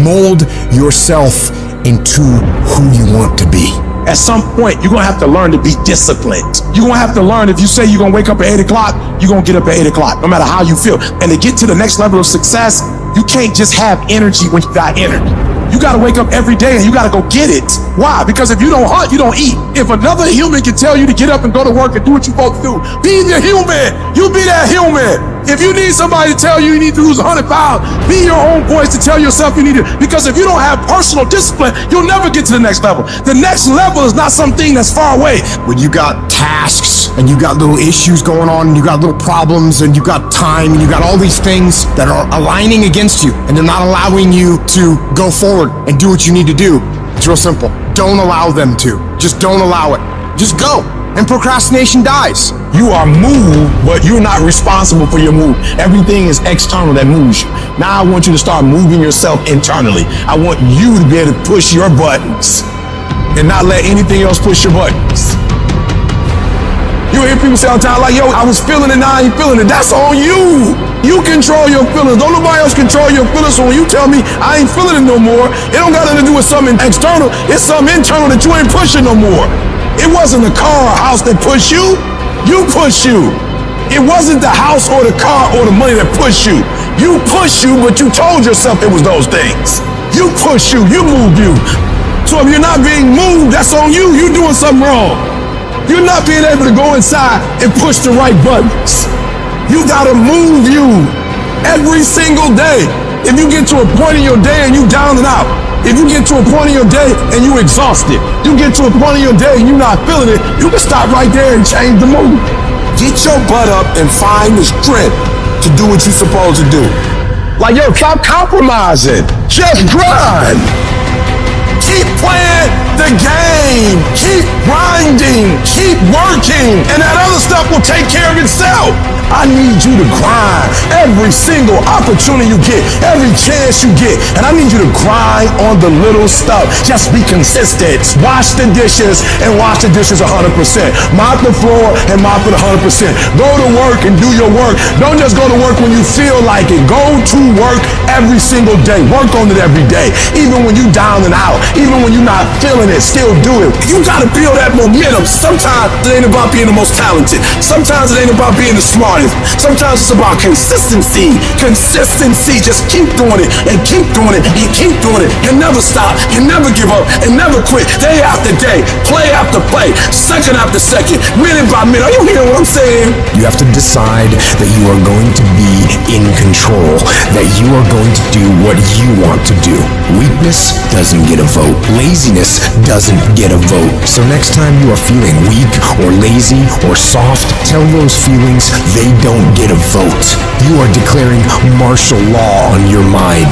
Speaker 8: Mold yourself into who you want to be.
Speaker 5: At some point, you're gonna have to learn to be disciplined. You're gonna have to learn, if you say you're gonna wake up at 8 o'clock, you're gonna get up at 8 o'clock, no matter how you feel. And to get to the next level of success, you can't just have energy when you got energy. You gotta wake up every day and you gotta go get it. Why? Because if you don't hunt, you don't eat. If another human can tell you to get up and go to work and do what you're supposed to do, be the human. You be that human. If you need somebody to tell you you need to lose 100 pounds, be your own voice to tell yourself you need to. Because if you don't have personal discipline, you'll never get to the next level. The next level is not something that's far away.
Speaker 8: When you got tasks and you got little issues going on and you got little problems and you got time and you got all these things that are aligning against you and they're not allowing you to go forward and do what you need to do, it's real simple. Don't allow them to. Just don't allow it. Just go. And procrastination dies.
Speaker 5: You are moved, but you're not responsible for your move. Everything is external that moves you. Now I want you to start moving yourself internally. I want you to be able to push your buttons and not let anything else push your buttons. You hear people say all the time, like, yo, I was feeling it, now I ain't feeling it. That's on you. You control your feelings. Don't nobody else control your feelings. So when you tell me I ain't feeling it no more, it don't got nothing to do with something external. It's something internal that you ain't pushing no more. It wasn't the car or house that pushed you. You push you. It wasn't the house or the car or the money that pushed you. You push you, but you told yourself it was those things. You push you, you move you. So if you're not being moved, that's on you. You're doing something wrong. You're not being able to go inside and push the right buttons. You gotta move you every single day. If you get to a point in your day and you down and out, if you get to a point in your day and you exhausted, you get to a point in your day and you're not feeling it, you can stop right there and change the mood. Get your butt up and find the strength to do what you're supposed to do. Like, yo, stop compromising. Just grind. Keep playing the game. Keep grinding. Keep working. And that other stuff will take care of itself. I need you to grind every single opportunity you get, every chance you get. And I need you to grind on the little stuff. Just be consistent. Wash the dishes and wash the dishes 100%. Mop the floor and mop it 100%. Go to work and do your work. Don't just go to work when you feel like it. Go to work every single day. Work on it every day. Even when you down and out, even when you're not feeling it, still do it. You gotta feel that momentum. Sometimes it ain't about being the most talented. Sometimes it ain't about being the smartest. Sometimes it's about consistency. Consistency. Just keep doing it and keep doing it and keep doing it and never stop and never give up and never quit. Day after day, play after play, second after second, minute by minute. Are you hearing what I'm saying?
Speaker 8: You have to decide that you are going to be in control, that you are going to do what you want to do. Weakness doesn't get a vote. Laziness doesn't get a vote. So next time you are feeling weak or lazy or soft, tell those feelings they they don't get a vote. You are declaring martial law on your mind.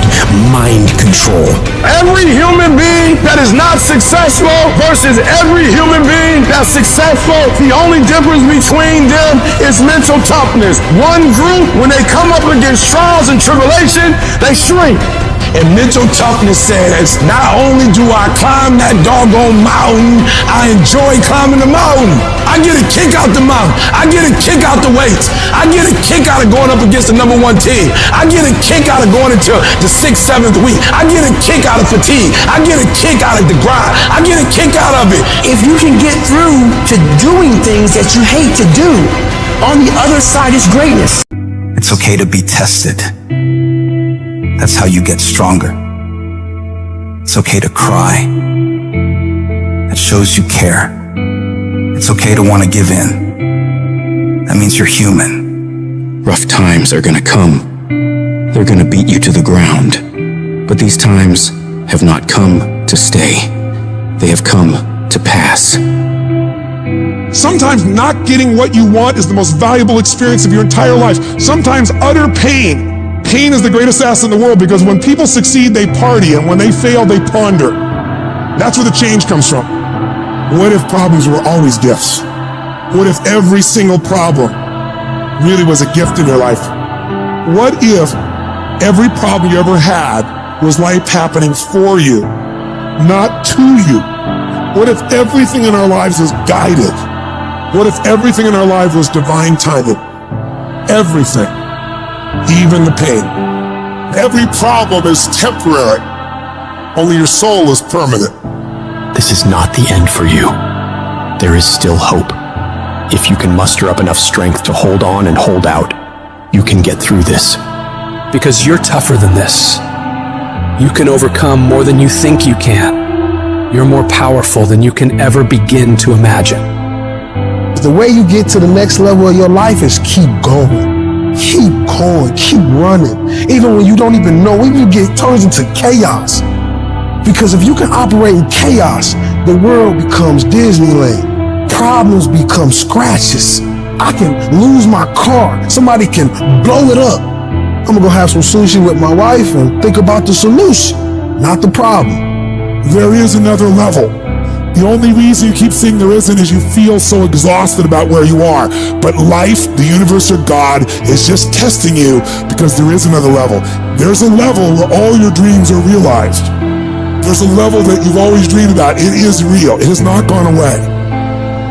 Speaker 8: Mind control.
Speaker 18: Every human being that is not successful versus every human being that's successful, the only difference between them is mental toughness. One group, when they come up against trials and tribulation, they shrink. And mental toughness says, not only do I climb that doggone mountain, I enjoy climbing the mountain. I get a kick out the mountain. I get a kick out the weights. I get a kick out of going up against the number one team. I get a kick out of going into the 6th, 7th week. I get a kick out of fatigue. I get a kick out of the grind. I get a kick out of it.
Speaker 16: If you can get through to doing things that you hate to do, on the other side is greatness.
Speaker 3: It's okay to be tested. That's how you get stronger. It's okay to cry. That shows you care. It's okay to want to give in. That means you're human.
Speaker 19: Rough times are gonna come. They're gonna beat you to the ground. But these times have not come to stay. They have come to pass.
Speaker 7: Sometimes not getting what you want is the most valuable experience of your entire life. Sometimes utter pain. Pain is the greatest asset in the world, because when people succeed, they party, and when they fail, they ponder. That's where the change comes from. What if problems were always gifts? What if every single problem really was a gift in your life? What if every problem you ever had was life happening for you, not to you? What if everything in our lives is guided? What if everything in our life was divine timing? Everything. Even the pain. Every problem is temporary. Only your soul is permanent.
Speaker 6: This is not the end for you. There is still hope. If you can muster up enough strength to hold on and hold out, you can get through this.
Speaker 11: Because you're tougher than this. You can overcome more than you think you can. You're more powerful than you can ever begin to imagine.
Speaker 18: The way you get to the next level of your life is keep going. Keep going, keep running. Even when you don't even know, when you get turns into chaos. Because if you can operate in chaos, the world becomes Disneyland. Problems become scratches. I can lose my car. Somebody can blow it up. I'm gonna go have some sushi with my wife and think about the solution, not the problem.
Speaker 7: There is another level. The only reason you keep saying there isn't is you feel so exhausted about where you are. But life, the universe, or God is just testing you, because there is another level. There's a level where all your dreams are realized. There's a level that you've always dreamed about. It is real. It has not gone away.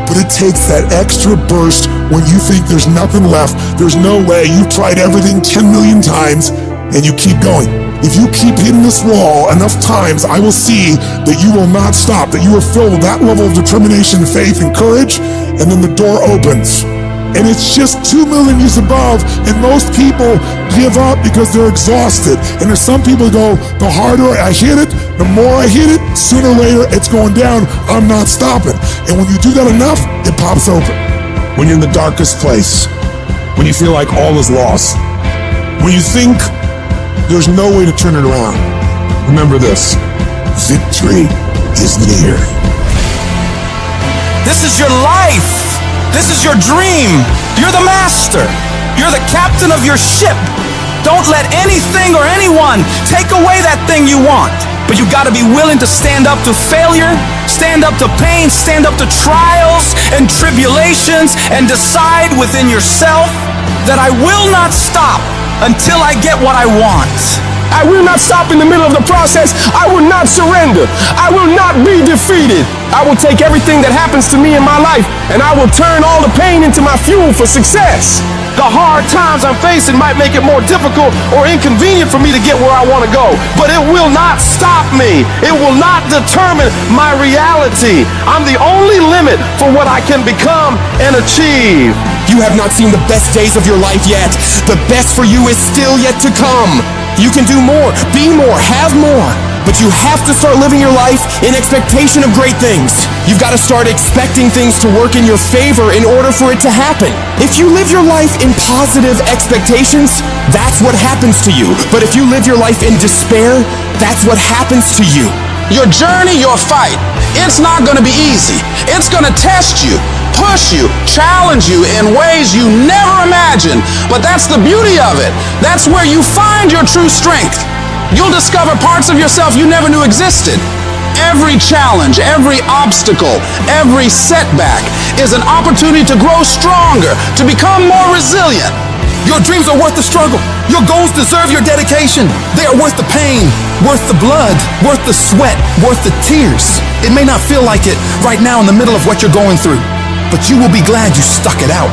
Speaker 7: But it takes that extra burst when you think there's nothing left. There's no way. You've tried everything 10 million times and you keep going. If you keep hitting this wall enough times, I will see that you will not stop, that you are filled with that level of determination, faith, and courage, and then the door opens. And it's just 2 million years above, and most people give up because they're exhausted. And there's some people who go, the harder I hit it, the more I hit it, sooner or later it's going down, I'm not stopping. And when you do that enough, it pops open. When you're in the darkest place, when you feel like all is lost, when you think there's no way to turn it around, remember this: victory is near.
Speaker 14: This is your life. This is your dream. You're the master. You're the captain of your ship. Don't let anything or anyone take away that thing you want. But you gotta be willing to stand up to failure, stand up to pain, stand up to trials and tribulations, and decide within yourself that I will not stop until I get what I want.
Speaker 18: I will not stop in the middle of the process. I will not surrender. I will not be defeated. I will take everything that happens to me in my life, and I will turn all the pain into my fuel for success. The hard times I'm facing might make it more difficult or inconvenient for me to get where I want to go, but it will not stop me. It will not determine my reality. I'm the only limit for what I can become and achieve.
Speaker 12: You have not seen the best days of your life yet. The best for you is still yet to come. You can do more, be more, have more. But you have to start living your life in expectation of great things. You've got to start expecting things to work in your favor in order for it to happen. If you live your life in positive expectations, that's what happens to you. But if you live your life in despair, that's what happens to you.
Speaker 5: Your journey, your fight, it's not going to be easy. It's going to test you. push you, challenge you in ways you never imagined. But that's the beauty of it. That's where you find your true strength. You'll discover parts of yourself you never knew existed. Every challenge, every obstacle, every setback is an opportunity to grow stronger, to become more resilient.
Speaker 1: Your dreams are worth the struggle. Your goals deserve your dedication. They are worth the pain, worth the blood, worth the sweat, worth the tears. It may not feel like it right now in the middle of what you're going through, but you will be glad you stuck it out.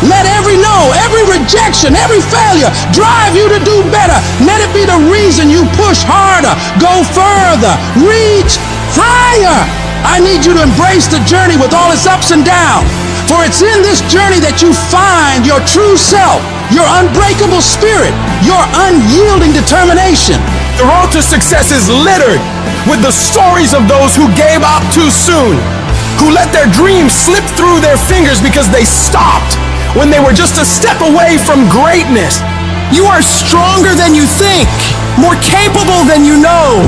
Speaker 16: Let every no, every rejection, every failure drive you to do better. Let it be the reason you push harder, go further, reach higher. I need you to embrace the journey with all its ups and downs. For it's in this journey that you find your true self, your unbreakable spirit, your unyielding determination.
Speaker 1: The road to success is littered with the stories of those who gave up too soon, who let their dreams slip through their fingers because they stopped when they were just a step away from greatness. You are stronger than you think, more capable than you know,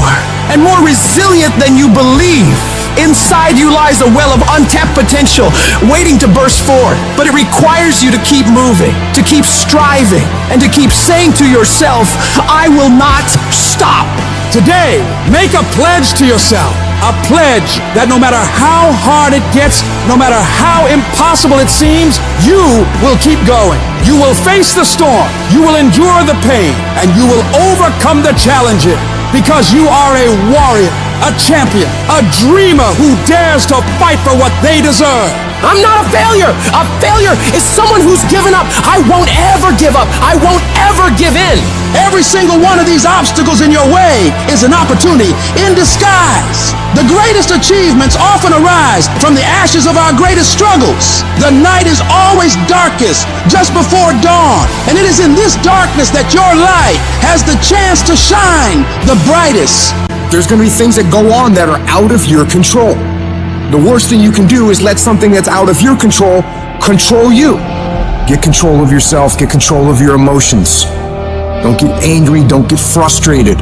Speaker 1: and more resilient than you believe. Inside you lies a well of untapped potential waiting to burst forth, but it requires you to keep moving, to keep striving, and to keep saying to yourself, I will not stop.
Speaker 17: Today, make a pledge to yourself. A pledge that no matter how hard it gets, no matter how impossible it seems, you will keep going. You will face the storm. You will endure the pain. And you will overcome the challenges because you are a warrior, a champion, a dreamer who dares to fight for what they deserve.
Speaker 11: I'm not a failure. A failure is someone who's given up. I won't ever give up. I won't ever give in.
Speaker 16: Every single one of these obstacles in your way is an opportunity in disguise. The greatest achievements often arise from the ashes of our greatest struggles. The night is always darkest just before dawn, and it is in this darkness that your light has the chance to shine the brightest.
Speaker 8: There's going to be things that go on that are out of your control. The worst thing you can do is let something that's out of your control you. Get control of yourself, get control of your emotions. Don't get angry, don't get frustrated.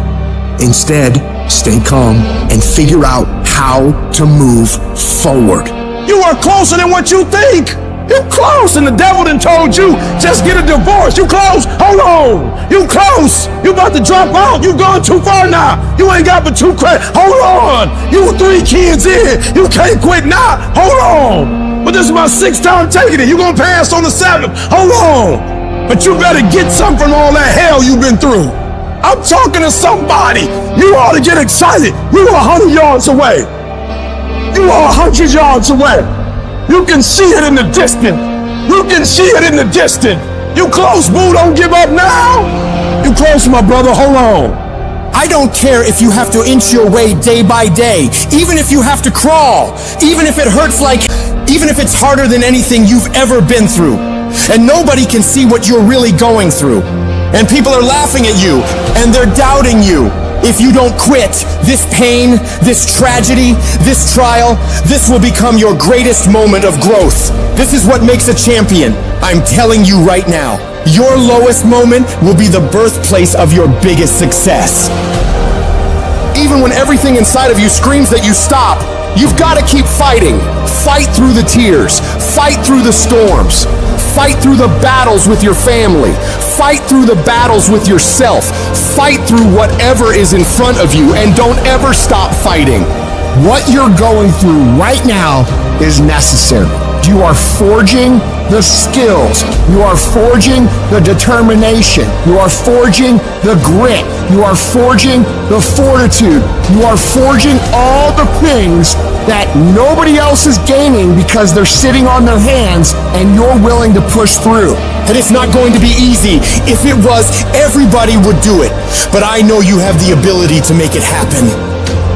Speaker 8: Instead, stay calm and figure out how to move forward.
Speaker 2: You are closer than what you think. You close, and the devil done told you, just get a divorce. You close, hold on. You close, you about to drop out. You gone too far now. You ain't got but 2 credits. Hold on. You 3 kids in. You can't quit now. Hold on. But this is my 6th time taking it. You gonna pass on the 7th. Hold on. But you better get something from all that hell you've been through. I'm talking to somebody. You ought to get excited. You are 100 yards away. You are 100 yards away. You can see it in the distance. You can see it in the distance. You close, boo. Don't give up now. You close, my brother. Hold on.
Speaker 12: I don't care if you have to inch your way day by day, even if you have to crawl, even if it hurts even if it's harder than anything you've ever been through. And nobody can see what you're really going through. And people are laughing at you, and they're doubting you. If you don't quit, this pain, this tragedy, this trial, this will become your greatest moment of growth. This is what makes a champion. I'm telling you right now, your lowest moment will be the birthplace of your biggest success. Even when everything inside of you screams that you stop, you've got to keep fighting. Fight through the tears. Fight through the storms. Fight through the battles with your family. Fight through the battles with yourself. Fight through whatever is in front of you, and don't ever stop fighting.
Speaker 8: What you're going through right now is necessary. You are forging the skills. You are forging the determination. You are forging the grit. You are forging the fortitude. You are forging all the things that nobody else is gaining because they're sitting on their hands and you're willing to push through.
Speaker 12: And it's not going to be easy. If it was, everybody would do it. But I know you have the ability to make it happen.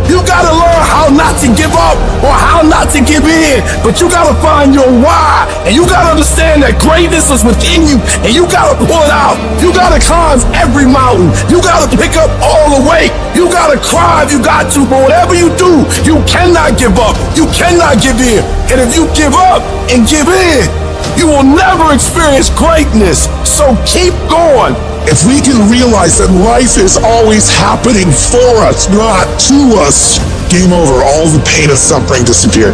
Speaker 2: You gotta learn how not to give up or how not to give in. But you gotta find your why. And you gotta understand that greatness is within you. And you gotta pull it out. You gotta climb every mountain. You gotta pick up all the weight. You gotta cry if you got to. But whatever you do, you cannot give up. You cannot give in. And if you give up and give in, you will never experience greatness. So keep going. If we can realize that life is always happening for us, not to us, game over. All the pain and suffering disappear.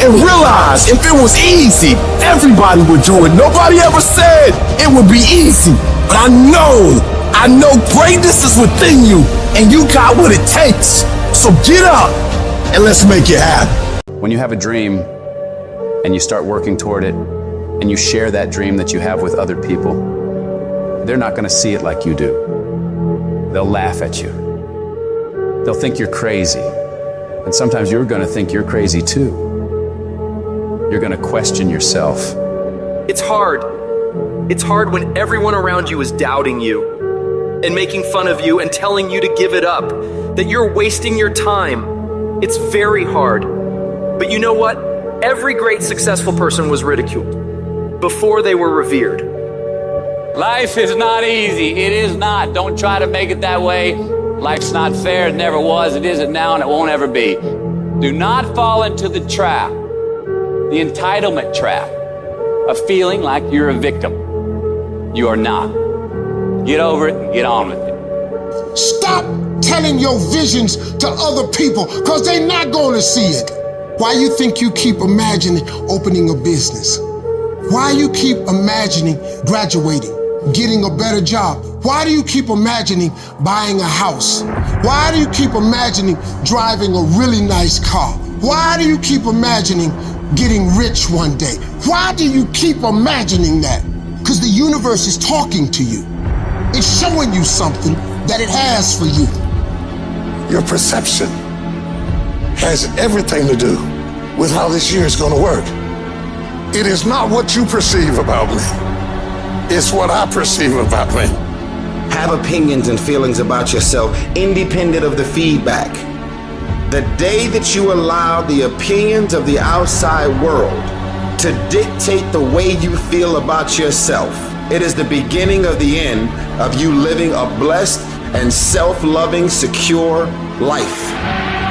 Speaker 2: and realize if it was easy, everybody would do it. Nobody ever said it would be easy. But I know greatness is within you, and you got what it takes. So get up and let's make it happen.
Speaker 9: When you have a dream and you start working toward it and you share that dream that you have with other people, they're not going to see it like you do. They'll laugh at you. They'll think you're crazy. And sometimes you're going to think you're crazy too. You're going to question yourself.
Speaker 15: It's hard. It's hard when everyone around you is doubting you and making fun of you and telling you to give it up, that you're wasting your time. It's very hard. But you know what? Every great successful person was ridiculed before they were revered.
Speaker 21: Life is not easy. It is not. Don't try to make it that way. Life's not fair. It never was. It isn't now, and it won't ever be. Do not fall into the trap, the entitlement trap, of feeling like you're a victim. You are not. Get over it and get on with it.
Speaker 22: Stop telling your visions to other people, because they're not going to see it. Why you think you keep imagining opening a business? Why you keep imagining graduating, getting a better job? Why do you keep imagining buying a house? Why do you keep imagining driving a really nice car? Why do you keep imagining getting rich one day? Why do you keep imagining that? Because the universe is talking to you. It's showing you something that it has for you.
Speaker 2: Your perception has everything to do with how this year is going to work. It is not what you perceive about me. It's what I perceive about me.
Speaker 10: Have opinions and feelings about yourself independent of the feedback. The day that you allow the opinions of the outside world to dictate the way you feel about yourself, it is the beginning of the end of you living a blessed and self-loving, secure life.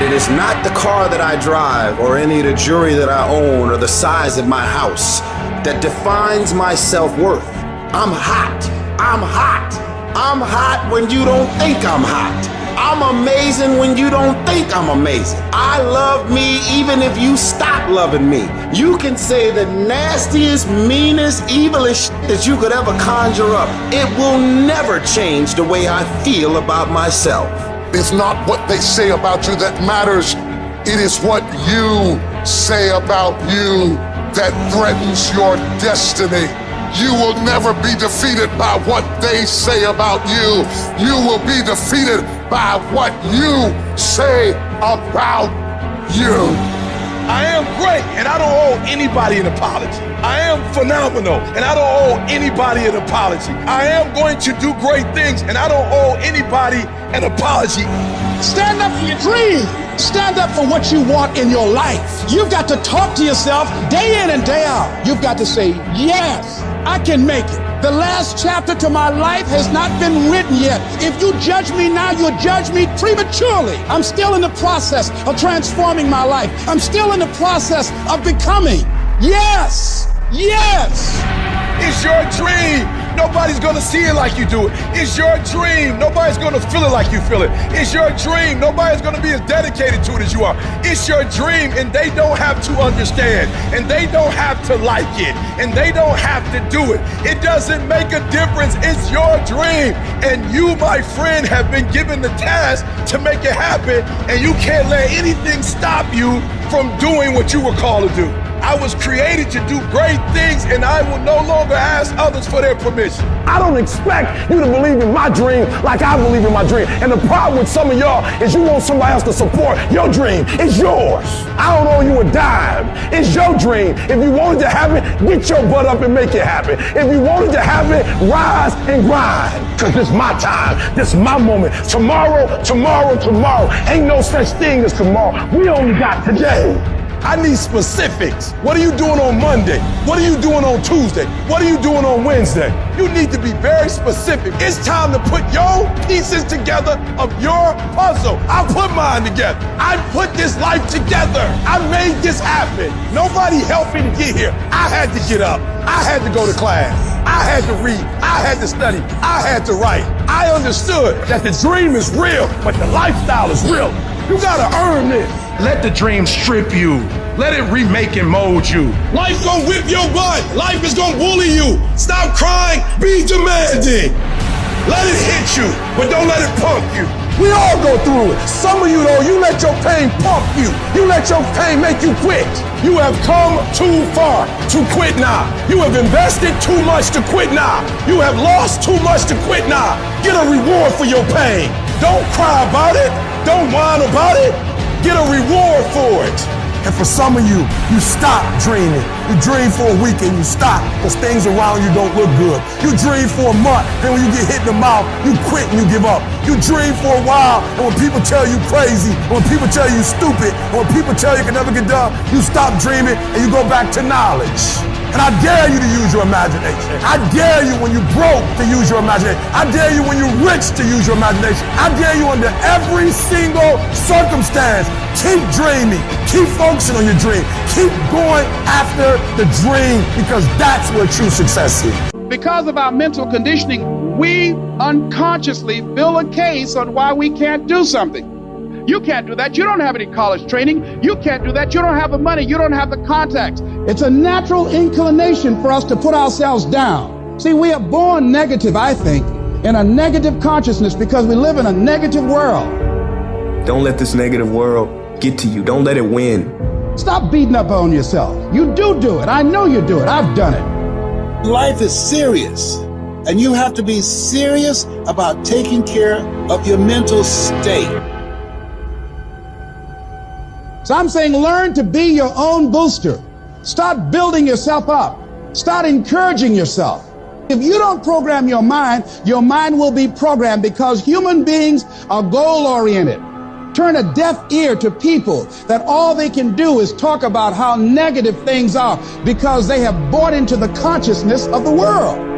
Speaker 10: It is not the car that I drive or any of the jewelry that I own or the size of my house that defines my self-worth. I'm hot. I'm hot. I'm hot when you don't think I'm hot. I'm amazing when you don't think I'm amazing. I love me even if you stop loving me. You can say the nastiest, meanest, evilest shit that you could ever conjure up. It will never change the way I feel about myself.
Speaker 2: It's not what they say about you that matters. It is what you say about you that threatens your destiny. You will never be defeated by what they say about you. You will be defeated by what you say about you.
Speaker 5: I am great, and I don't owe anybody an apology. I am phenomenal, and I don't owe anybody an apology. I am going to do great things, and I don't owe anybody an apology.
Speaker 16: Stand up for your dream. Stand up for what you want in your life. You've got to talk to yourself day in and day out. You've got to say, yes, I can make it. The last chapter to my life has not been written yet. If you judge me now, you'll judge me prematurely. I'm still in the process of transforming my life. I'm still in the process of becoming. Yes, yes.
Speaker 5: It's your dream. Nobody's gonna see it like you do it. It's your dream. Nobody's gonna feel it like you feel it. It's your dream. Nobody's gonna be as dedicated to it as you are. It's your dream, and they don't have to understand, and they don't have to like it, and they don't have to do it. It doesn't make a difference. It's your dream, and you, my friend, have been given the task to make it happen, and you can't let anything stop you from doing what you were called to do. I was created to do great things, and I will no longer ask others for their permission.
Speaker 18: I don't expect you to believe in my dream like I believe in my dream. And the problem with some of y'all is you want somebody else to support your dream. It's yours. I don't owe you a dime. It's your dream. If you wanted to have it, get your butt up and make it happen. If you wanted to have it, rise and grind. Because this is my time. This is my moment. Tomorrow. Ain't no such thing as tomorrow. We only got today.
Speaker 5: I need specifics. What are you doing on Monday? What are you doing on Tuesday? What are you doing on Wednesday? You need to be very specific. It's time to put your pieces together of your puzzle. I put mine together. I put this life together. I made this happen. Nobody helped me to get here. I had to get up. I had to go to class. I had to read. I had to study. I had to write. I understood that the dream is real, but the lifestyle is real. You gotta earn this.
Speaker 2: Let the dream strip you. Let it remake and mold you. Life gonna whip your butt. Life is gonna bully you. Stop crying. Be demanding. Let it hit you, but don't let it pump you. We all go through it. Some of you, though, you let your pain pump you. You let your pain make you quit. You have come too far to quit now. You have invested too much to quit now. You have lost too much to quit now. Get a reward for your pain. Don't cry about it. Don't whine about it. Get a reward for it. And for some of you, you stop dreaming. You dream for a week and you stop because things around you don't look good. You dream for a month, and when you get hit in the mouth, you quit and you give up. You dream for a while, and when people tell you crazy, when people tell you stupid, when people tell you can never get done, you stop dreaming and you go back to knowledge. And I dare you to use your imagination. I dare you when you're broke to use your imagination. I dare you when you're rich to use your imagination. I dare you under every single circumstance. Keep dreaming. Keep focusing on your dream. Keep going after the dream because that's where true success is.
Speaker 17: Because of our mental conditioning, we unconsciously build a case on why we can't do something. You can't do that. You don't have any college training. You can't do that. You don't have the money. You don't have the contacts. It's a natural inclination for us to put ourselves down. See, we are born negative, I think, in a negative consciousness because we live in a negative world.
Speaker 4: Don't let this negative world get to you. Don't let it win.
Speaker 17: Stop beating up on yourself. You do it. I know you do it. I've done it.
Speaker 13: Life is serious, and you have to be serious about taking care of your mental state.
Speaker 17: So I'm saying learn to be your own booster. Start building yourself up. Start encouraging yourself. If you don't program your mind will be programmed because human beings are goal-oriented. Turn a deaf ear to people that all they can do is talk about how negative things are because they have bought into the consciousness of the world.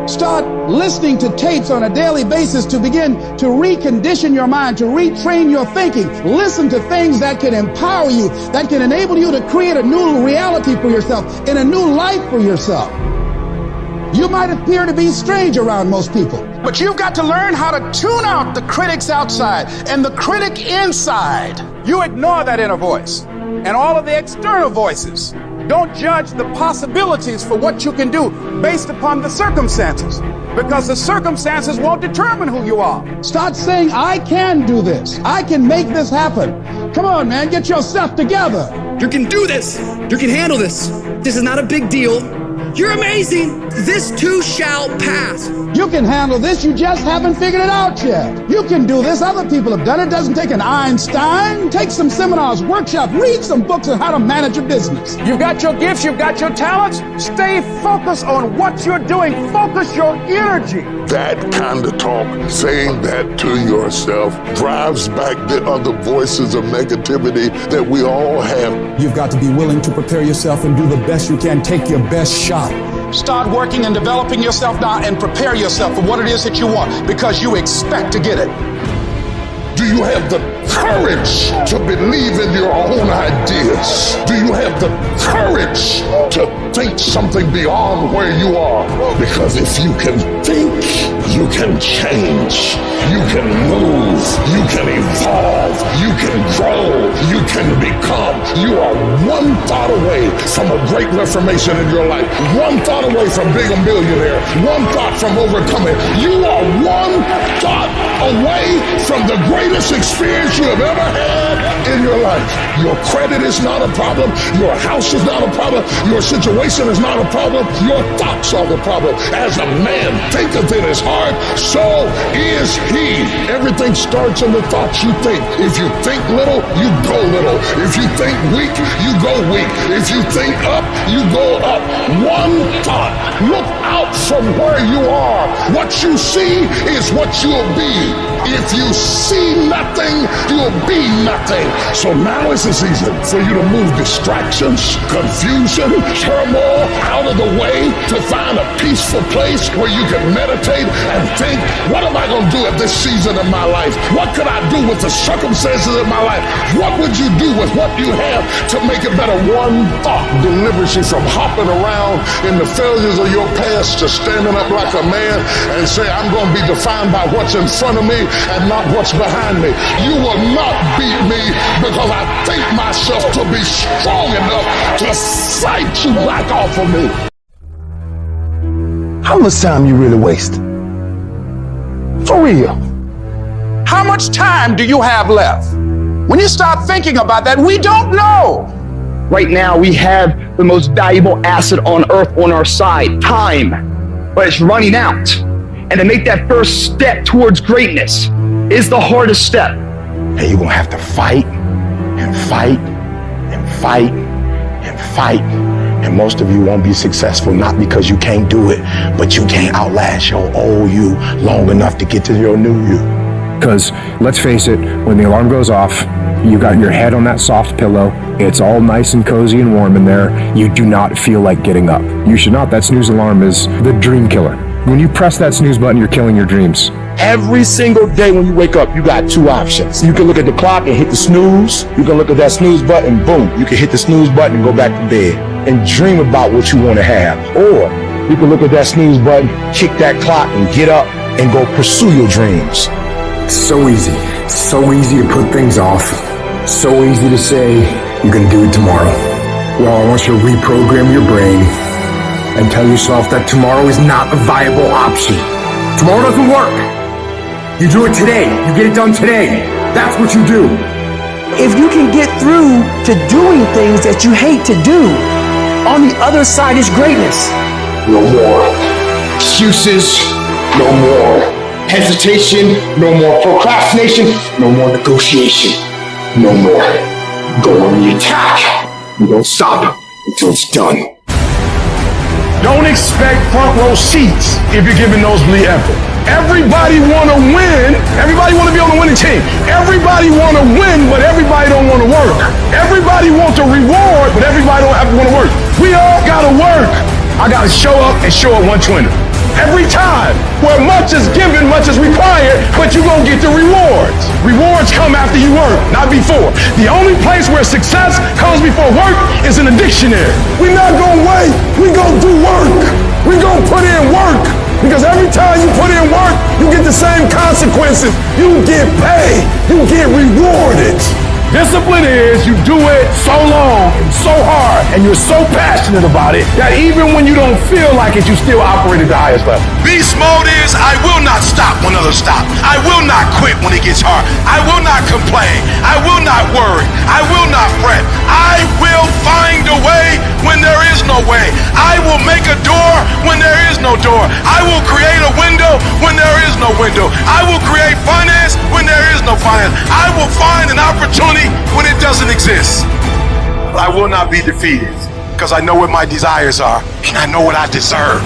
Speaker 17: Start listening to tapes on a daily basis to begin to recondition your mind, to retrain your thinking. Listen to things that can empower you, that can enable you to create a new reality for yourself and a new life for yourself. You might appear to be strange around most people, but you've got to learn how to tune out the critics outside and the critic inside. You ignore that inner voice and all of the external voices. Don't judge the possibilities for what you can do based upon the circumstances, because the circumstances won't determine who you are. Start saying, I can do this. I can make this happen. Come on, man, get yourself together.
Speaker 23: You can do this. You can handle this. This is not a big deal. You're amazing. This too shall pass.
Speaker 17: You can handle this. You just haven't figured it out yet. You can do this. Other people have done it. It doesn't take an Einstein. Take some seminars, workshops, read some books on how to manage a business. You've got your gifts. You've got your talents. Stay focused on what you're doing. Focus your energy.
Speaker 24: That kind of talk, saying that to yourself, drives back the other voices of negativity that we all have.
Speaker 1: You've got to be willing to prepare yourself and do the best you can. Take your best shot.
Speaker 17: Start working and developing yourself now and prepare yourself for what it is that you want because you expect to get it.
Speaker 24: Do you have the courage to believe in your own ideas? Do you have the courage to think something beyond where you are? Because if you can think, you can change, you can move, you can evolve, you can grow, you can become. You are one thought away from a great reformation in your life, one thought away from being a millionaire, one thought from overcoming. You are one thought away from the greatest experience you have ever had in your life. Your credit is not a problem. Your house is not a problem. Your situation is not a problem. Your thoughts are the problem. As a man thinketh in his heart, so is he. Everything starts in the thoughts you think. If you think little, you go little. If you think weak, you go weak. If you think up, you go up. One thought. Look out from where you are. What you see is what you'll be. If you see nothing, you'll be nothing. So now is the season for you to move distractions, confusion, turmoil out of the way to find a peaceful place where you can meditate and think, what am I going to do at this season of my life? What could I do with the circumstances of my life? What would you do with what you have to make it better. One thought delivers you from hopping around in the failures of your past to standing up like a man and say, I'm going to be defined by what's in front of me and not what's behind me. You will not beat me because I think myself to be strong enough to fight you back off of me.
Speaker 5: How much time you really waste? For real. How much time do you have left? When you start thinking about that, we don't know.
Speaker 3: Right now, we have the most valuable asset on earth on our side, time. But it's running out. And to make that first step towards greatness is the hardest step.
Speaker 5: And you're gonna have to fight and fight and fight and fight. And most of you won't be successful, not because you can't do it, but you can't outlast your old you long enough to get to your new you.
Speaker 8: Because, let's face it, when the alarm goes off, you got your head on that soft pillow, it's all nice and cozy and warm in there, you do not feel like getting up. You should not. That snooze alarm is the dream killer. When you press that snooze button, you're killing your dreams.
Speaker 5: Every single day when you wake up, you got two options. You can look at the clock and hit the snooze. You can look at that snooze button, boom. You can hit the snooze button and go back to bed and dream about what you want to have. Or you can look at that snooze button, kick that clock and get up and go pursue your dreams.
Speaker 8: So easy. So easy to put things off. So easy to say, you're gonna do it tomorrow. Well, I want you to reprogram your brain and tell yourself that tomorrow is not a viable option. Tomorrow doesn't work. You do it today. You get it done today. That's what you do.
Speaker 16: If you can get through to doing things that you hate to do, on the other side is greatness.
Speaker 5: No more excuses, no more hesitation, no more procrastination, no more negotiation, no more. Go on the attack. You don't stop until it's done. Don't expect front row seats if you're giving nosebleed effort. Everybody want to win. Everybody want to be on the winning team. Everybody want to win, but everybody don't want to work. Everybody wants a reward, but everybody don't have to want to work. We all got to work. I got to show up and show up 120. Every time, where much is given, much is required, but you're going to get the rewards. Rewards come after you work, not before. The only place where success comes before work is in the dictionary. We're not going to wait. We're going to do work. We're going to put in work. Because every time you put in work, you get the same consequences. You get paid. You get rewarded. Discipline is you do it so long and so hard and you're so passionate about it that even when you don't feel like it, you still operate at the highest level. Beast mode is I will not stop when others stop. I will not quit when it gets hard. I will not complain. I will not worry. I will not fret. I will find a way when there is no way. I will make a door when there is no door. I will create a window when there is no window. I will create finance when there is no finance. I will find an opportunity when it doesn't exist. But I will not be defeated because I know what my desires are and I know what I deserve.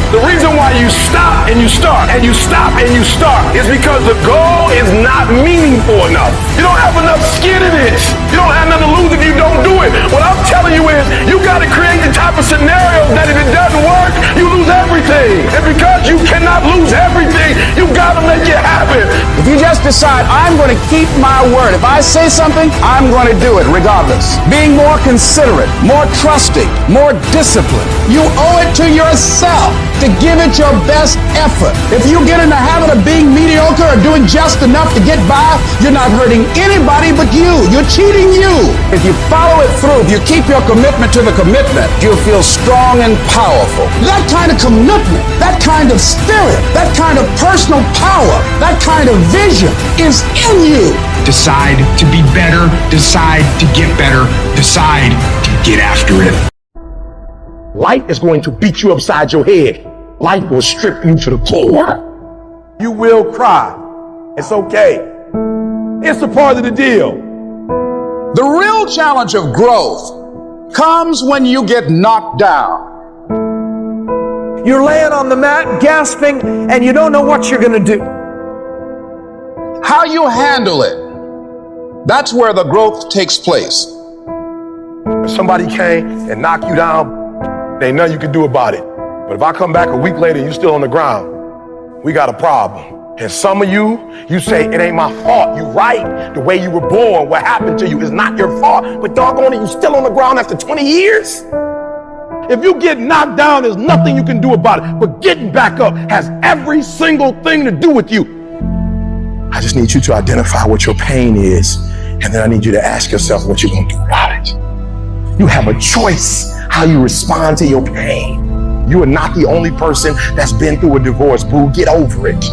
Speaker 5: The reason why you stop and you start and you stop and you start is because the goal is not meaningful enough. You don't have enough skin in it. You don't have nothing to lose if you don't do it. What I'm telling you is you got to create the type of scenario that if it doesn't work, you lose everything. And because you cannot lose everything, you got to make it happen.
Speaker 16: If you just decide, I'm going to keep my word. If I say something, I'm going to do it regardless. Being more considerate, more trusting, more disciplined. You owe it to yourself to give it your best effort. If you get in the habit of being mediocre or doing just enough to get by, you're not hurting anybody but you. You're cheating you. If you follow it through, if you keep your commitment to the commitment, you'll feel strong and powerful. That kind of commitment, that kind of spirit, that kind of personal power, that kind of vision is in you.
Speaker 8: Decide to be better. Decide to get better. Decide to get after it.
Speaker 5: Life is going to beat you upside your head. Life will strip you to the core. You will cry. It's okay. It's a part of the deal. The real challenge of growth comes when you get knocked down.
Speaker 16: You're laying on the mat, gasping, and you don't know what you're going to do.
Speaker 5: How you handle it, that's where the growth takes place. If somebody came and knocked you down, there ain't nothing you can do about it. But if I come back a week later and you're still on the ground, we got a problem.
Speaker 2: And some of you say, it ain't my fault. You right. The way you were born, what happened to you is not your fault. But doggone it, you still on the ground after 20 years? If you get knocked down, there's nothing you can do about it. But getting back up has every single thing to do with you. I just need you to identify what your pain is. And then I need you to ask yourself what you're going to do about it. You have a choice how you respond to your pain. You are not the only person that's been through a divorce, boo. Get over it.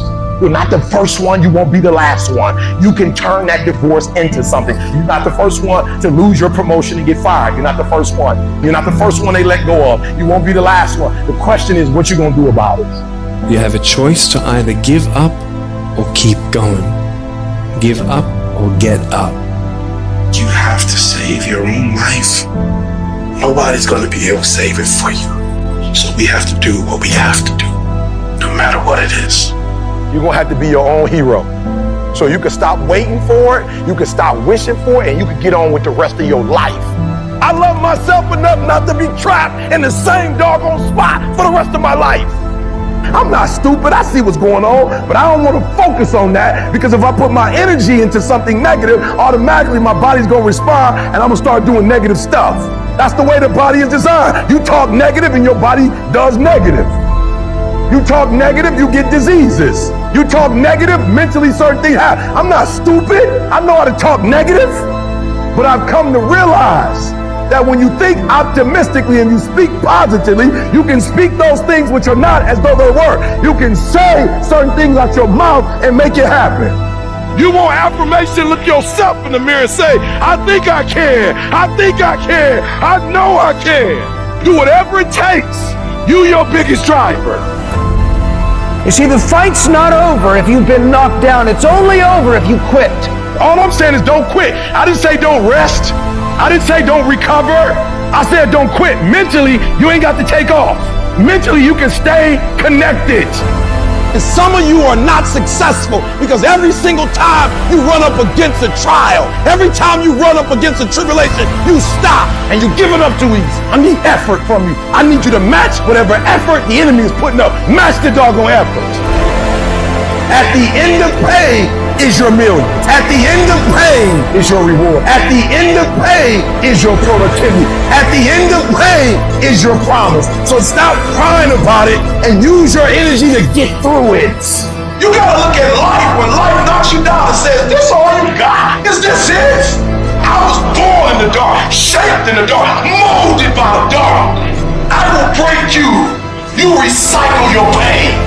Speaker 2: You're not the first one. You won't be the last one. You can turn that divorce into something. You're not the first one to lose your promotion and get fired. You're not the first one. You're not the first one they let go of. You won't be the last one. The question is, what you gonna do about it?
Speaker 6: You have a choice to either give up or keep going. Give up or get up.
Speaker 2: You have to save your own life. Nobody's gonna be able to save it for you. So we have to do what we have to do, no matter what it is. You're gonna have to be your own hero. So you can stop waiting for it, you can stop wishing for it, and you can get on with the rest of your life. I love myself enough not to be trapped in the same doggone spot for the rest of my life. I'm not stupid, I see what's going on, but I don't want to focus on that, because if I put my energy into something negative, automatically my body's gonna respond and I'm gonna start doing negative stuff. That's the way the body is designed. You talk negative and your body does negative. You talk negative, you get diseases. You talk negative, mentally certain things happen. I'm not stupid. I know how to talk negative. But I've come to realize that when you think optimistically and you speak positively, you can speak those things which are not as though they were. You can say certain things out your mouth and make it happen. You want affirmation, look yourself in the mirror and say, I think I can. I think I can. I know I can. Do whatever it takes. You your biggest driver.
Speaker 16: You see, the fight's not over if you've been knocked down. It's only over if you quit.
Speaker 2: All I'm saying is don't quit. I didn't say don't rest. I didn't say don't recover. I said don't quit. Mentally, you ain't got to take off. Mentally, you can stay connected. And some of you are not successful because every single time you run up against a trial, every time you run up against a tribulation, you stop and you give it up too easy. I need effort from you. I need you to match whatever effort the enemy is putting up. Match the doggone effort. At the end of pain is your million. At the end of pain is your reward. At the end of pain is your productivity. At the end of pain is your promise. So stop crying about it and use your energy to get through it. You gotta look at life when life knocks you down and says, this all you got? Is this it? I was born in the dark, shaped in the dark, molded by the dark. I will break you. You recycle your pain.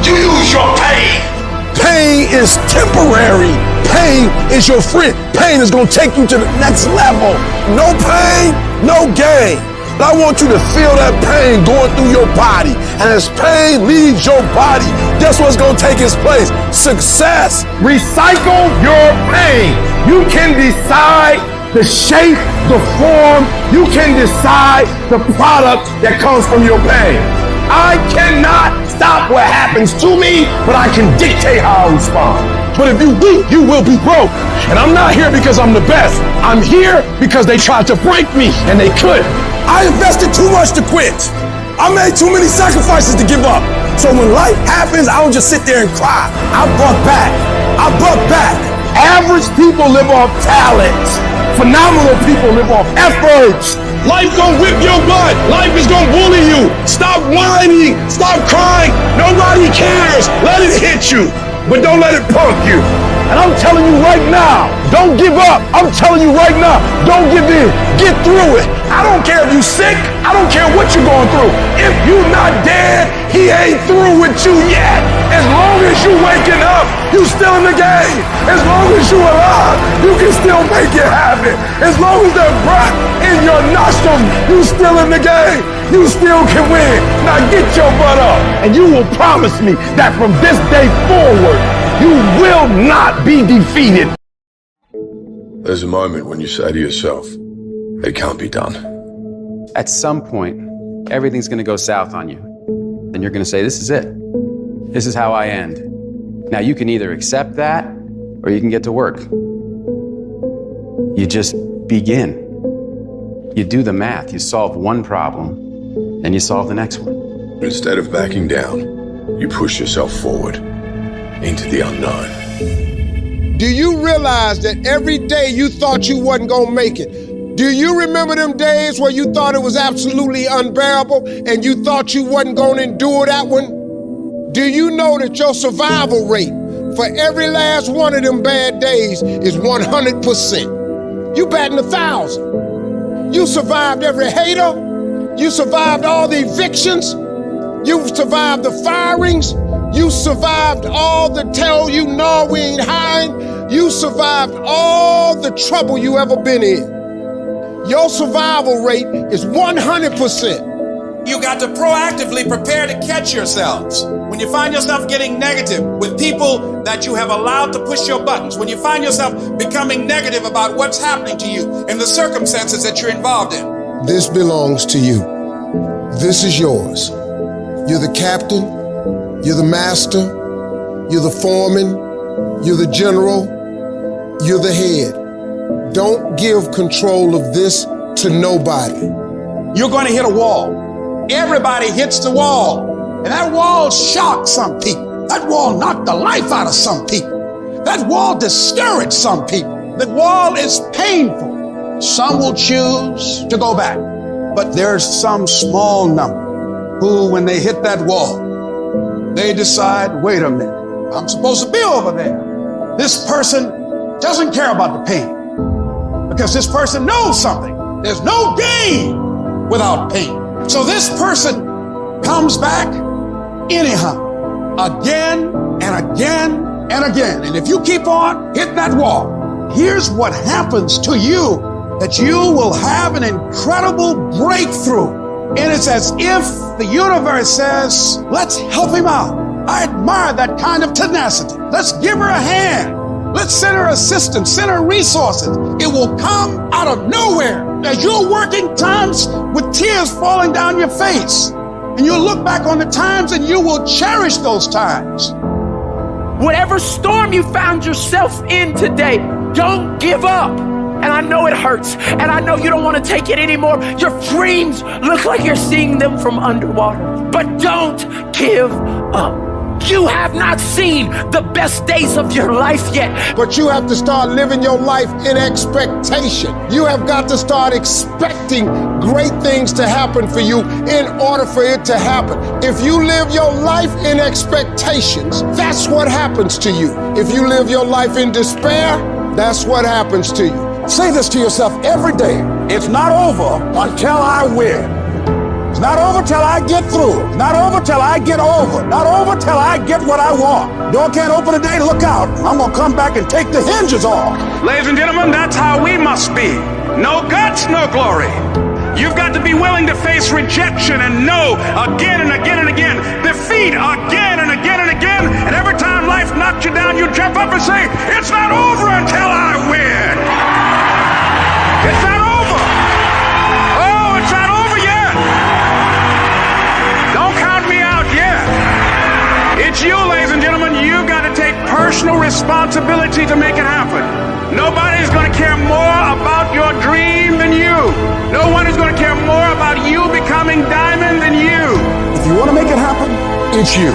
Speaker 2: You use your pain. Pain is temporary. Pain is your friend. Pain is gonna take you to the next level. No pain, no gain. But I want you to feel that pain going through your body. And as pain leaves your body, guess what's gonna take its place? Success. Recycle your pain. You can decide the shape, the form. You can decide the product that comes from your pain. I cannot stop what happens to me, but I can dictate how I respond. But if you weak, you will be broke. And I'm not here because I'm the best. I'm here because they tried to break me, and they couldn't. I invested too much to quit. I made too many sacrifices to give up. So when life happens, I don't just sit there and cry. I buck back. I buck back. Average people live off talent. Phenomenal people live off efforts. Life gonna whip your butt. Life is gonna bully you. Stop whining. Stop crying. Nobody cares. Let it hit you, but don't let it punk you. And I'm telling you right now, don't give up. I'm telling you right now, don't give in. Get through it. I don't care if you're sick. I don't care what you're going through. If you're not dead, he ain't through with you yet. As long as you waking up, you still in the game. As long as you alive, you can still make it happen. As long as there's breath in your nostrils, you still in the game. You still can win. Now get your butt up, and you will promise me that from this day forward, you will not be defeated.
Speaker 7: There's a moment when you say to yourself, it can't be done.
Speaker 19: At some point, everything's gonna go south on you. Then you're gonna say, this is it. This is how I end. Now you can either accept that, or you can get to work. You just begin. You do the math. You solve one problem, then you solve the next one.
Speaker 7: Instead of backing down, you push yourself forward. into the unknown.
Speaker 22: Do you realize that every day you thought you wasn't gonna make it? Do you remember them days where you thought it was absolutely unbearable and you thought you wasn't gonna endure that one? Do you know that your survival rate for every last one of them bad days is 100%? You batting 1,000. You survived every hater. You survived all the evictions. You survived the firings. You survived all the tell you no, we ain't hiring. You survived all the trouble you ever been in. Your survival rate is 100%.
Speaker 5: You got to proactively prepare to catch yourselves. When you find yourself getting negative with people that you have allowed to push your buttons, when you find yourself becoming negative about what's happening to you and the circumstances that you're involved in.
Speaker 22: This belongs to you. This is yours. You're the captain, you're the master, you're the foreman, you're the general, you're the head. Don't give control of this to nobody.
Speaker 5: You're going to hit a wall. Everybody hits the wall. And that wall shocked some people. That wall knocked the life out of some people. That wall discouraged some people. That wall is painful. Some will choose to go back. But there's some small number who, when they hit that wall, they decide, wait a minute, I'm supposed to be over there. This person doesn't care about the pain because this person knows something. There's no gain without pain. So this person comes back anyhow, again and again and again. And if you keep on hitting that wall, here's what happens to you, that you will have an incredible breakthrough. And it's as if the universe says, let's help him out. I admire that kind of tenacity. Let's give her a hand. Let's send her assistance, send her resources. It will come out of nowhere as you're working times with tears falling down your face. And you'll look back on the times and you will cherish those times.
Speaker 16: Whatever storm you found yourself in today, don't give up. And I know it hurts, and I know you don't want to take it anymore. Your dreams look like you're seeing them from underwater, but don't give up. You have not seen the best days of your life yet.
Speaker 22: But you have to start living your life in expectation. You have got to start expecting great things to happen for you in order for it to happen. If you live your life in expectations, that's what happens to you. If you live your life in despair, that's what happens to you.
Speaker 5: Say this to yourself every day. It's not over until I win. It's not over till I get through. It's not over till I get over. Not over till I get what I want. Door can't open today, look out. I'm gonna come back and take the hinges off.
Speaker 11: Ladies and gentlemen, that's how we must be. No guts, no glory. You've got to be willing to face rejection and no again and again and again. Defeat again and again and again. And every time life knocks you down, you jump up and say, it's not over until I win. It's not over. Oh, it's not over yet. Don't count me out yet. It's you, ladies and gentlemen. You've got to take personal responsibility to make it happen. Nobody's going to care more about your dream than you. No one is going to care more about you becoming diamond than you.
Speaker 5: If you want to make it happen, it's you.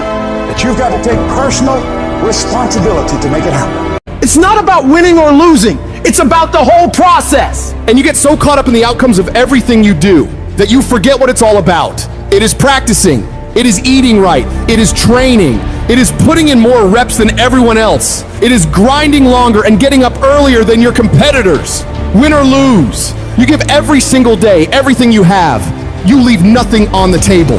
Speaker 5: But you've got to take personal responsibility to make it happen.
Speaker 16: It's not about winning or losing. It's about the whole process.
Speaker 1: And you get so caught up in the outcomes of everything you do that you forget what it's all about. It is practicing. It is eating right. It is training. It is putting in more reps than everyone else. It is grinding longer and getting up earlier than your competitors. Win or lose, you give every single day everything you have. You leave nothing on the table.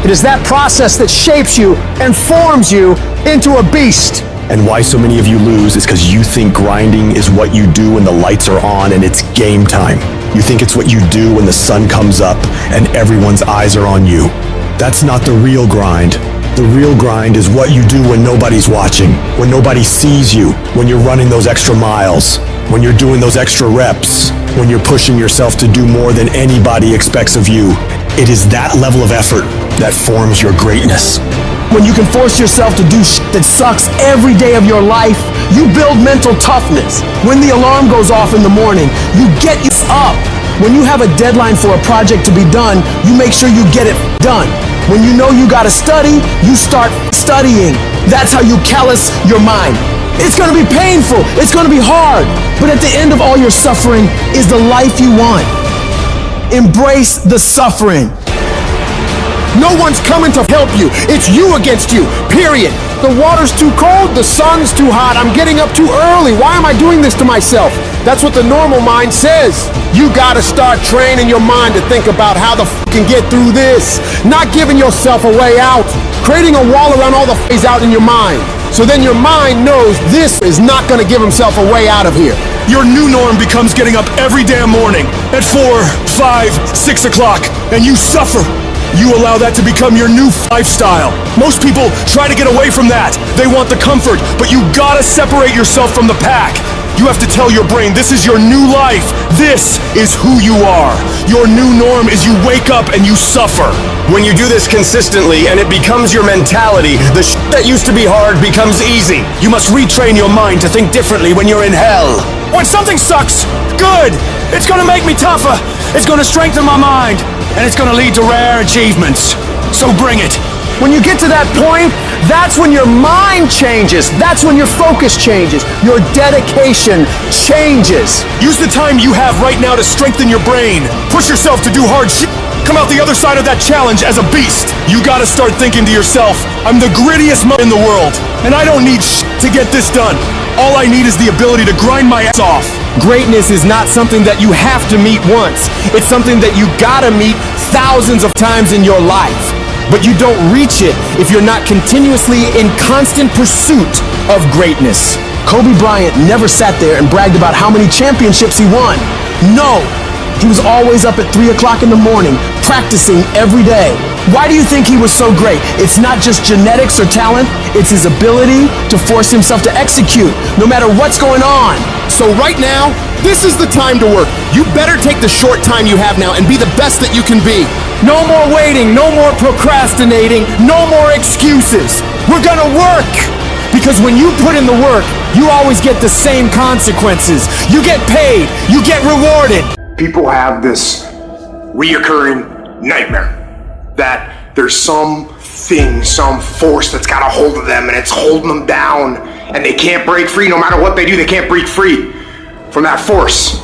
Speaker 16: It is that process that shapes you and forms you into a beast.
Speaker 12: And why so many of you lose is because you think grinding is what you do when the lights are on and it's game time. You think it's what you do when the sun comes up and everyone's eyes are on you. That's not the real grind. The real grind is what you do when nobody's watching, when nobody sees you, when you're running those extra miles, when you're doing those extra reps, when you're pushing yourself to do more than anybody expects of you. It is that level of effort that forms your greatness.
Speaker 16: When you can force yourself to do shit that sucks every day of your life, you build mental toughness. When the alarm goes off in the morning, you get up. When you have a deadline for a project to be done, you make sure you get it done. When you know you gotta study, you start studying. That's how you callous your mind. It's gonna be painful, it's gonna be hard, but at the end of all your suffering is the life you want. Embrace the suffering.
Speaker 18: No one's coming to help you. It's you against you, period. The water's too cold, the sun's too hot, I'm getting up too early. Why am I doing this to myself? That's what the normal mind says. You gotta start training your mind to think about how to fucking get through this. Not giving yourself a way out. Creating a wall around all the ways out in your mind. So then your mind knows this is not gonna give himself a way out of here.
Speaker 2: Your new norm becomes getting up every damn morning at 4, 5, 6 o'clock, and you suffer. You allow that to become your new lifestyle. Most people try to get away from that. They want the comfort, but you gotta separate yourself from the pack. You have to tell your brain, this is your new life. This is who you are. Your new norm is you wake up and you suffer.
Speaker 9: When you do this consistently and it becomes your mentality, the shit that used to be hard becomes easy.
Speaker 2: You must retrain your mind to think differently when you're in hell. When something sucks, good. It's gonna make me tougher. It's gonna strengthen my mind. And it's gonna lead to rare achievements. So bring it.
Speaker 16: When you get to that point, that's when your mind changes. That's when your focus changes. Your dedication changes.
Speaker 2: Use the time you have right now to strengthen your brain. Push yourself to do hard shit. Come out the other side of that challenge as a beast. You gotta start thinking to yourself, I'm the grittiest in the world, and I don't need shit to get this done. All I need is the ability to grind my ass off.
Speaker 8: Greatness is not something that you have to meet once. It's something that you gotta meet thousands of times in your life. But you don't reach it if you're not continuously in constant pursuit of greatness.
Speaker 16: Kobe Bryant never sat there and bragged about how many championships he won. No, he was always up at 3 o'clock in the morning, practicing every day. Why do you think he was so great? It's not just genetics or talent, it's his ability to force himself to execute, no matter what's going on.
Speaker 18: So right now, this is the time to work. You better take the short time you have now and be the best that you can be.
Speaker 16: No more waiting, no more procrastinating, no more excuses. We're gonna work! Because when you put in the work, you always get the same consequences. You get paid, you get rewarded.
Speaker 14: People have this reoccurring nightmare that there's something, some force that's got a hold of them and it's holding them down and they can't break free. No matter what they do, they can't break free from that force.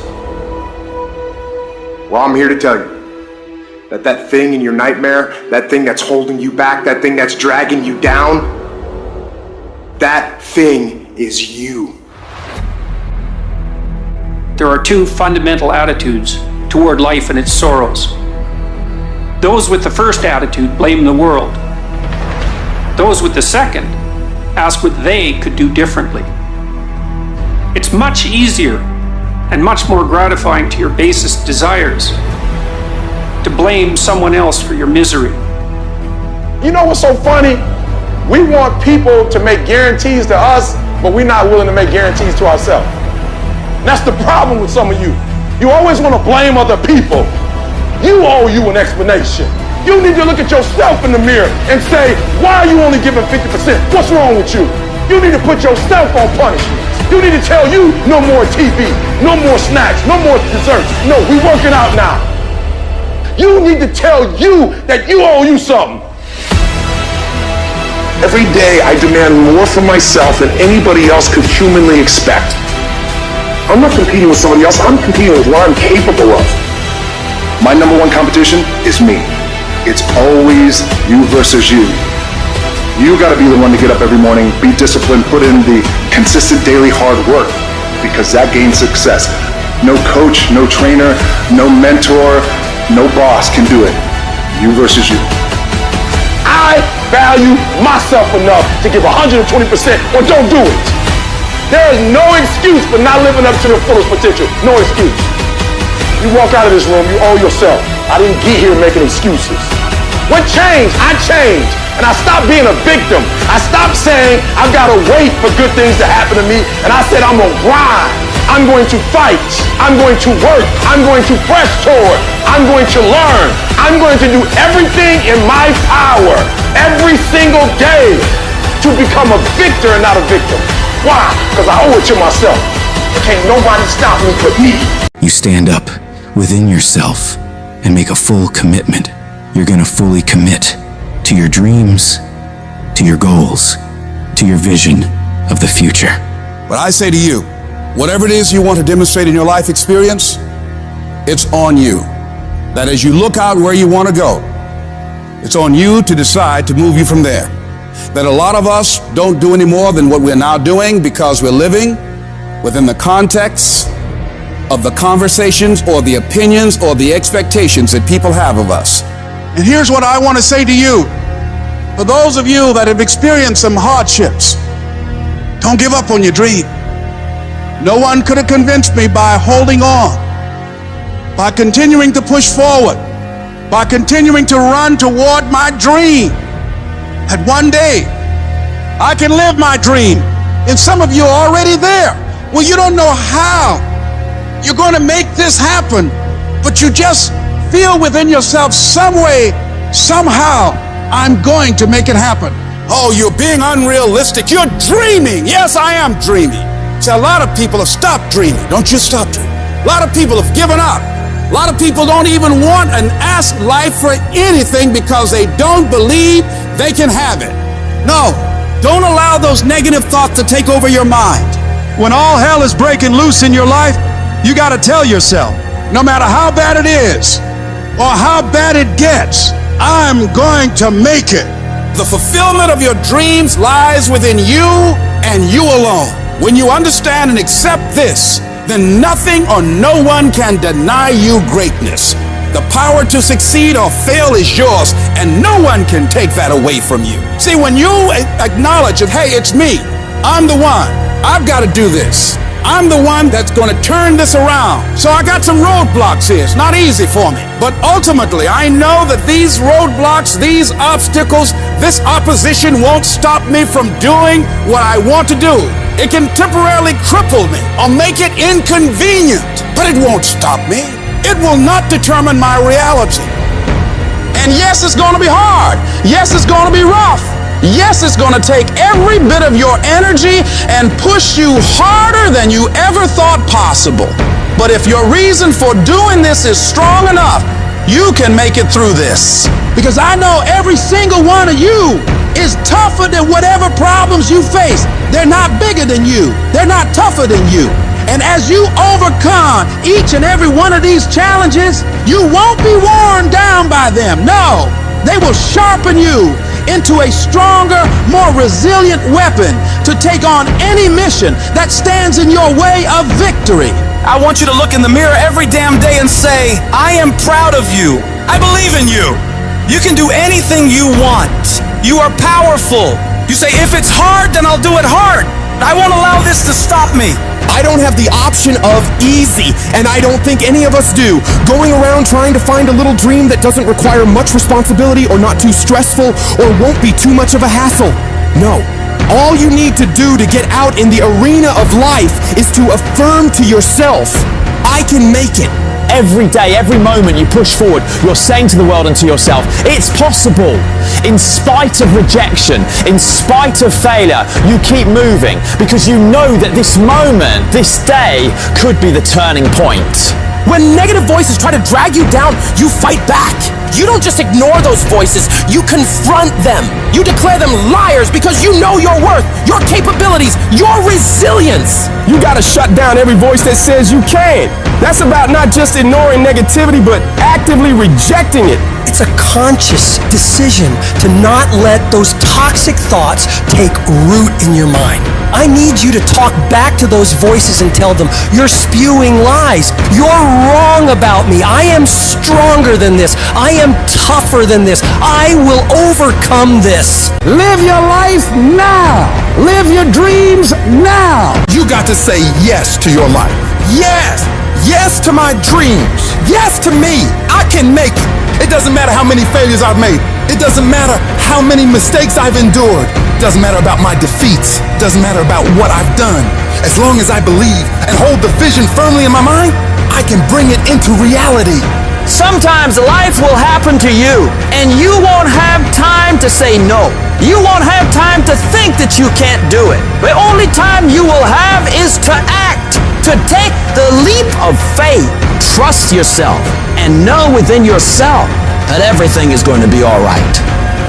Speaker 14: Well, I'm here to tell you that that thing in your nightmare, that thing that's holding you back, that thing that's dragging you down, that thing is you.
Speaker 15: There are two fundamental attitudes toward life and its sorrows. Those with the first attitude blame the world. Those with the second ask what they could do differently. It's much easier and much more gratifying to your basest desires to blame someone else for your misery.
Speaker 14: You know what's so funny? We want people to make guarantees to us, but we're not willing to make guarantees to ourselves. And that's the problem with some of you. You always want to blame other people. You owe you an explanation. You need to look at yourself in the mirror and say, why are you only giving 50%? What's wrong with you? You need to put yourself on punishment. You need to tell you no more TV, no more snacks, no more desserts. No, we working out now. You need to tell you that you owe you something.
Speaker 24: Every day I demand more from myself than anybody else could humanly expect. I'm not competing with somebody else, I'm competing with what I'm capable of. My number one competition is me. It's always you versus you. You gotta be the one to get up every morning, be disciplined, put in the consistent daily hard work, because that gains success. No coach, no trainer, no mentor, no boss can do it. You versus you.
Speaker 14: I value myself enough to give 120% or don't do it. There is no excuse for not living up to the fullest potential. No excuse. You walk out of this room, you owe yourself. I didn't get here making excuses. What changed? I changed. And I stopped being a victim. I stopped saying I've got to wait for good things to happen to me. And I said I'm going to grind. I'm going to fight. I'm going to work. I'm going to press toward. I'm going to learn. I'm going to do everything in my power every single day to become a victor and not a victim. Why? Because I owe it to myself. Can't nobody stop me but me.
Speaker 20: You stand up within yourself and make a full commitment. You're going to fully commit to your dreams, to your goals, to your vision of the future.
Speaker 5: But I say to you, whatever it is you want to demonstrate in your life experience, it's on you. That as you look out where you want to go, it's on you to decide to move you from there. That a lot of us don't do any more than what we're now doing because we're living within the context of the conversations or the opinions or the expectations that people have of us.
Speaker 11: And here's what I want to say to you. For those of you that have experienced some hardships, don't give up on your dream. No one could have convinced me by holding on, by continuing to push forward, by continuing to run toward my dream, that one day I can live my dream. And some of you are already there. Well, you don't know how you're going to make this happen, but you just feel within yourself some way, somehow, I'm going to make it happen.
Speaker 5: Oh, you're being unrealistic. You're dreaming. Yes, I am dreaming. See, a lot of people have stopped dreaming. Don't you stop dreaming. A lot of people have given up. A lot of people don't even want and ask life for anything because they don't believe they can have it. No, don't allow those negative thoughts to take over your mind.
Speaker 11: When all hell is breaking loose in your life, you got to tell yourself, no matter how bad it is or how bad it gets, I'm going to make it.
Speaker 5: The fulfillment of your dreams lies within you and you alone. When you understand and accept this, then nothing or no one can deny you greatness. The power to succeed or fail is yours, and no one can take that away from you. See, when you acknowledge that, hey, it's me, I'm the one, I've got to do this. I'm the one that's going to turn this around. So I got some roadblocks here. It's not easy for me. But ultimately, I know that these roadblocks, these obstacles, this opposition won't stop me from doing what I want to do. It can temporarily cripple me or make it inconvenient, but it won't stop me. It will not determine my reality.
Speaker 16: And yes, it's going to be hard. Yes, it's going to be rough. Yes, it's going to take every bit of your energy and push you harder than you ever thought possible. But if your reason for doing this is strong enough, you can make it through this. Because I know every single one of you is tougher than whatever problems you face. They're not bigger than you. They're not tougher than you. And as you overcome each and every one of these challenges, you won't be worn down by them. No, they will sharpen you into a stronger, more resilient weapon to take on any mission that stands in your way of victory.
Speaker 1: I want you to look in the mirror every damn day and say, I am proud of you. I believe in you. You can do anything you want. You are powerful. You say, if it's hard, then I'll do it hard. I won't allow this to stop me.
Speaker 9: I don't have the option of easy, and I don't think any of us do. Going around trying to find a little dream that doesn't require much responsibility or not too stressful or won't be too much of a hassle. No. All you need to do to get out in the arena of life is to affirm to yourself, I can make it.
Speaker 4: Every day, every moment you push forward, you're saying to the world and to yourself, it's possible. In spite of rejection, in spite of failure, you keep moving because you know that this moment, this day, could be the turning point.
Speaker 1: When negative voices try to drag you down, you fight back. You don't just ignore those voices, you confront them. You declare them liars because you know your worth, your capabilities, your resilience.
Speaker 9: You gotta shut down every voice that says you can't. That's about not just ignoring negativity, but actively rejecting it.
Speaker 10: It's a conscious decision to not let those toxic thoughts take root in your mind. I need you to talk back to those voices and tell them, you're spewing lies. You're wrong about me. I am stronger than this. I am tougher than this. I will overcome this.
Speaker 16: Live your life now. Live your dreams now.
Speaker 5: You got to say yes to your life. Yes. Yes to my dreams. Yes to me. I can make it. It doesn't matter how many failures I've made. It doesn't matter how many mistakes I've endured. It doesn't matter about my defeats. It doesn't matter about what I've done. As long as I believe and hold the vision firmly in my mind, I can bring it into reality.
Speaker 4: Sometimes life will happen to you, and you won't have time to say no. You won't have time to think that you can't do it. The only time you will have is to act, to take the leap of faith. Trust yourself and know within yourself that everything is going to be all right.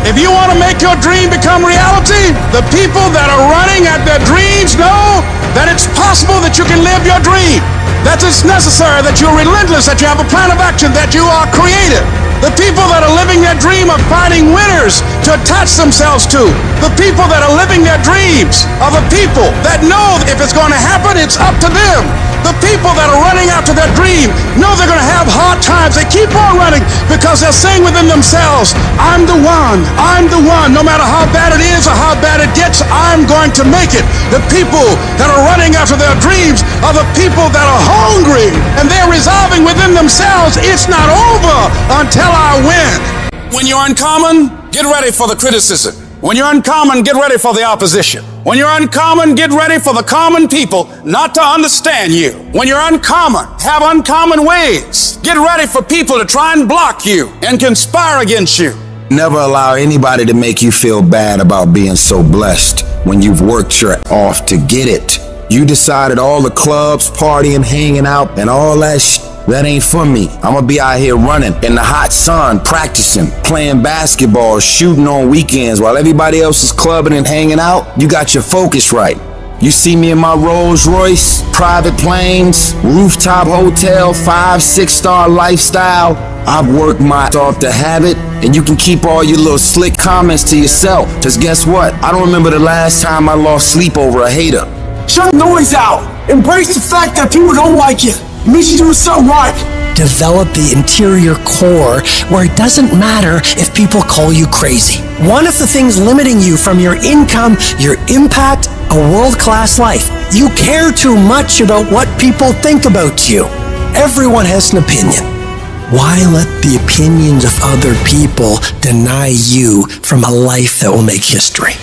Speaker 11: If you want to make your dream become reality, the people that are running at their dreams know that it's possible that you can live your dream, that it's necessary, that you're relentless, that you have a plan of action, that you are creative. The people that are living their dream of finding winners to attach themselves to. The people that are living their dreams are the people that know if it's going to happen, it's up to them. The people that are running after their dream know they're going to have hard times. They keep on running because they're saying within themselves, I'm the one, I'm the one. No matter how bad it is or how bad it gets, I'm going to make it. The people that are running after their dreams are the people that are hungry and they're resolving within themselves, it's not over until I win. When you're uncommon, get ready for the criticism. When you're uncommon, get ready for the opposition. When you're uncommon, get ready for the common people not to understand you. When you're uncommon, have uncommon ways. Get ready for people to try and block you and conspire against you.
Speaker 13: Never allow anybody to make you feel bad about being so blessed when you've worked your off to get it. You decided all the clubs, partying, hanging out, and all that that ain't for me. I'm gonna be out here running in the hot sun, practicing, playing basketball, shooting on weekends while everybody else is clubbing and hanging out. You got your focus right. You see me in my Rolls Royce, private planes, rooftop hotel, 5-6-star lifestyle. I've worked my off to have it, and you can keep all your little slick comments to yourself. Cause guess what? I don't remember the last time I lost sleep over a hater.
Speaker 16: Shut the noise out. Embrace the fact that people don't like you. It means you're doing something right.
Speaker 10: Develop the interior core where it doesn't matter if people call you crazy. One of the things limiting you from your income, your impact, a world-class life. You care too much about what people think about you. Everyone has an opinion. Why let the opinions of other people deny you from a life that will make history?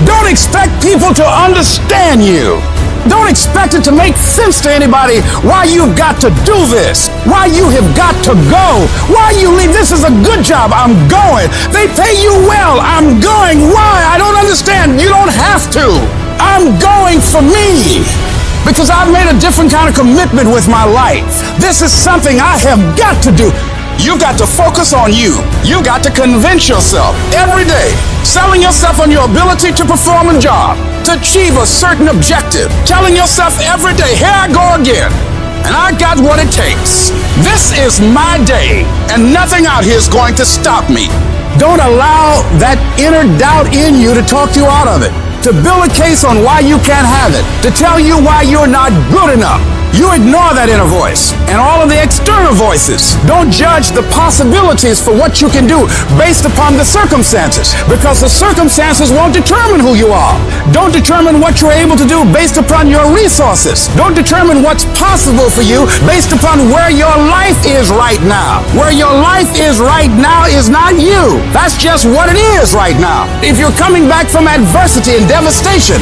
Speaker 11: Don't expect people to understand you. Don't expect it to make sense to anybody why you've got to do this, why you have got to go, why you leave. This is a good job. I'm going. They pay you well. I'm going. Why? I don't understand. You don't have to. I'm going for me because I've made a different kind of commitment with my life. This is something I have got to do. You've got to focus on you. You've got to convince yourself every day, selling yourself on your ability to perform a job, to achieve a certain objective, telling yourself every day, here I go again, and I got what it takes. This is my day, and nothing out here is going to stop me. Don't allow that inner doubt in you to talk you out of it, to build a case on why you can't have it, to tell you why you're not good enough. You ignore that inner voice and all of the external voices. Don't judge the possibilities for what you can do based upon the circumstances, because the circumstances won't determine who you are. Don't determine what you're able to do based upon your resources. Don't determine what's possible for you based upon where your life is right now. Where your life is right now is not you. That's just what it is right now. If you're coming back from adversity and devastation,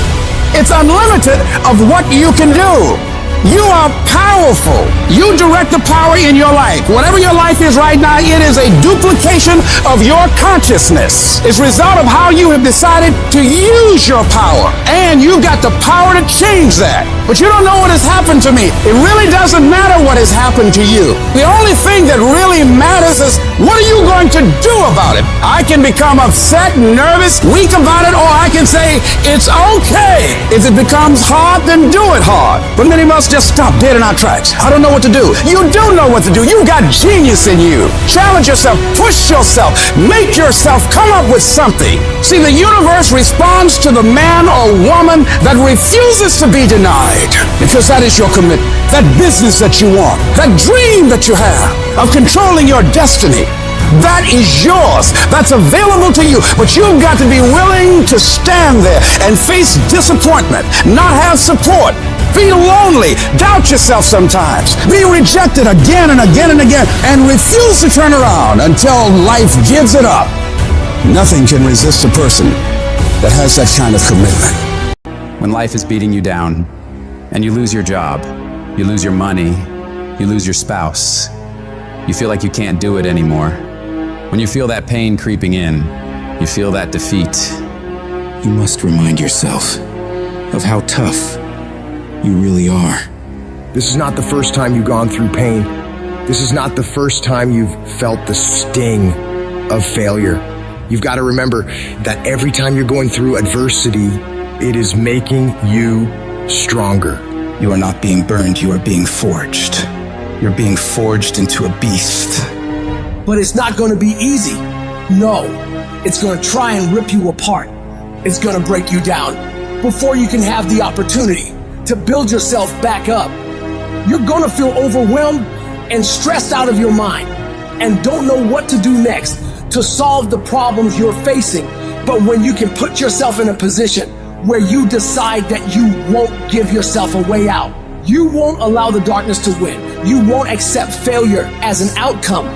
Speaker 11: it's unlimited of what you can do. You are powerful. You direct the power in your life. Whatever your life is right now, it is a duplication of your consciousness. It's a result of how you have decided to use your power. And you've got the power to change that. But you don't know what has happened to me. It really doesn't matter what has happened to you. The only thing that really matters is what are you going to do about it? I can become upset, nervous, weak about it, or I can say it's okay. If it becomes hard, then do it hard. But many of us just stop dead in our tracks. I don't know what to do. You do know what to do. You've got genius in you. Challenge yourself, push yourself, make yourself come up with something. See, the universe responds to the man or woman that refuses to be denied, because that is your commitment. That business that you want, that dream that you have of controlling your destiny, that is yours. That's available to you. But you've got to be willing to stand there and face disappointment, not have support, feel lonely, doubt yourself sometimes, be rejected again and again and again, and refuse to turn around until life gives it up. Nothing can resist a person that has that kind of commitment.
Speaker 19: When life is beating you down and you lose your job, you lose your money, you lose your spouse, you feel like you can't do it anymore. When you feel that pain creeping in, you feel that defeat.
Speaker 20: You must remind yourself of how tough you really are.
Speaker 8: This is not the first time you've gone through pain. This is not the first time you've felt the sting of failure.
Speaker 3: You've got to remember that every time you're going through adversity, it is making you stronger.
Speaker 20: You are not being burned, you are being forged. You're being forged into a beast.
Speaker 16: But it's not going to be easy. No, it's going to try and rip you apart. It's going to break you down before you can have the opportunity to build yourself back up. You're going to feel overwhelmed and stressed out of your mind and don't know what to do next to solve the problems you're facing. But when you can put yourself in a position where you decide that you won't give yourself a way out, you won't allow the darkness to win, you won't accept failure as an outcome,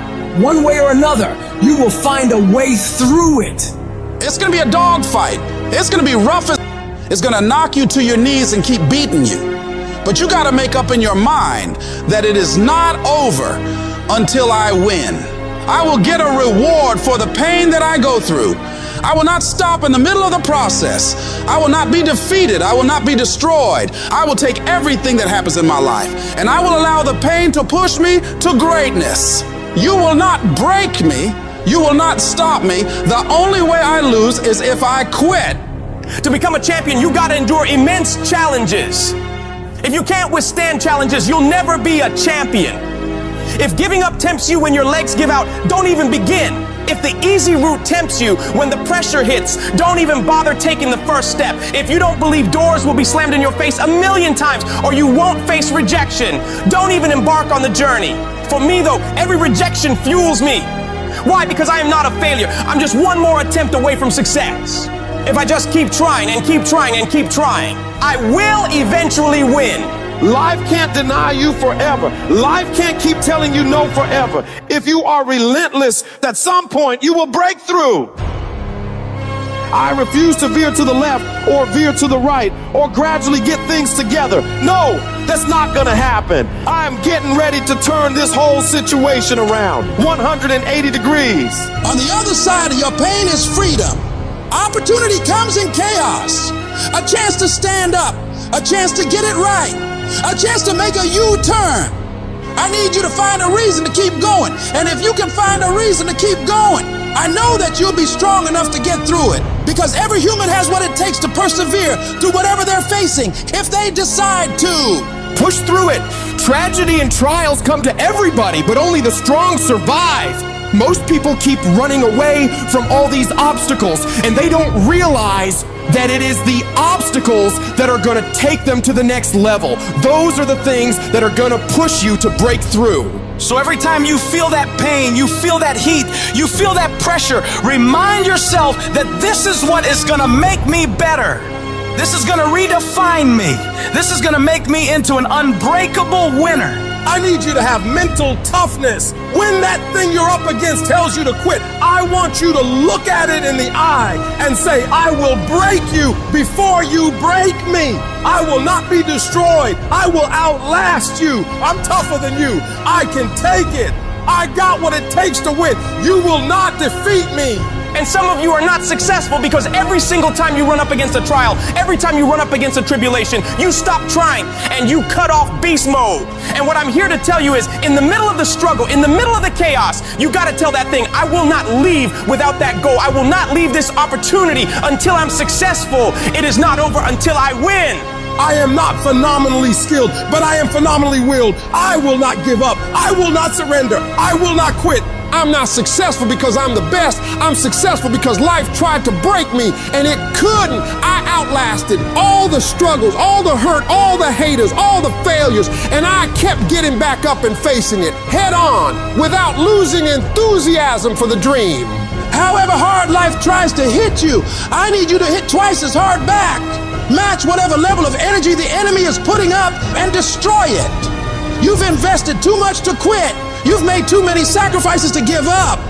Speaker 16: one way or another, you will find a way through it.
Speaker 5: It's gonna be a dogfight. It's gonna be rough as it's gonna knock you to your knees and keep beating you. But you gotta make up in your mind that it is not over until I win. I will get a reward for the pain that I go through. I will not stop in the middle of the process. I will not be defeated. I will not be destroyed. I will take everything that happens in my life and I will allow the pain to push me to greatness. You will not break me. You will not stop me. The only way I lose is if I quit.
Speaker 4: To become a champion, you gotta endure immense challenges. If you can't withstand challenges, you'll never be a champion. If giving up tempts you when your legs give out, don't even begin. If the easy route tempts you when the pressure hits, don't even bother taking the first step. If you don't believe doors will be slammed in your face 1,000,000 times or you won't face rejection, don't even embark on the journey. For me though, every rejection fuels me. Why? Because I am not a failure. I'm just one more attempt away from success. If I just keep trying and keep trying and keep trying, I will eventually win.
Speaker 17: Life can't deny you forever. Life can't keep telling you no forever. If you are relentless, at some point you will break through. I refuse to veer to the left or veer to the right or gradually get things together. No, that's not gonna happen. I'm getting ready to turn this whole situation around 180 degrees.
Speaker 5: On the other side of your pain is freedom. Opportunity comes in chaos. A chance to stand up, a chance to get it right, a chance to make a U-turn. I need you to find a reason to keep going. And if you can find a reason to keep going, I know that you'll be strong enough to get through it. Because every human has what it takes to persevere through whatever they're facing, if they decide to.
Speaker 9: Push through it. Tragedy and trials come to everybody, but only the strong survive. Most people keep running away from all these obstacles, and they don't realize that it is the obstacles that are gonna take them to the next level. Those are the things that are gonna push you to break through.
Speaker 1: So every time you feel that pain, you feel that heat, you feel that pressure, remind yourself that this is what is gonna make me better. This is gonna redefine me. This is gonna make me into an unbreakable winner.
Speaker 17: I need you to have mental toughness. When that thing you're up against tells you to quit, I want you to look at it in the eye and say, I will break you before you break me. I will not be destroyed. I will outlast you. I'm tougher than you. I can take it. I got what it takes to win. You will not defeat me.
Speaker 4: And some of you are not successful because every single time you run up against a trial, every time you run up against a tribulation, you stop trying and you cut off beast mode. And what I'm here to tell you is, in the middle of the struggle, in the middle of the chaos, you gotta tell that thing, I will not leave without that goal. I will not leave this opportunity until I'm successful. It is not over until I win.
Speaker 17: I am not phenomenally skilled, but I am phenomenally willed. I will not give up. I will not surrender. I will not quit. I'm not successful because I'm the best. I'm successful because life tried to break me and it couldn't. I outlasted all the struggles, all the hurt, all the haters, all the failures, and I kept getting back up and facing it head on without losing enthusiasm for the dream.
Speaker 5: However hard life tries to hit you, I need you to hit twice as hard back. Match whatever level of energy the enemy is putting up and destroy it. You've invested too much to quit. You've made too many sacrifices to give up.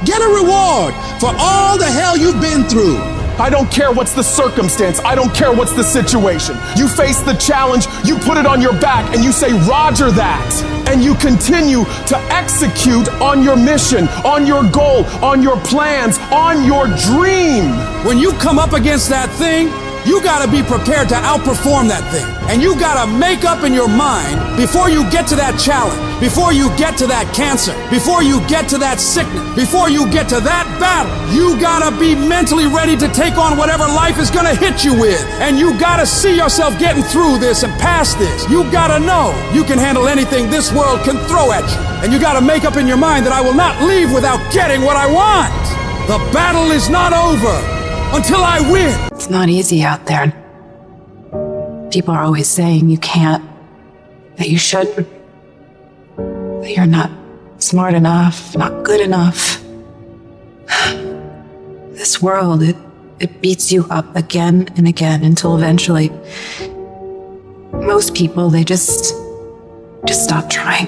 Speaker 5: Get a reward for all the hell you've been through.
Speaker 9: I don't care what's the circumstance. I don't care what's the situation. You face the challenge, you put it on your back, and you say, Roger that. And you continue to execute on your mission, on your goal, on your plans, on your dream.
Speaker 5: When you come up against that thing, you gotta be prepared to outperform that thing. And you gotta make up in your mind before you get to that challenge before you get to that cancer, before you get to that sickness, before you get to that battle, you gotta be mentally ready to take on whatever life is gonna hit you with. And you gotta see yourself getting through this and past this. You gotta know you can handle anything this world can throw at you. And you gotta make up in your mind that I will not leave without getting what I want. The battle is not over until I win.
Speaker 6: It's not easy out there. People are always saying you can't, that you shouldn't, that you're not smart enough, not good enough. This world, it beats you up again and again until eventually most people, they just stop trying.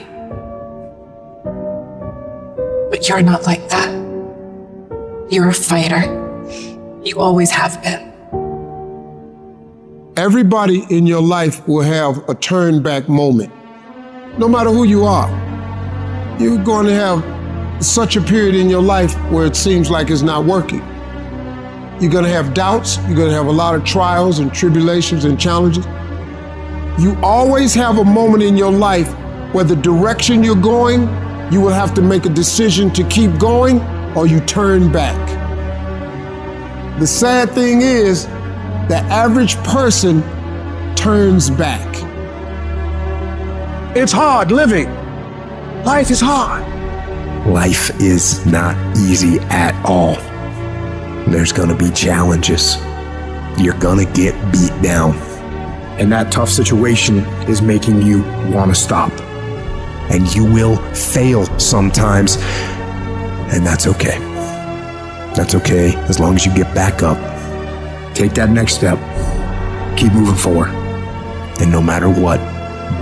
Speaker 6: But you're not like that. You're a fighter. You always have been.
Speaker 18: Everybody in your life will have a turn back moment. No matter who you are, you're going to have such a period in your life where it seems like it's not working. You're going to have doubts. You're going to have a lot of trials and tribulations and challenges. You always have a moment in your life where the direction you're going, you will have to make a decision to keep going or you turn back. The sad thing is, the average person turns back.
Speaker 2: It's hard living. Life is hard.
Speaker 8: Life is not easy at all. There's gonna be challenges. You're gonna get beat down. And that tough situation is making you wanna stop. And you will fail sometimes. And that's okay. That's okay as long as you get back up. Take that next step. Keep moving forward. And no matter what,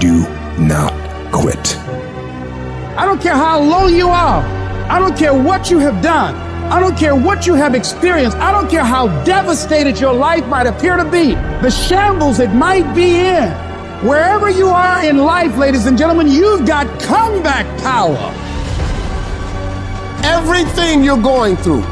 Speaker 8: do not quit.
Speaker 16: I don't care how low you are. I don't care what you have done. I don't care what you have experienced. I don't care how devastated your life might appear to be, the shambles it might be in. Wherever you are in life, ladies and gentlemen, you've got comeback power.
Speaker 18: Everything you're going through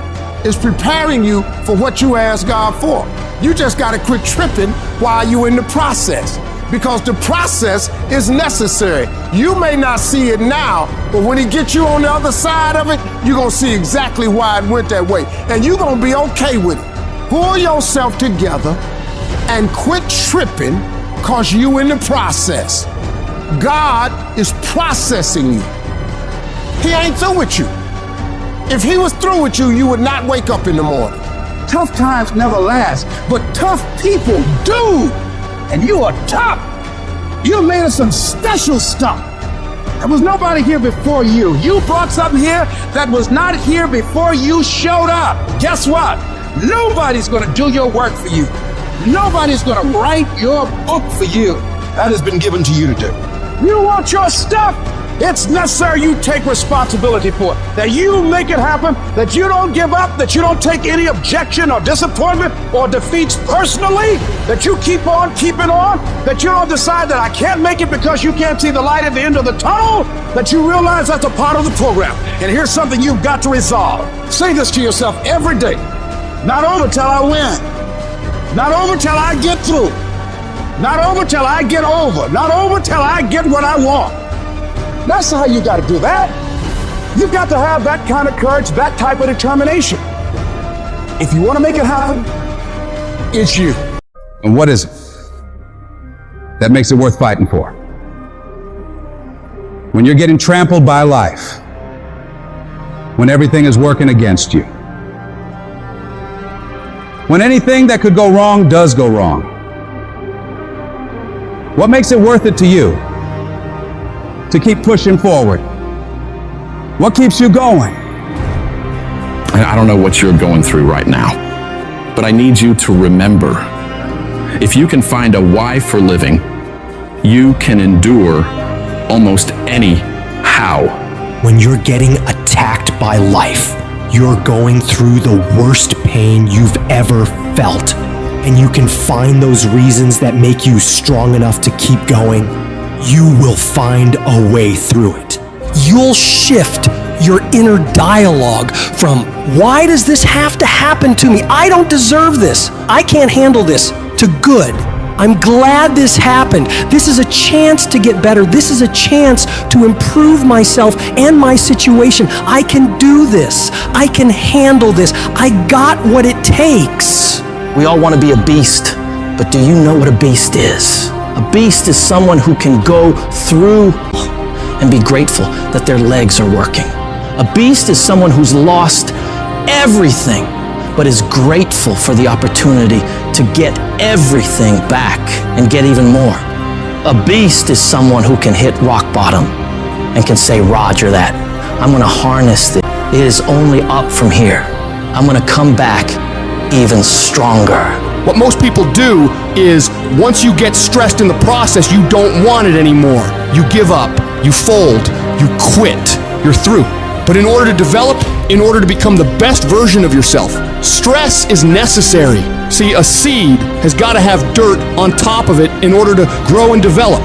Speaker 18: is preparing you for what you asked God for. You just got to quit tripping while you're in the process, because the process is necessary. You may not see it now, but when He gets you on the other side of it, you're going to see exactly why it went that way. And you're going to be okay with it. Pull yourself together and quit tripping because you in the process. God is processing you. He ain't through with you. If He was through with you, you would not wake up in the morning.
Speaker 16: Tough times never last, but tough people do. And you are tough. You're made of some special stuff. There was nobody here before you. You brought something here that was not here before you showed up. Guess what? Nobody's gonna do your work for you. Nobody's gonna write your book for you. That has been given to you to do. You want your stuff? It's necessary you take responsibility for it, that you make it happen, that you don't give up, that you don't take any objection or disappointment or defeats personally, that you keep on keeping on, that you don't decide that I can't make it because you can't see the light at the end of the tunnel, that you realize that's a part of the program. And here's something you've got to resolve. Say this to yourself every day. Not over till I win. Not over till I get through. Not over till I get over. Not over till I get what I want. That's how you got to do that. You've got to have that kind of courage, that type of determination. If you want to make it happen, it's you.
Speaker 7: And what is it that makes it worth fighting for? When you're getting trampled by life, when everything is working against you, when anything that could go wrong does go wrong, what makes it worth it to you to keep pushing forward? What keeps you going?
Speaker 21: I don't know what you're going through right now, but I need you to remember, if you can find a why for living, you can endure almost any how.
Speaker 3: When you're getting attacked by life, you're going through the worst pain you've ever felt, and you can find those reasons that make you strong enough to keep going, you will find a way through it.
Speaker 10: You'll shift your inner dialogue from, why does this have to happen to me? I don't deserve this. I can't handle this, to good. I'm glad this happened. This is a chance to get better. This is a chance to improve myself and my situation. I can do this. I can handle this. I got what it takes. We all want to be a beast, but do you know what a beast is? A beast is someone who can go through and be grateful that their legs are working. A beast is someone who's lost everything, but is grateful for the opportunity to get everything back and get even more. A beast is someone who can hit rock bottom and can say, Roger that. I'm gonna harness this. It is only up from here. I'm gonna come back even stronger.
Speaker 9: What most people do is, once you get stressed in the process, you don't want it anymore. You give up, you fold, you quit, you're through. But in order to develop, in order to become the best version of yourself, stress is necessary. See, a seed has got to have dirt on top of it in order to grow and develop.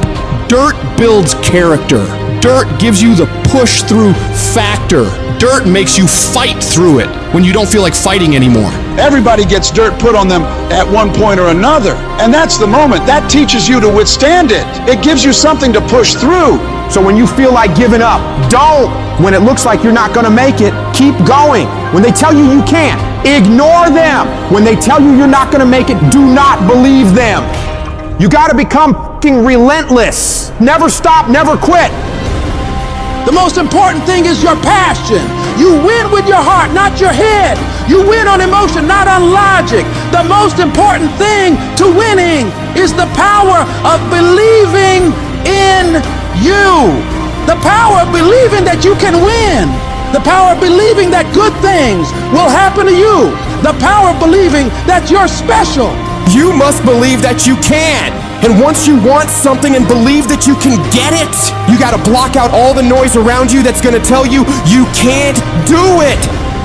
Speaker 9: Dirt builds character. Dirt gives you the push-through factor. Dirt makes you fight through it when you don't feel like fighting anymore.
Speaker 5: Everybody gets dirt put on them at one point or another. And that's the moment. That teaches you to withstand it. It gives you something to push through.
Speaker 9: So when you feel like giving up, don't. When it looks like you're not gonna make it, keep going. When they tell you you can't, ignore them. When they tell you you're not gonna make it, do not believe them. You gotta become fucking relentless. Never stop, never quit.
Speaker 16: The most important thing is your passion. You win with your heart, not your head. You win on emotion, not on logic. The most important thing to winning is the power of believing in you. The power of believing that you can win. The power of believing that good things will happen to you. The power of believing that you're special.
Speaker 9: You must believe that you can. And once you want something and believe that you can get it, you gotta block out all the noise around you that's gonna tell you you can't do it.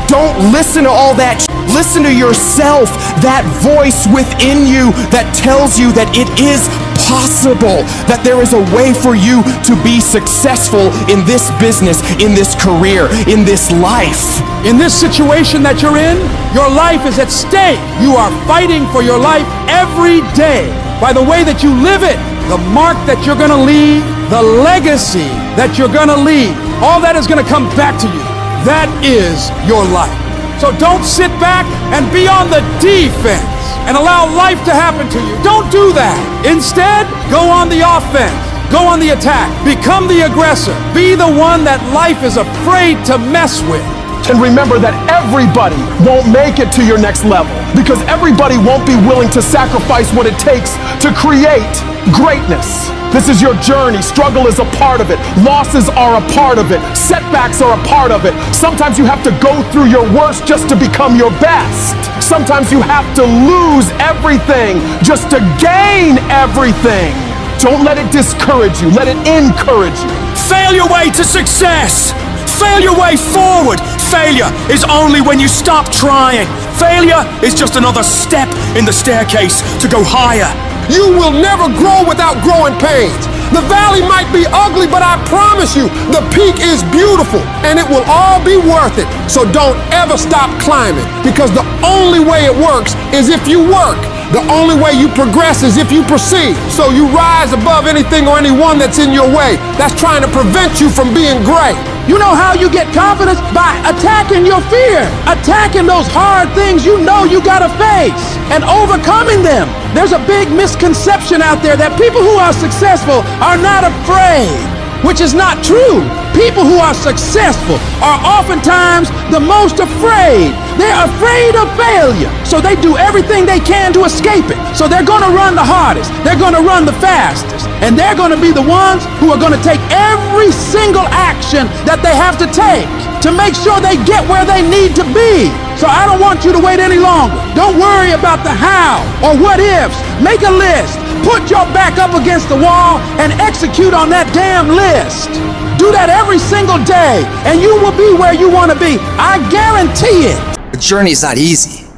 Speaker 9: Don't listen to all that. Listen to yourself, that voice within you that tells you that it is possible, that there is a way for you to be successful in this business, in this career, in this life.
Speaker 16: In this situation that you're in, your life is at stake. You are fighting for your life every day by the way that you live it, the mark that you're gonna leave, the legacy that you're gonna leave. All that is gonna come back to you. That is your life. So don't sit back and be on the defense and allow life to happen to you. Don't do that. Instead, go on the offense. Go on the attack. Become the aggressor. Be the one that life is afraid to mess with.
Speaker 9: And remember that everybody won't make it to your next level, because everybody won't be willing to sacrifice what it takes to create greatness. This is your journey. Struggle is a part of it. Losses are a part of it. Setbacks are a part of it. Sometimes you have to go through your worst just to become your best. Sometimes you have to lose everything just to gain everything. Don't let it discourage you. Let it encourage you.
Speaker 1: Fail your way to success. Fail your way forward. Failure is only when you stop trying. Failure is just another step in the staircase to go higher.
Speaker 17: You will never grow without growing pains. The valley might be ugly, but I promise you, the peak is beautiful, and it will all be worth it. So don't ever stop climbing, because the only way it works is if you work. The only way you progress is if you proceed. So you rise above anything or anyone that's in your way that's trying to prevent you from being great.
Speaker 16: You know how you get confidence? By attacking your fear. Attacking those hard things you know you gotta face and overcoming them. There's a big misconception out there that people who are successful are not afraid, which is not true. People who are successful are oftentimes the most afraid. They're afraid of failure, so they do everything they can to escape it. So they're gonna run the hardest, they're gonna run the fastest, and they're gonna be the ones who are gonna take every single action that they have to take to make sure they get where they need to be. So I don't want you to wait any longer. Don't worry about the how or what ifs. Make a list. Put your back up against the wall and execute on that damn list. Do that every single day, and you will be where you want to be. I guarantee it.
Speaker 12: The journey is not easy.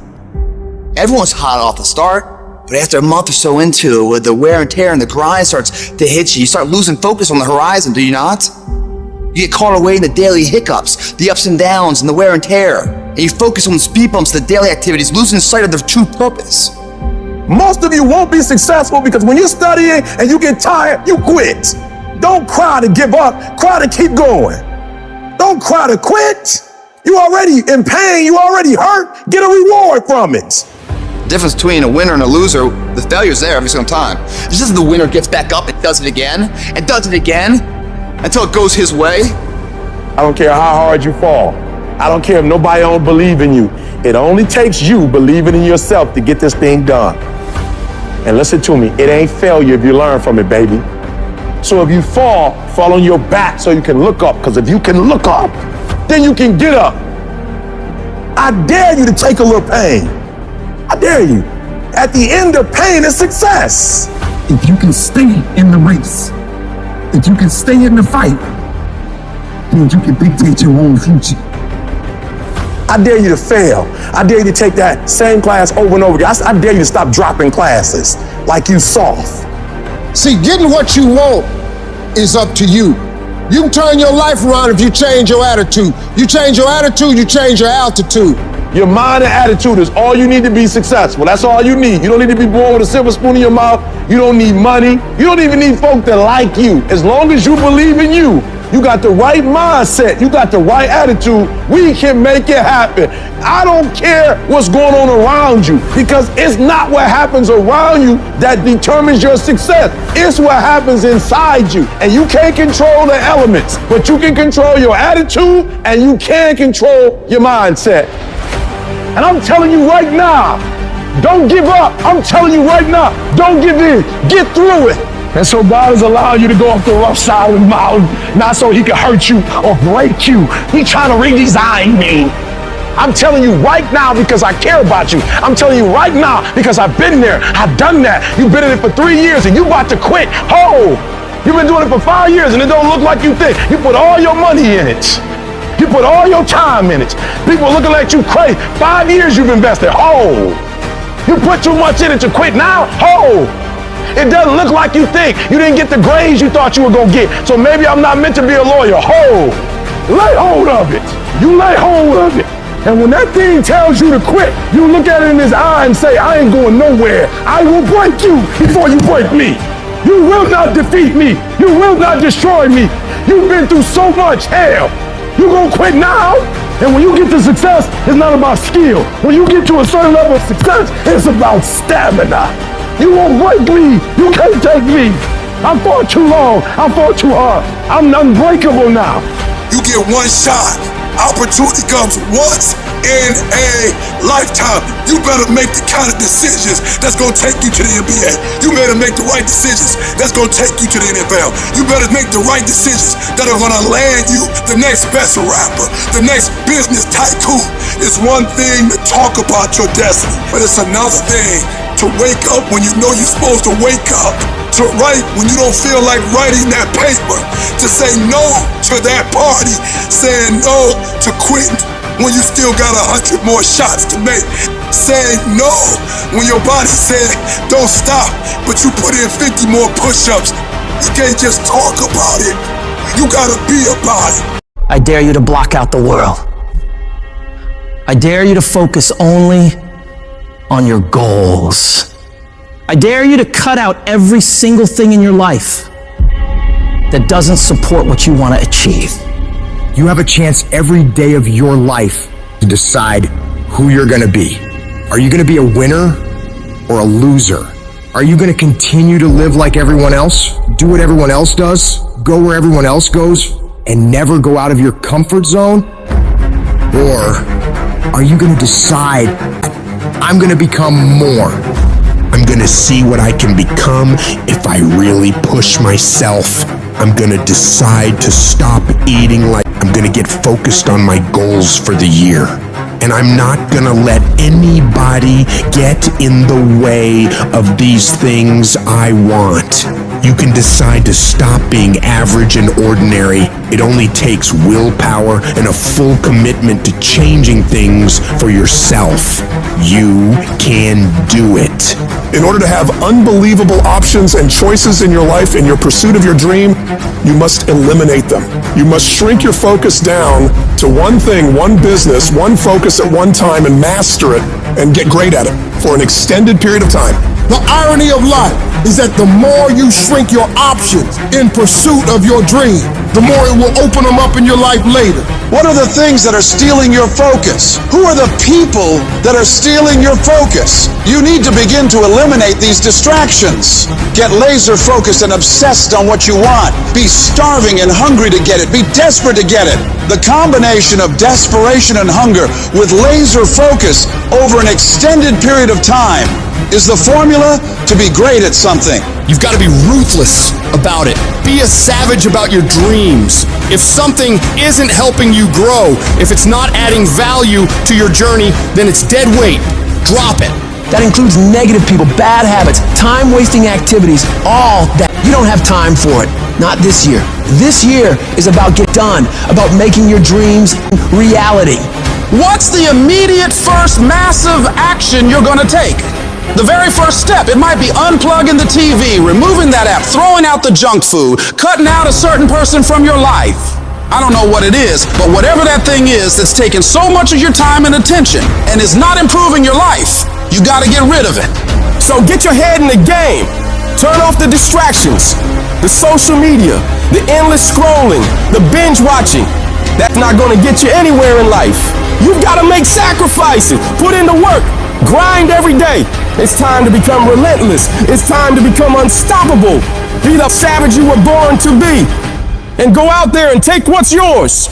Speaker 12: Everyone's hot off the start, but after a month or so into it, with the wear and tear and the grind starts to hit you, you start losing focus on the horizon, do you not? You get caught away in the daily hiccups, the ups and downs, and the wear and tear, and you focus on the speed bumps, the daily activities, losing sight of their true purpose.
Speaker 2: Most of you won't be successful because when you're studying and you get tired, you quit. Don't cry to give up, cry to keep going. Don't cry to quit. You already in pain, you already hurt, get a reward from it.
Speaker 12: The difference between a winner and a loser, the failure's there every single time. It's just the winner gets back up and does it again, until it goes his way.
Speaker 2: I don't care how hard you fall. I don't care if nobody don't believe in you. It only takes you believing in yourself to get this thing done. And listen to me, it ain't failure if you learn from it, baby. So if you fall on your back so you can look up, because if you can look up, then you can get up. I dare you to take a little pain. I dare you. At the end of pain is success.
Speaker 18: If you can stay in the race, if you can stay in the fight, then you can dictate your own future.
Speaker 2: I dare you to fail. I dare you to take that same class over and over again. I dare you to stop dropping classes like you soft.
Speaker 18: See, getting what you want is up to you. You can turn your life around if you change your attitude. You change your attitude, you change your altitude.
Speaker 2: Your mind and attitude is all you need to be successful. That's all you need. You don't need to be born with a silver spoon in your mouth. You don't need money. You don't even need folk that like you. As long as you believe in you, you got the right mindset, you got the right attitude, we can make it happen. I don't care what's going on around you, because it's not what happens around you that determines your success. It's what happens inside you. And you can't control the elements, but you can control your attitude and you can control your mindset. And I'm telling you right now, don't give up. I'm telling you right now, don't give in. Get through it. And so God is allowing you to go up the rough side of the mountain, not so he can hurt you or break you. He's trying to redesign me. I'm telling you right now because I care about you. I'm telling you right now because I've been there. I've done that. You've been in it for 3 years and you about to quit. Oh, you've been doing it for 5 years and it don't look like you think. You put all your money in it. You put all your time in it. People looking at you crazy. 5 years you've invested. Oh, you put too much in it to quit now. Oh. It doesn't look like you think. You didn't get the grades you thought you were going to get. So maybe I'm not meant to be a lawyer. Lay hold of it. You lay hold of it. And when that thing tells you to quit, you look at it in his eye and say, I ain't going nowhere. I will break you before you break me. You will not defeat me. You will not destroy me. You've been through so much hell. You going to quit now? And when you get to success, it's not about skill. When you get to a certain level of success, it's about stamina. You won't break me. You can't take me. I fought too long. I fought too hard. I'm unbreakable now. You get one shot. Opportunity comes once in a lifetime. You better make the kind of decisions that's gonna take you to the NBA. You better make the right decisions that's gonna take you to the NFL. You better make the right decisions that are gonna land you the next best rapper, the next business tycoon. It's one thing to talk about your destiny, but it's another thing to wake up when you know you're supposed to wake up, to write when you don't feel like writing that paper, to say no to that party, saying no to quitting when you still got 100 more shots to make, saying no when your body said don't stop, but you put in 50 more push-ups. You can't just talk about it. You gotta be about it.
Speaker 10: I dare you to block out the world. I dare you to focus only on your goals. I dare you to cut out every single thing in your life that doesn't support what you want to achieve.
Speaker 8: You have a chance every day of your life to decide who you're going to be. Are you going to be a winner or a loser? Are you going to continue to live like everyone else, do what everyone else does, go where everyone else goes, and never go out of your comfort zone? Or are you going to decide, I'm going to become more? I'm going to see what I can become if I really push myself. I'm going to decide to stop eating like I'm going to get focused on my goals for the year. And I'm not going to let anybody get in the way of these things I want. You can decide to stop being average and ordinary. It only takes willpower and a full commitment to changing things for yourself. You can do it.
Speaker 2: In order to have unbelievable options and choices in your life, in your pursuit of your dream, you must eliminate them. You must shrink your focus down to one thing, one business, one focus at one time, and master it and get great at it for an extended period of time.
Speaker 18: The irony of life is that the more you shrink your options in pursuit of your dream, the more it will open them up in your life later.
Speaker 5: What are the things that are stealing your focus? Who are the people that are stealing your focus? You need to begin to eliminate these distractions. Get laser focused and obsessed on what you want. Be starving and hungry to get it. Be desperate to get it. The combination of desperation and hunger with laser focus over an extended period of time is the formula to be great at something.
Speaker 9: You've got to be ruthless about it. Be a savage about your dreams. If something isn't helping you grow, if it's not adding value to your journey, then it's dead weight. Drop it.
Speaker 10: That includes negative people, bad habits, time-wasting activities, all that. You don't have time for it. Not this year. This year is about get done, about making your dreams reality.
Speaker 11: What's the immediate first massive action you're going to take? The very first step, it might be unplugging the TV, removing that app, throwing out the junk food, cutting out a certain person from your life. I don't know what it is, but whatever that thing is that's taking so much of your time and attention and is not improving your life, you got to get rid of it.
Speaker 17: So get your head in the game. Turn off the distractions, the social media, the endless scrolling, the binge watching. That's not going to get you anywhere in life. You've got to make sacrifices, put in the work, grind every day. It's time to become relentless. It's time to become unstoppable. Be the savage you were born to be. And go out there and take what's yours.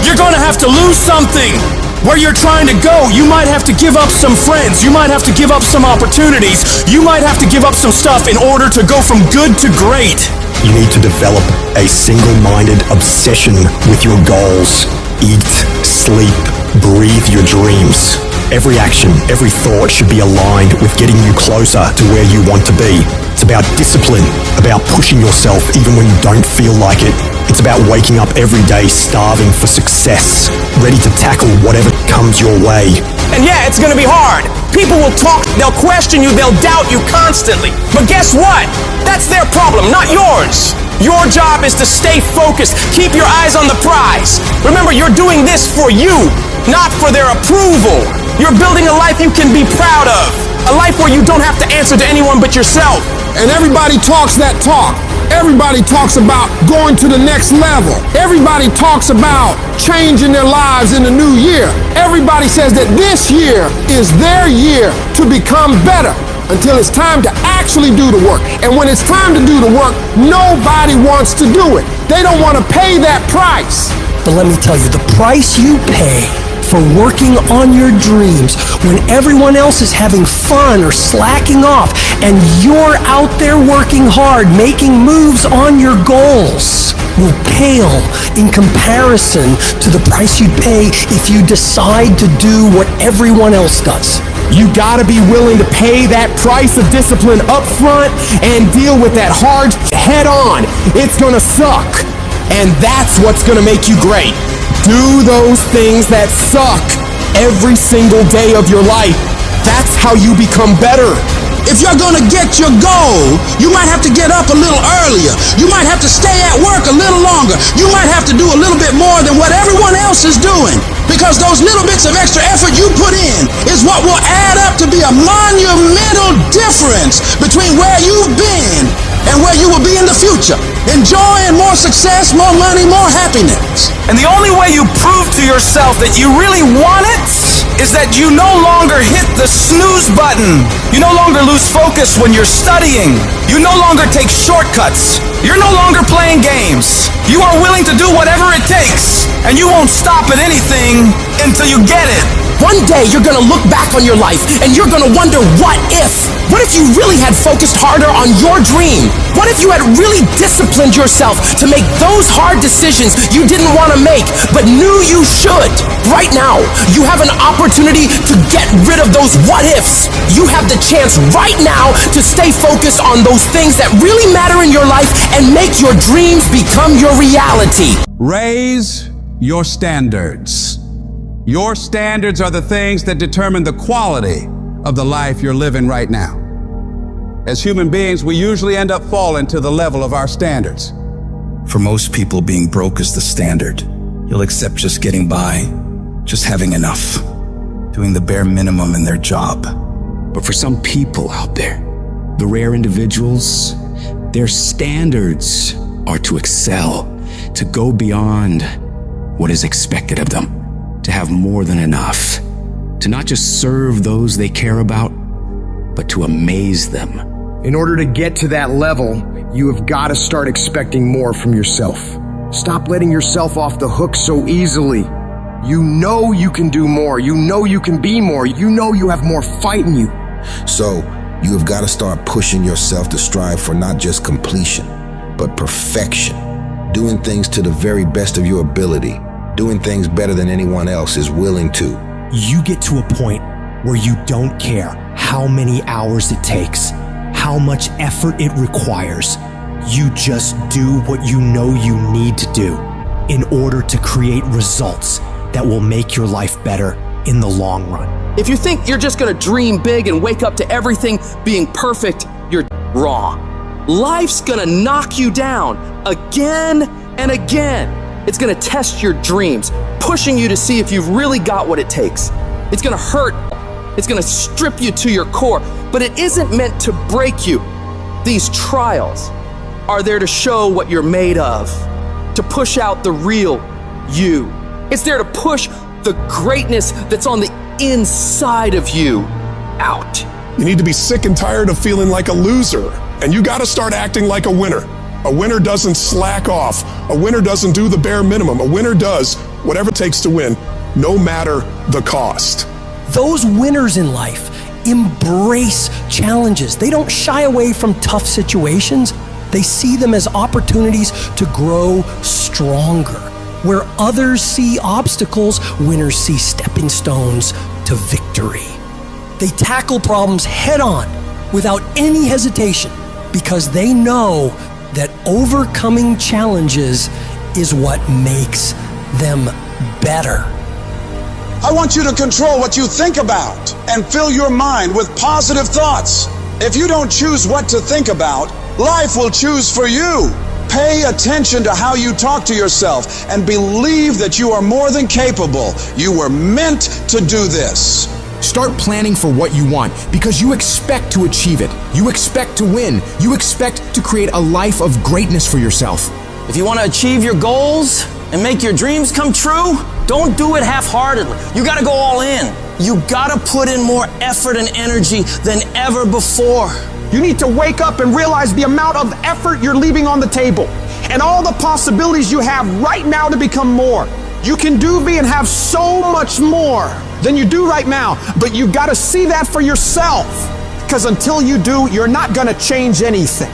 Speaker 9: You're going to have to lose something. Where you're trying to go, you might have to give up some friends. You might have to give up some opportunities. You might have to give up some stuff in order to go from good to great.
Speaker 3: You need to develop a single-minded obsession with your goals. Eat, sleep, breathe your dreams. Every action, every thought should be aligned with getting you closer to where you want to be. It's about discipline, about pushing yourself even when you don't feel like it. It's about waking up every day starving for success, ready to tackle whatever comes your way.
Speaker 17: And yeah, it's gonna be hard. People will talk, they'll question you, they'll doubt you constantly. But guess what? That's their problem, not yours. Your job is to stay focused, keep your eyes on the prize. Remember, you're doing this for you, not for their approval. You're building a life you can be proud of. A life where you don't have to answer to anyone but yourself.
Speaker 18: And everybody talks that talk. Everybody talks about going to the next level. Everybody talks about changing their lives in the new year. Everybody says that this year is their year to become better until it's time to actually do the work. And when it's time to do the work, nobody wants to do it. They don't want to pay that price.
Speaker 10: But let me tell you, the price you pay for working on your dreams when everyone else is having fun or slacking off and you're out there working hard, making moves on your goals, will pale in comparison to the price you'd pay if you decide to do what everyone else does.
Speaker 9: You gotta be willing to pay that price of discipline up front and deal with that hard head on. It's gonna suck. And that's what's gonna make you great. Do those things that suck every single day of your life. That's how you become better.
Speaker 5: If you're gonna get your goal, you might have to get up a little earlier. You might have to stay at work a little longer. You might have to do a little bit more than what everyone else is doing. Because those little bits of extra effort you put in is what will add up to be a monumental difference between where you've been and where you will be in the future. Enjoying more success, more money, more happiness.
Speaker 1: And the only way you prove to yourself that you really want it is that you no longer hit the snooze button. You no longer lose focus when you're studying. You no longer take shortcuts. You're no longer playing games. You are willing to do whatever it takes, and you won't stop at anything until you get it.
Speaker 10: One day you're gonna look back on your life and you're gonna wonder, what if? What if you really had focused harder on your dream? What if you had really disciplined yourself to make those hard decisions you didn't want to make but knew you should? Right now, you have an opportunity to get rid of those what ifs. You have the chance right now to stay focused on those things that really matter in your life and make your dreams become your reality.
Speaker 7: Raise your standards. Your standards are the things that determine the quality of the life you're living right now. As human beings, we usually end up falling to the level of our standards.
Speaker 15: For most people, being broke is the standard. You'll accept just getting by, just having enough, doing the bare minimum in their job.
Speaker 20: But for some people out there, the rare individuals, their standards are to excel, to go beyond what is expected of them, to have more than enough, to not just serve those they care about, but to amaze them.
Speaker 8: In order to get to that level, you have got to start expecting more from yourself. Stop letting yourself off the hook so easily. You know you can do more. You know you can be more. You know you have more fight in you.
Speaker 13: So, you have got to start pushing yourself to strive for not just completion, but perfection. Doing things to the very best of your ability. Doing things better than anyone else is willing to.
Speaker 3: You get to a point where you don't care how many hours it takes, how much effort it requires. You just do what you know you need to do in order to create results that will make your life better in the long run.
Speaker 14: If you think you're just gonna dream big and wake up to everything being perfect, you're wrong. Life's gonna knock you down again and again. It's gonna test your dreams, pushing you to see if you've really got what it takes. It's gonna hurt. It's gonna strip you to your core, but it isn't meant to break you. These trials are there to show what you're made of, to push out the real you. It's there to push the greatness that's on the inside of you out.
Speaker 17: You need to be sick and tired of feeling like a loser, and you got to start acting like a winner. A winner doesn't slack off. A winner doesn't do the bare minimum. A winner does whatever it takes to win, no matter the cost.
Speaker 10: Those winners in life embrace challenges. They don't shy away from tough situations. They see them as opportunities to grow stronger. Where others see obstacles, winners see stepping stones to victory. They tackle problems head on without any hesitation because they know that overcoming challenges is what makes them better.
Speaker 5: I want you to control what you think about and fill your mind with positive thoughts. If you don't choose what to think about, life will choose for you. Pay attention to how you talk to yourself and believe that you are more than capable. You were meant to do this.
Speaker 9: Start planning for what you want because you expect to achieve it. You expect to win. You expect to create a life of greatness for yourself.
Speaker 14: If you want to achieve your goals and make your dreams come true, don't do it half-heartedly. You got to go all in. You got to put in more effort and energy than ever before.
Speaker 16: You need to wake up and realize the amount of effort you're leaving on the table and all the possibilities you have right now to become more. You can do, be, and have so much more than you do right now, but you got to see that for yourself, because until you do, you're not going to change anything.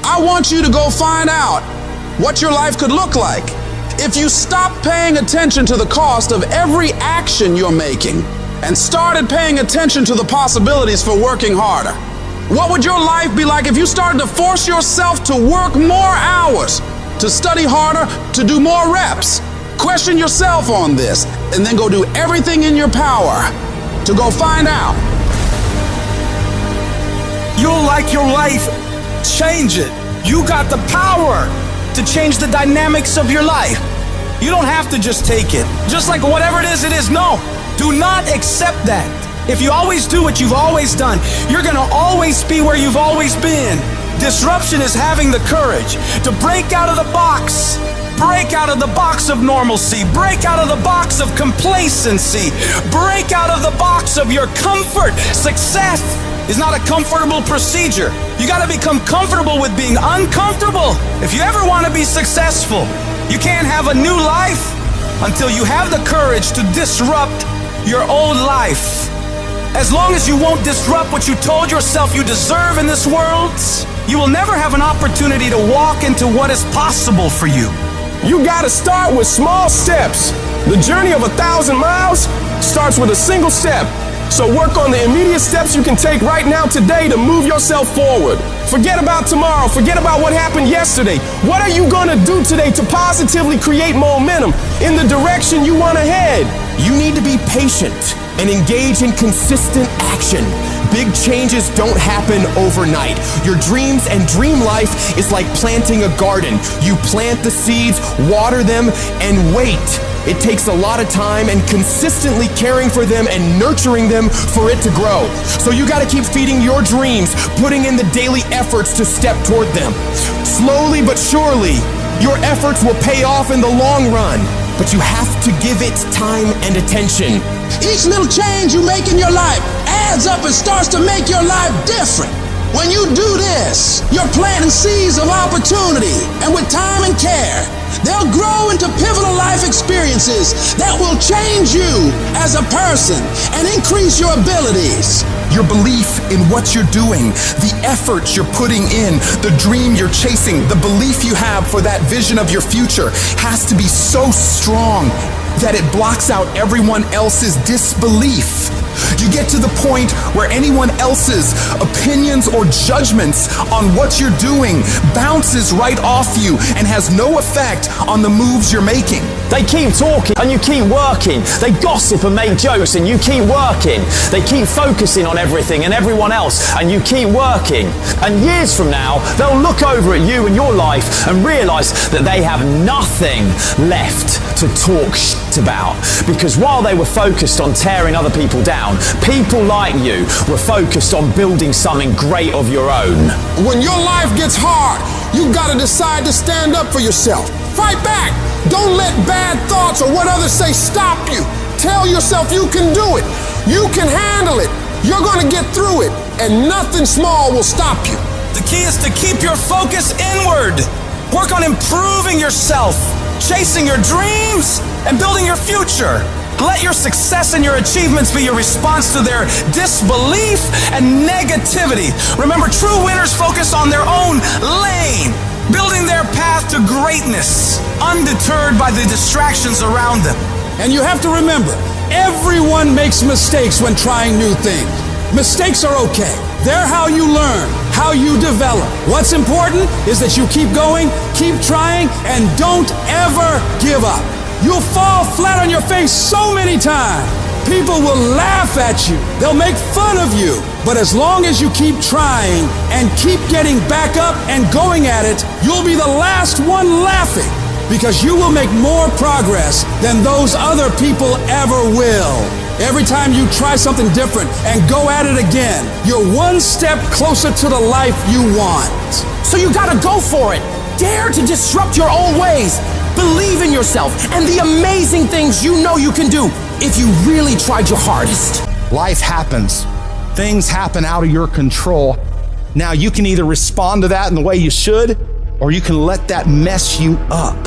Speaker 5: I want you to go find out what your life could look like if you stop paying attention to the cost of every action you're making and started paying attention to the possibilities for working harder. What would your life be like if you started to force yourself to work more hours, to study harder, to do more reps? Question yourself on this, and then go do everything in your power to go find out.
Speaker 1: You'll like your life, change it. You got the power to change the dynamics of your life. You don't have to just take it. Just like whatever it is, no. Do not accept that. If you always do what you've always done, you're gonna always be where you've always been. Disruption is having the courage to break out of the box. Break out of the box of normalcy. Break out of the box of complacency. Break out of the box of your comfort. Success is not a comfortable procedure. You gotta become comfortable with being uncomfortable. If you ever wanna be successful, you can't have a new life until you have the courage to disrupt your old life. As long as you won't disrupt what you told yourself you deserve in this world, you will never have an opportunity to walk into what is possible for you.
Speaker 17: You gotta start with small steps. The journey of 1,000 miles starts with a single step. So work on the immediate steps you can take right now today to move yourself forward. Forget about tomorrow. Forget about what happened yesterday. What are you gonna do today to positively create momentum in the direction you want to head?
Speaker 9: You need to be patient and engage in consistent action. Big changes don't happen overnight. Your dreams and dream life is like planting a garden. You plant the seeds, water them, and wait. It takes a lot of time and consistently caring for them and nurturing them for it to grow. So you gotta keep feeding your dreams, putting in the daily efforts to step toward them. Slowly but surely, your efforts will pay off in the long run, but you have to give it time and attention.
Speaker 5: Each little change you make in your life adds up and starts to make your life different. When you do this, you're planting seeds of opportunity, and with time and care, they'll grow into pivotal life experiences that will change you as a person and increase your abilities.
Speaker 9: Your belief in what you're doing, the effort you're putting in, the dream you're chasing, the belief you have for that vision of your future has to be so strong that it blocks out everyone else's disbelief. You get to the point where anyone else's opinions or judgments on what you're doing bounces right off you and has no effect on the moves you're making.
Speaker 4: They keep talking and you keep working. They gossip and make jokes and you keep working. They keep focusing on everything and everyone else and you keep working. And years from now, they'll look over at you and your life and realize that they have nothing left to talk shit about. Because while they were focused on tearing other people down, people like you were focused on building something great of your own.
Speaker 17: When your life gets hard, you gotta decide to stand up for yourself. Fight back. Don't let bad thoughts or what others say stop you. Tell yourself you can do it. You can handle it. You're gonna get through it, and nothing small will stop you.
Speaker 1: The key is to keep your focus inward. Work on improving yourself, chasing your dreams, and building your future. Let your success and your achievements be your response to their disbelief and negativity. Remember, true winners focus on their own lane, building their path to greatness, undeterred by the distractions around them.
Speaker 5: And you have to remember, everyone makes mistakes when trying new things. Mistakes are okay. They're how you learn, how you develop. What's important is that you keep going, keep trying, and don't ever give up. You'll fall flat on your face so many times. People will laugh at you. They'll make fun of you. But as long as you keep trying and keep getting back up and going at it, you'll be the last one laughing, because you will make more progress than those other people ever will. Every time you try something different and go at it again, you're one step closer to the life you want.
Speaker 10: So you gotta go for it. Dare to disrupt your old ways. Believe in yourself and the amazing things you know you can do if you really tried your hardest.
Speaker 19: Life happens. Things happen out of your control. Now you can either respond to that in the way you should, or you can let that mess you up.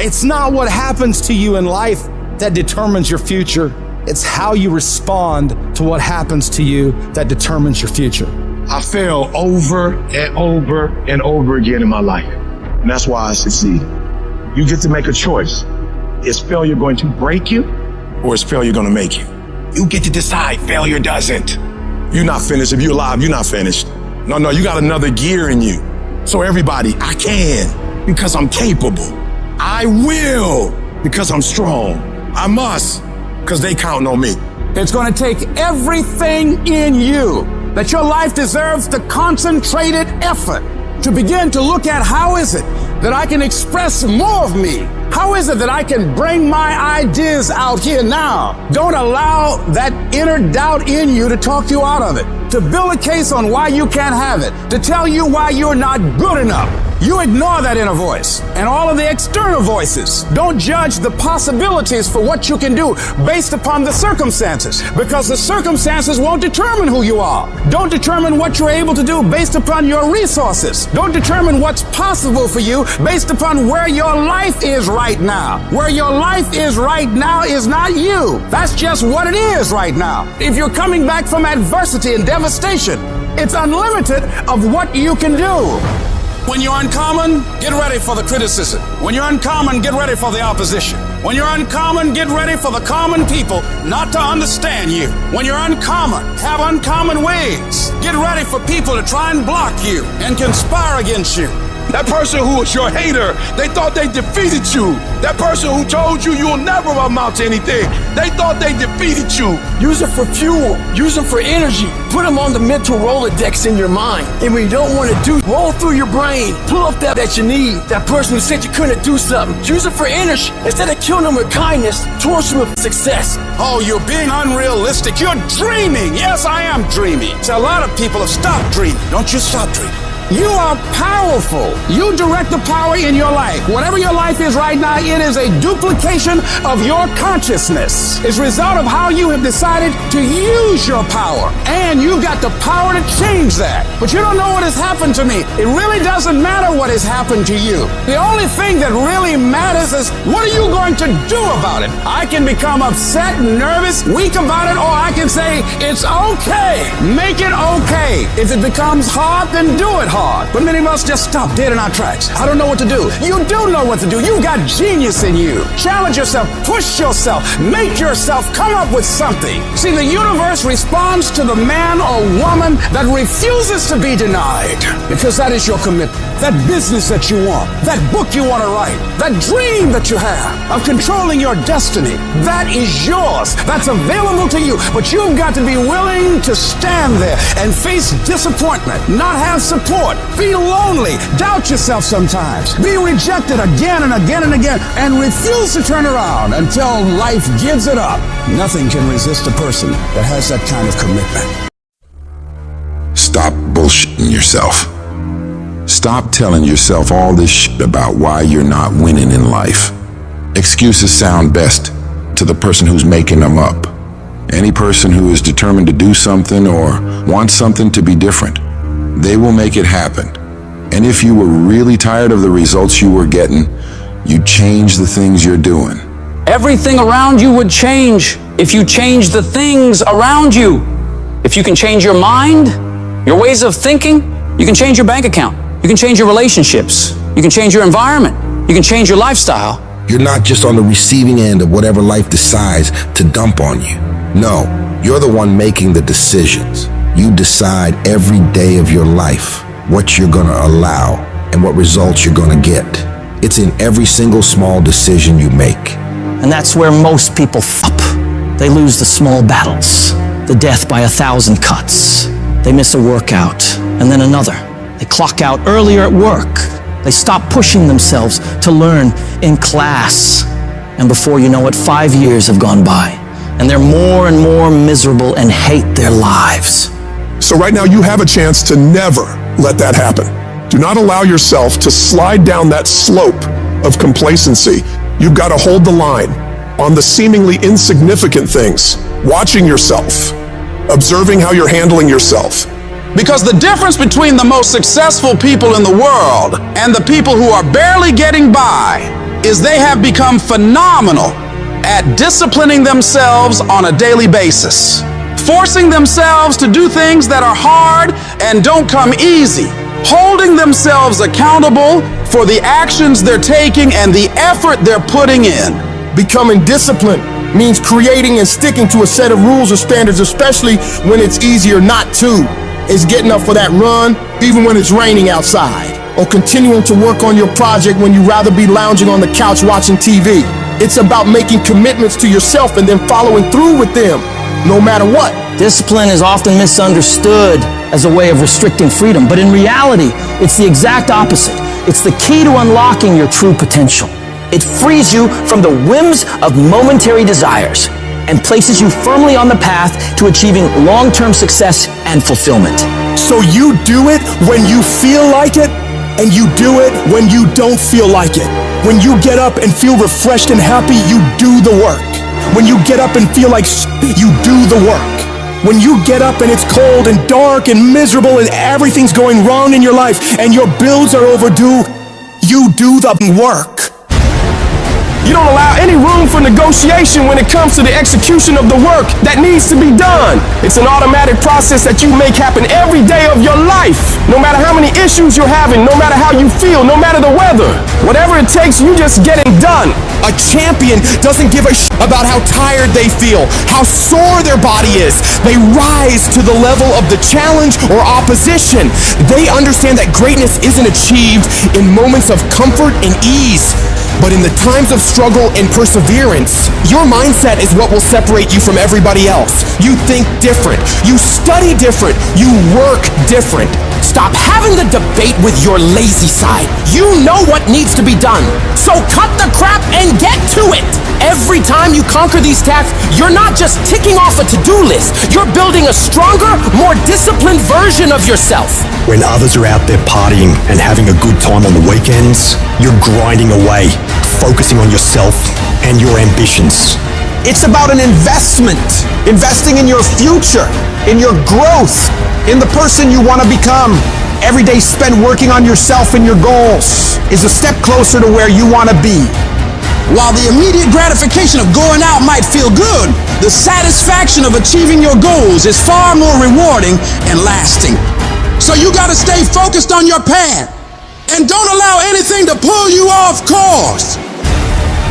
Speaker 19: It's not what happens to you in life that determines your future. It's how you respond to what happens to you that determines your future.
Speaker 18: I fail over and over and over again in my life. And that's why I succeed. You get to make a choice. Is failure going to break you, or is failure going to make you? You get to decide. Failure doesn't. You're not finished. If you're alive, you're not finished. No, you got another gear in you. So everybody, I can because I'm capable. I will because I'm strong. I must because they count on me.
Speaker 5: It's going to take everything in you that your life deserves the concentrated effort to begin to look at how is it that I can express more of me? How is it that I can bring my ideas out here now? Don't allow that inner doubt in you to talk you out of it, to build a case on why you can't have it, to tell you why you're not good enough. You ignore that inner voice and all of the external voices. Don't judge the possibilities for what you can do based upon the circumstances, because the circumstances won't determine who you are. Don't determine what you're able to do based upon your resources. Don't determine what's possible for you based upon where your life is right now. Where your life is right now is not you. That's just what it is right now. If you're coming back from adversity and devastation, it's unlimited of what you can do. When you're uncommon, get ready for the criticism. When you're uncommon, get ready for the opposition. When you're uncommon, get ready for the common people not to understand you. When you're uncommon, have uncommon ways. Get ready for people to try and block you and conspire against you.
Speaker 2: That person who was your hater, they thought they defeated you. That person who told you you'll never amount to anything, they thought they defeated you.
Speaker 16: Use it for fuel. Use it for energy.
Speaker 6: Put them on the mental Rolodex in your mind. And when you don't want to do, roll through your brain. Pull up that you need. That person who said you couldn't do something. Use it for energy. Instead of killing them with kindness, torch them with success.
Speaker 11: Oh, you're being unrealistic. You're dreaming. Yes, I am dreaming. So a lot of people have stopped dreaming. Don't you stop dreaming. You are powerful. You direct the power in your life. Whatever your life is right now, it is a duplication of your consciousness. It's a result of how you have decided to use your power. And you've got the power to change that. But you don't know what has happened to me. It really doesn't matter what has happened to you. The only thing that really matters is what are you going to do about it? I can become upset, nervous, weak about it, or I can say, it's okay. Make it okay. If it becomes hard, then do it hard. But many of us just stop dead in our tracks. I don't know what to do. You do know what to do. You've got genius in you. Challenge yourself, push yourself, make yourself come up with something. See, the universe responds to the man or woman that refuses to be denied, because that is your commitment. That business that you want, that book you want to write, that dream that you have of controlling your destiny, that is yours. That's available to you. But you've got to be willing to stand there and face disappointment, not have support, be lonely, doubt yourself sometimes, be rejected again and again and again, and refuse to turn around until life gives it up. Nothing can resist a person that has that kind of commitment.
Speaker 13: Stop bullshitting yourself. Stop telling yourself all this shit about why you're not winning in life. Excuses sound best to the person who's making them up. Any person who is determined to do something or wants something to be different, they will make it happen. And if you were really tired of the results you were getting, you'd change the things you're doing.
Speaker 22: Everything around you would change if you change the things around you. If you can change your mind, your ways of thinking, you can change your bank account. You can change your relationships. You can change your environment. You can change your lifestyle.
Speaker 13: You're not just on the receiving end of whatever life decides to dump on you. No, you're the one making the decisions. You decide every day of your life what you're gonna allow and what results you're gonna get. It's in every single small decision you make.
Speaker 6: And that's where most people up. They lose the small battles, the death by 1,000 cuts. They miss a workout, and then another. They clock out earlier at work. They stop pushing themselves to learn in class. And before you know it, 5 years have gone by, and they're more and more miserable and hate their lives.
Speaker 17: So right now you have a chance to never let that happen. Do not allow yourself to slide down that slope of complacency. You've got to hold the line on the seemingly insignificant things, watching yourself, observing how you're handling yourself.
Speaker 11: Because the difference between the most successful people in the world and the people who are barely getting by is they have become phenomenal at disciplining themselves on a daily basis, forcing themselves to do things that are hard and don't come easy, holding themselves accountable for the actions they're taking and the effort they're putting in.
Speaker 18: Becoming disciplined means creating and sticking to a set of rules or standards, especially when it's easier not to. It's getting up for that run, even when it's raining outside, or continuing to work on your project when you'd rather be lounging on the couch watching TV. It's about making commitments to yourself and then following through with them, no matter what.
Speaker 6: Discipline is often misunderstood as a way of restricting freedom, but in reality, it's the exact opposite. It's the key to unlocking your true potential. It frees you from the whims of momentary desires and places you firmly on the path to achieving long-term success and fulfillment.
Speaker 18: So you do it when you feel like it, and you do it when you don't feel like it. When you get up and feel refreshed and happy, you do the work. When you get up and feel like you do the work. When you get up and it's cold and dark and miserable and everything's going wrong in your life and your bills are overdue, you do the work. You don't allow any room for negotiation when it comes to the execution of the work that needs to be done. It's an automatic process that you make happen every day of your life. No matter how many issues you're having, no matter how you feel, no matter the weather. Whatever it takes, you just get it done.
Speaker 9: A champion doesn't give a about how tired they feel, how sore their body is. They rise to the level of the challenge or opposition. They understand that greatness isn't achieved in moments of comfort and ease, but in the times of struggle and perseverance. perseverance. Your mindset is what will separate you from everybody else. You think different. You study different. You work different.
Speaker 16: Stop having the debate with your lazy side. You know what needs to be done. So cut the crap and get to it. Every time you conquer these tasks, you're not just ticking off a to-do list. You're building a stronger, more disciplined version of yourself.
Speaker 3: When others are out there partying and having a good time on the weekends, you're grinding away, focusing on yourself and your ambitions.
Speaker 12: It's about an investment. Investing in your future, in your growth, in the person you want to become. Every day spent working on yourself and your goals is a step closer to where you want to be.
Speaker 5: While the immediate gratification of going out might feel good, the satisfaction of achieving your goals is far more rewarding and lasting. So you gotta stay focused on your path and don't allow anything to pull you off course.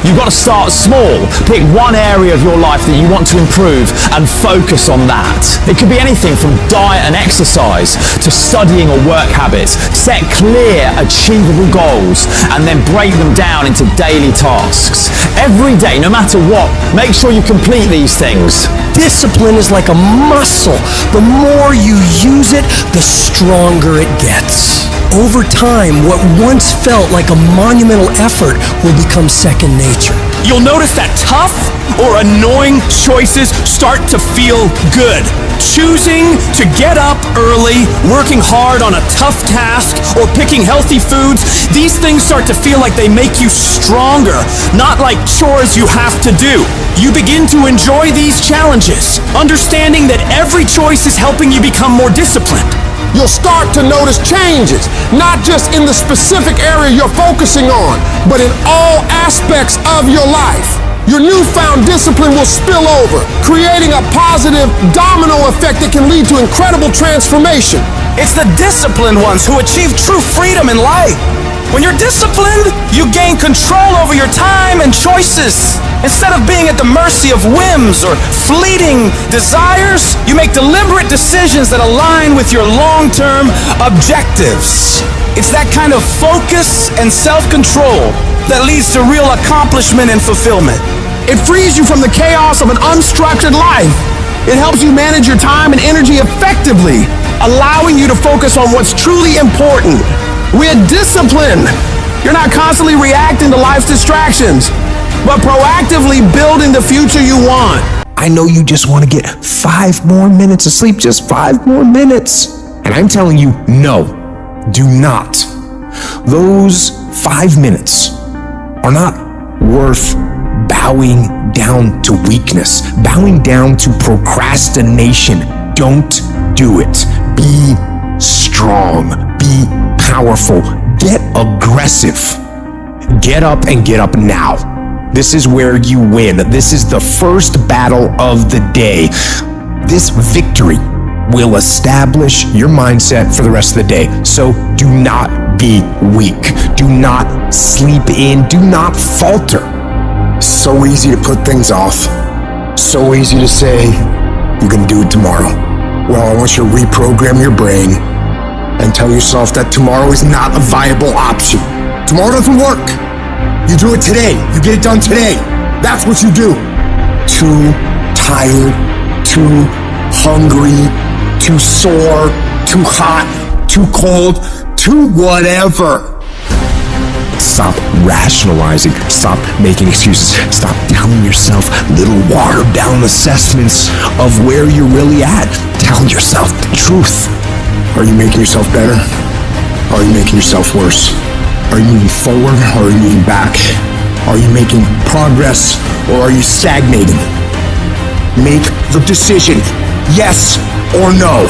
Speaker 4: You've got to start small. Pick one area of your life that you want to improve and focus on that. It could be anything from diet and exercise to studying or work habits. Set clear, achievable goals and then break them down into daily tasks. Every day, no matter what, make sure you complete these things.
Speaker 10: Discipline is like a muscle. The more you use it, the stronger it gets. Over time, what once felt like a monumental effort will become second nature.
Speaker 16: You'll notice that tough or annoying choices start to feel good. Choosing to get up early, working hard on a tough task, or picking healthy foods, these things start to feel like they make you stronger, not like chores you have to do. You begin to enjoy these challenges, understanding that every choice is helping you become more disciplined.
Speaker 17: You'll start to notice changes, not just in the specific area you're focusing on, but in all aspects of your life. Your newfound discipline will spill over, creating a positive domino effect that can lead to incredible transformation.
Speaker 1: It's the disciplined ones who achieve true freedom in life. When you're disciplined, you gain control over your time and choices. Instead of being at the mercy of whims or fleeting desires, you make deliberate decisions that align with your long-term objectives. It's that kind of focus and self-control that leads to real accomplishment and fulfillment.
Speaker 17: It frees you from the chaos of an unstructured life. It helps you manage your time and energy effectively, allowing you to focus on what's truly important. With discipline, you're not constantly reacting to life's distractions, but proactively building the future you want.
Speaker 8: I know you just want to get 5 more minutes of sleep, just 5 more minutes. And I'm telling you, no, do not. Those 5 minutes are not worth bowing down to weakness, bowing down to procrastination. Don't do it. Be strong. Be powerful. Get aggressive. Get up and get up now. This is where you win. This is the first battle of the day. This victory will establish your mindset for the rest of the day. So do not be weak. Do not sleep in. Do not falter.
Speaker 18: So easy to put things off. So easy to say, you can do it tomorrow. Well, I want you to reprogram your brain and tell yourself that tomorrow is not a viable option. Tomorrow doesn't work. You do it today. You get it done today. That's what you do. Too tired, too hungry, too sore, too hot, too cold, too whatever.
Speaker 8: Stop rationalizing. Stop making excuses. Stop telling yourself little watered down assessments of where you're really at. Tell yourself the truth.
Speaker 18: Are you making yourself better? Are you making yourself worse? Are you moving forward or are you moving back? Are you making progress or are you stagnating? Make the decision, yes or no.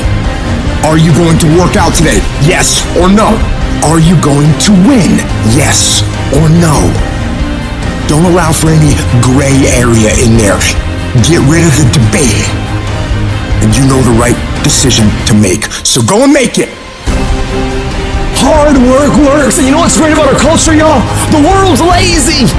Speaker 18: Are you going to work out today? Yes or no. Are you going to win? Yes or no. Don't allow for any gray area in there. Get rid of the debate. And you know the right decision to make. So go and make it.
Speaker 16: Hard work works. And you know what's great about our culture, y'all? The world's lazy.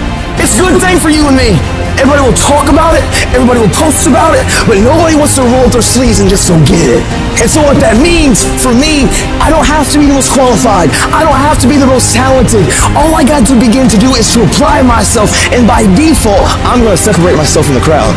Speaker 7: It's a good thing for you and me. Everybody will talk about it, everybody will post about it, but nobody wants to roll up their sleeves and just go get it. And so what that means for me, I don't have to be the most qualified. I don't have to be the most talented. All I got to begin to do is to apply myself, and by default, I'm going to separate myself from the crowd.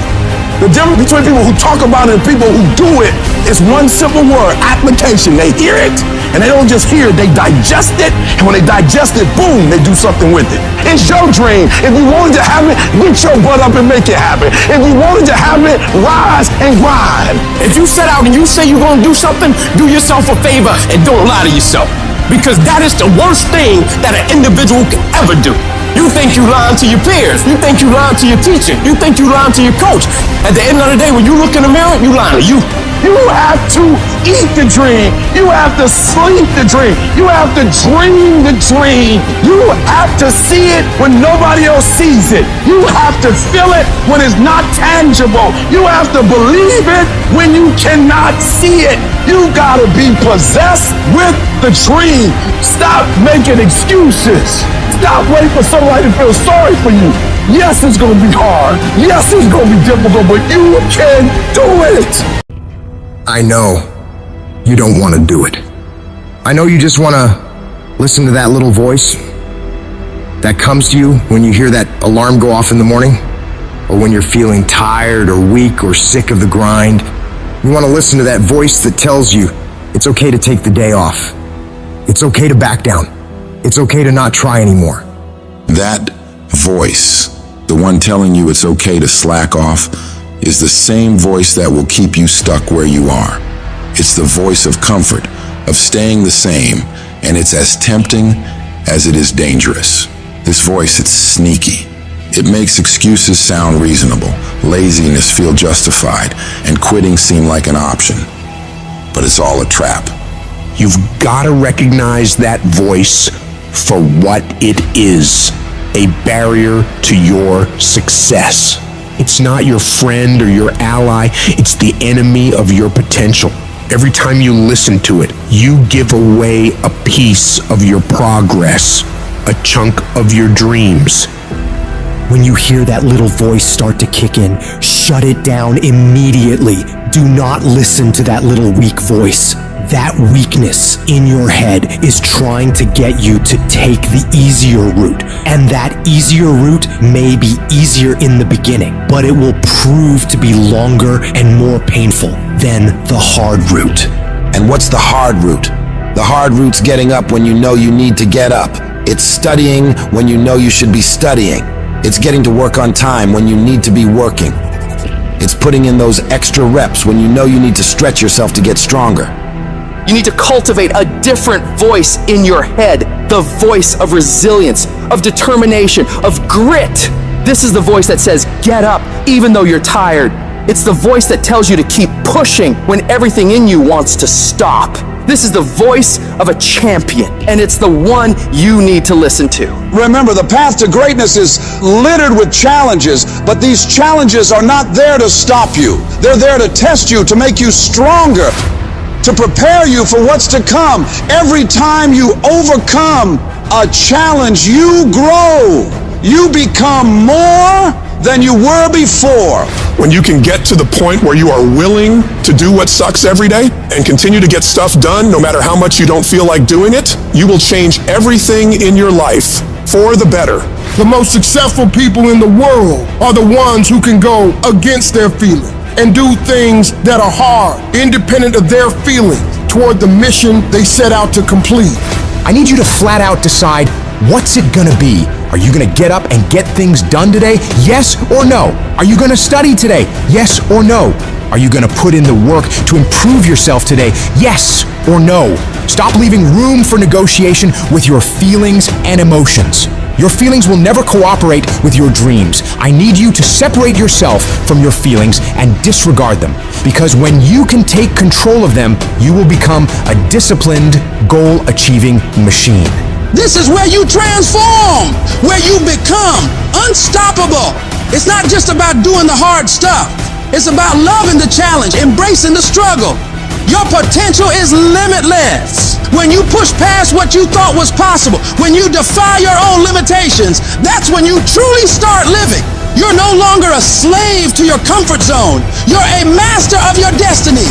Speaker 2: The difference between people who talk about it and people who do it is one simple word: application. They hear it, and they don't just hear it, they digest it, and when they digest it, boom, they do something with it. It's your dream. If you wanted to have it, get your butt up and make it happen. If you wanted to have it, rise and grind.
Speaker 7: If you set out and you say you're going to do something, do yourself a favor and don't lie to yourself. Because that is the worst thing that an individual can ever do. You think you lying to your peers. You think you lying to your teacher. You think you lying to your coach. At the end of the day, when you look in the mirror, you lying to you.
Speaker 2: You have to eat the dream. You have to sleep the dream. You have to dream the dream. You have to see it when nobody else sees it. You have to feel it when it's not tangible. You have to believe it when you cannot see it. You gotta be possessed with the dream. Stop making excuses. Stop waiting for somebody to feel sorry for you. Yes, it's gonna be hard. Yes, it's gonna be difficult, but you can do it.
Speaker 8: I know you don't want to do it. I know you just want to listen to that little voice that comes to you when you hear that alarm go off in the morning, or when you're feeling tired or weak or sick of the grind. You want to listen to that voice that tells you it's okay to take the day off. It's okay to back down. It's okay to not try anymore.
Speaker 13: That voice, the one telling you it's okay to slack off, is the same voice that will keep you stuck where you are. It's the voice of comfort, of staying the same, and it's as tempting as it is dangerous. This voice, it's sneaky. It makes excuses sound reasonable, laziness feel justified, and quitting seem like an option. But it's all a trap.
Speaker 8: You've got to recognize that voice for what it is: a barrier to your success. It's not your friend or your ally, it's the enemy of your potential. Every time you listen to it, you give away a piece of your progress, a chunk of your dreams.
Speaker 3: When you hear that little voice start to kick in, shut it down immediately. Do not listen to that little weak voice. That weakness in your head is trying to get you to take the easier route. And that easier route may be easier in the beginning, but it will prove to be longer and more painful than the hard route.
Speaker 13: And what's the hard route? The hard route's getting up when you know you need to get up. It's studying when you know you should be studying. It's getting to work on time when you need to be working. It's putting in those extra reps when you know you need to stretch yourself to get stronger.
Speaker 14: You need to cultivate a different voice in your head, the voice of resilience, of determination, of grit. This is the voice that says, get up, even though you're tired. It's the voice that tells you to keep pushing when everything in you wants to stop. This is the voice of a champion, and it's the one you need to listen to.
Speaker 5: Remember, the path to greatness is littered with challenges, but these challenges are not there to stop you. They're there to test you, to make you stronger, to prepare you for what's to come. Every time you overcome a challenge, you grow. You become more than you were before.
Speaker 2: When you can get to the point where you are willing to do what sucks every day and continue to get stuff done no matter how much you don't feel like doing it, you will change everything in your life for the better.
Speaker 17: The most successful people in the world are the ones who can go against their feelings and do things that are hard, independent of their feelings, toward the mission they set out to complete.
Speaker 8: I need you to flat out decide, what's it gonna be? Are you gonna get up and get things done today? Yes or no? Are you gonna study today? Yes or no? Are you gonna put in the work to improve yourself today? Yes or no? Stop leaving room for negotiation with your feelings and emotions. Your feelings will never cooperate with your dreams. I need you to separate yourself from your feelings and disregard them. Because when you can take control of them, you will become a disciplined, goal-achieving machine.
Speaker 5: This is where you transform, where you become unstoppable. It's not just about doing the hard stuff. It's about loving the challenge, embracing the struggle.
Speaker 16: Your potential is limitless. When you push past what you thought was possible, when you defy your own limitations, that's when you truly start living. You're no longer a slave to your comfort zone. You're a master of your destiny.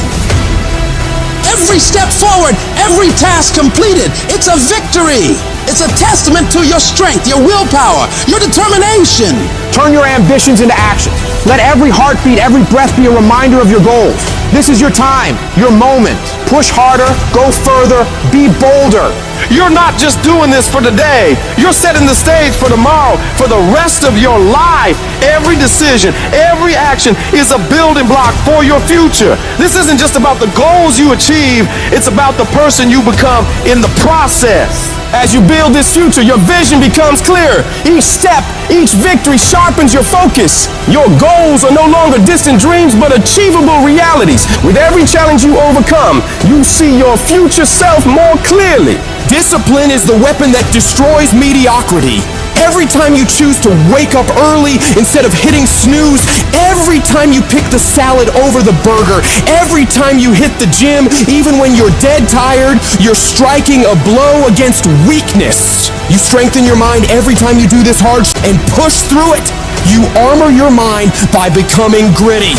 Speaker 16: Every step forward, every task completed, it's a victory. It's a testament to your strength, your willpower, your determination.
Speaker 9: Turn your ambitions into action. Let every heartbeat, every breath be a reminder of your goals. This is your time, your moment. Push harder, go further, be bolder.
Speaker 17: You're not just doing this for today. You're setting the stage for tomorrow, for the rest of your life. Every decision, every action is a building block for your future. This isn't just about the goals you achieve, it's about the person you become in the process.
Speaker 9: As you build this future, your vision becomes clear. Each step, each victory sharpens your focus. Your goals are no longer distant dreams, but achievable realities. With every challenge you overcome, you see your future self more clearly. Discipline is the weapon that destroys mediocrity. Every time you choose to wake up early instead of hitting snooze, every time you pick the salad over the burger, every time you hit the gym, even when you're dead tired, you're striking a blow against weakness. You strengthen your mind every time you do this hard and push through it. You armor your mind by becoming gritty.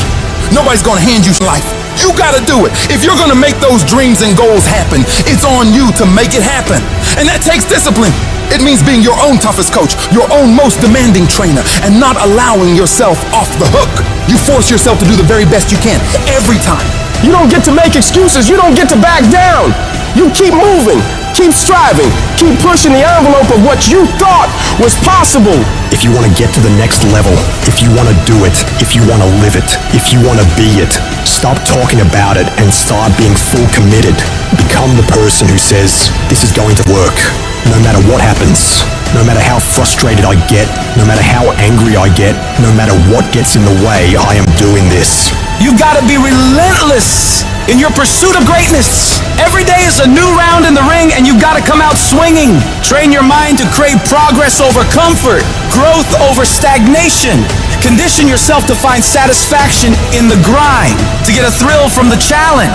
Speaker 1: Nobody's gonna hand you life. You gotta do it. If you're gonna make those dreams and goals happen, it's on you to make it happen. And that takes discipline. It means being your own toughest coach, your own most demanding trainer, and not allowing yourself off the hook. You force yourself to do the very best you can, every time.
Speaker 9: You don't get to make excuses. You don't get to back down. You keep moving, keep striving, keep pushing the envelope of what you thought was possible.
Speaker 3: If you want to get to the next level, if you want to do it, if you want to live it, if you want to be it, stop talking about it and start being full committed. Become the person who says, this is going to work. No matter what happens, no matter how frustrated I get, no matter how angry I get, no matter what gets in the way, I am doing this.
Speaker 1: You've got to be relentless in your pursuit of greatness. Every day is a new round in the ring, and you've got to come out swinging. Train your mind to crave progress over comfort, growth over stagnation. Condition yourself to find satisfaction in the grind, to get a thrill from the challenge.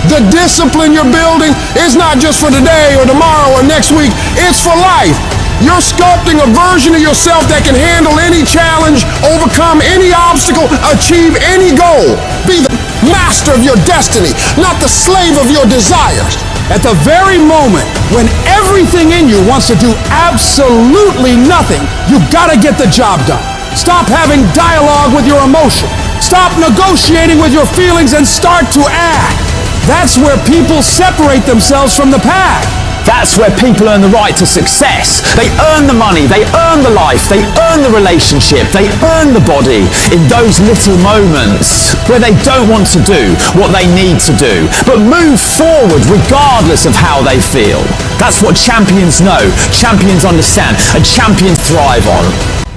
Speaker 2: The discipline you're building is not just for today or tomorrow or next week, it's for life. You're sculpting a version of yourself that can handle any challenge, overcome any obstacle, achieve any goal. Be the master of your destiny, not the slave of your desires. At the very moment when everything in you wants to do absolutely nothing, you've got to get the job done. Stop having dialogue with your emotion. Stop negotiating with your feelings and start to act. That's where people separate themselves from the pack.
Speaker 4: That's where people earn the right to success. They earn the money, they earn the life, they earn the relationship, they earn the body in those little moments where they don't want to do what they need to do, but move forward regardless of how they feel. That's what champions know, champions understand, and champions thrive on.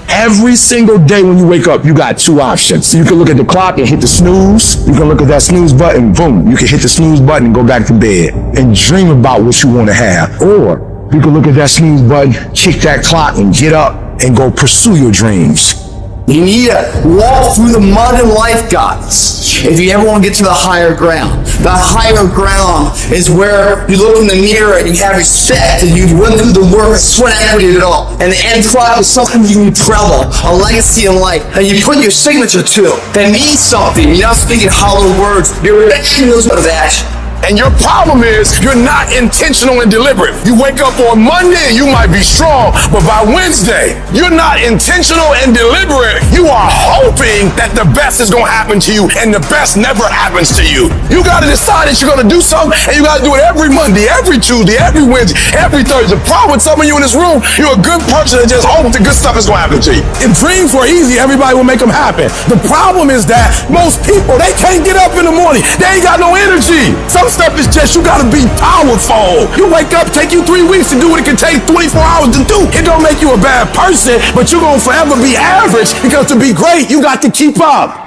Speaker 18: Every single day when you wake up, you got two options. You can look at the clock and hit the snooze. You can look at that snooze button, boom. You can hit the snooze button and go back to bed and dream about what you want to have. Or you can look at that snooze button, kick that clock and get up and go pursue your dreams.
Speaker 7: You need to walk through the mud in life, guys, if you ever want to get to the higher ground. The higher ground is where you look in the mirror and you have respect and you run through the work, sweat equity at all. And the end product is something you can be proud of, a legacy in life, and you put your signature to it. That means something. You're not speaking hollow words. You're making those words of action.
Speaker 2: And your problem is you're not intentional and deliberate. You wake up on Monday and you might be strong, but by Wednesday, you're not intentional and deliberate. You are hoping that the best is gonna happen to you, and the best never happens to you. You gotta decide that you're gonna do something, and you gotta do it every Monday, every Tuesday, every Wednesday, every Thursday. The problem with some of you in this room, you're a good person that just hopes the good stuff is gonna happen to you. If dreams were easy, everybody would make them happen. The problem is that most people, they can't get up in the morning. They ain't got no energy. Some stuff is just, you gotta be powerful. You wake up, take you 3 weeks to do what it can take 24 hours to do. It don't make you a bad person, but you're gonna forever be average, because to be great, you got to keep up.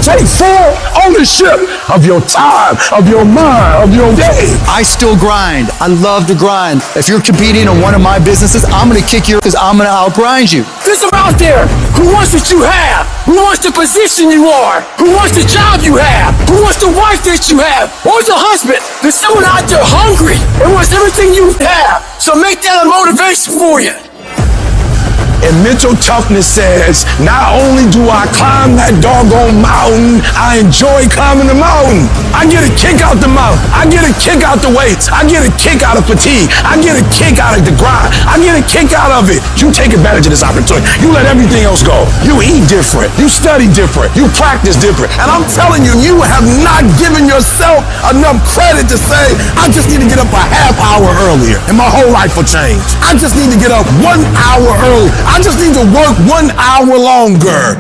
Speaker 2: take full ownership of your time, of your mind, of your day.
Speaker 15: I still grind. I love to grind. If you're competing in one of my businesses, I'm gonna kick you because I'm gonna outgrind you.
Speaker 7: There's some out there who wants what you have, who wants the position you are, who wants the job you have, who wants the wife that you have, or the husband. There's someone out there hungry and wants everything you have. So make that a motivation for you.
Speaker 2: And mental toughness says, not only do I climb that doggone mountain, I enjoy climbing the mountain. I get a kick out the mountain. I get a kick out the weights. I get a kick out of fatigue. I get a kick out of the grind. I get a kick out of it. You take advantage of this opportunity. You let everything else go. You eat different. You study different. You practice different. And I'm telling you, you have not given yourself enough credit to say, I just need to get up a half hour earlier and my whole life will change. I just need to get up 1 hour earlier. I just need to work 1 hour longer.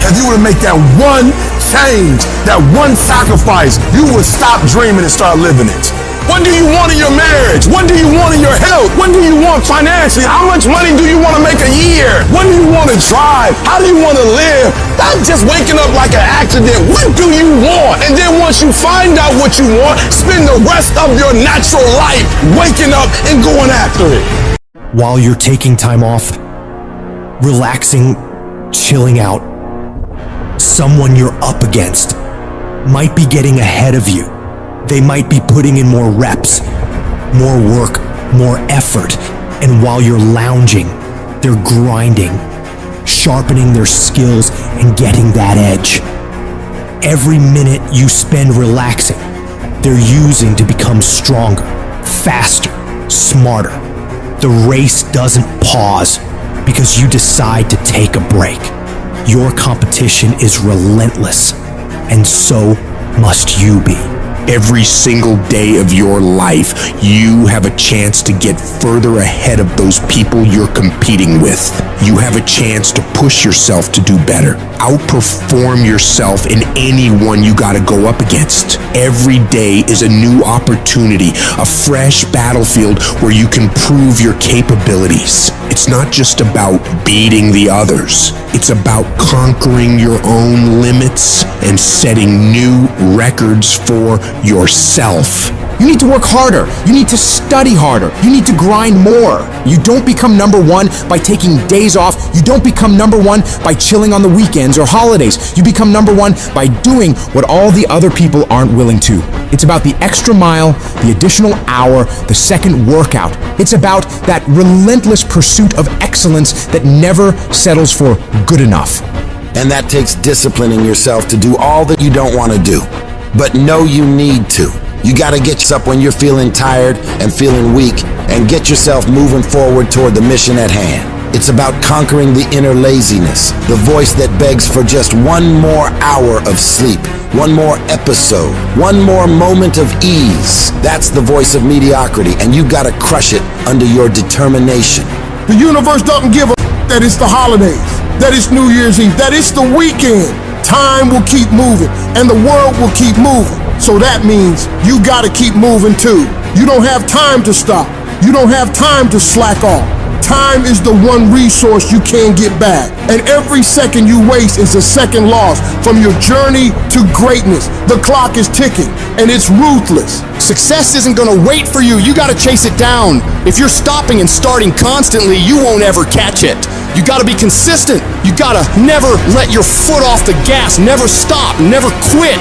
Speaker 2: If you were to make that one change, that one sacrifice, you would stop dreaming and start living it. What do you want in your marriage? What do you want in your health? What do you want financially? How much money do you want to make a year? What do you want to drive? How do you want to live? Not just waking up like an accident. What do you want? And then once you find out what you want, spend the rest of your natural life waking up and going after it.
Speaker 3: While you're taking time off, relaxing, chilling out, someone you're up against might be getting ahead of you. They might be putting in more reps, more work, more effort. And while you're lounging, they're grinding, sharpening their skills and getting that edge. Every minute you spend relaxing, they're using to become stronger, faster, smarter. The race doesn't pause because you decide to take a break. Your competition is relentless, and so must you be.
Speaker 8: Every single day of your life, you have a chance to get further ahead of those people you're competing with. You have a chance to push yourself to do better. Outperform yourself in anyone you gotta go up against. Every day is a new opportunity, a fresh battlefield where you can prove your capabilities. It's not just about beating the others. It's about conquering your own limits and setting new records for yourself.
Speaker 9: You need to work harder. You need to study harder. You need to grind more. You don't become number one by taking days off. You don't become number one by chilling on the weekends or holidays. You become number one by doing what all the other people aren't willing to. It's about the extra mile, the additional hour, the second workout. It's about that relentless pursuit of excellence that never settles for good enough.
Speaker 13: And that takes disciplining yourself to do all that you don't want to do, but know you need to. You gotta get up when you're feeling tired and feeling weak and get yourself moving forward toward the mission at hand. It's about conquering the inner laziness, the voice that begs for just one more hour of sleep, one more episode, one more moment of ease. That's the voice of mediocrity, and you gotta crush it under your determination.
Speaker 2: The universe doesn't give a that it's the holidays, that it's New Year's Eve, that it's the weekend. Time will keep moving, and the world will keep moving. So that means you gotta keep moving too. You don't have time to stop. You don't have time to slack off. Time is the one resource you can't get back. And every second you waste is a second loss from your journey to greatness. The clock is ticking, and it's ruthless.
Speaker 9: Success isn't gonna wait for you. You gotta chase it down. If you're stopping and starting constantly, you won't ever catch it. You gotta be consistent. You gotta never let your foot off the gas, never stop, never quit.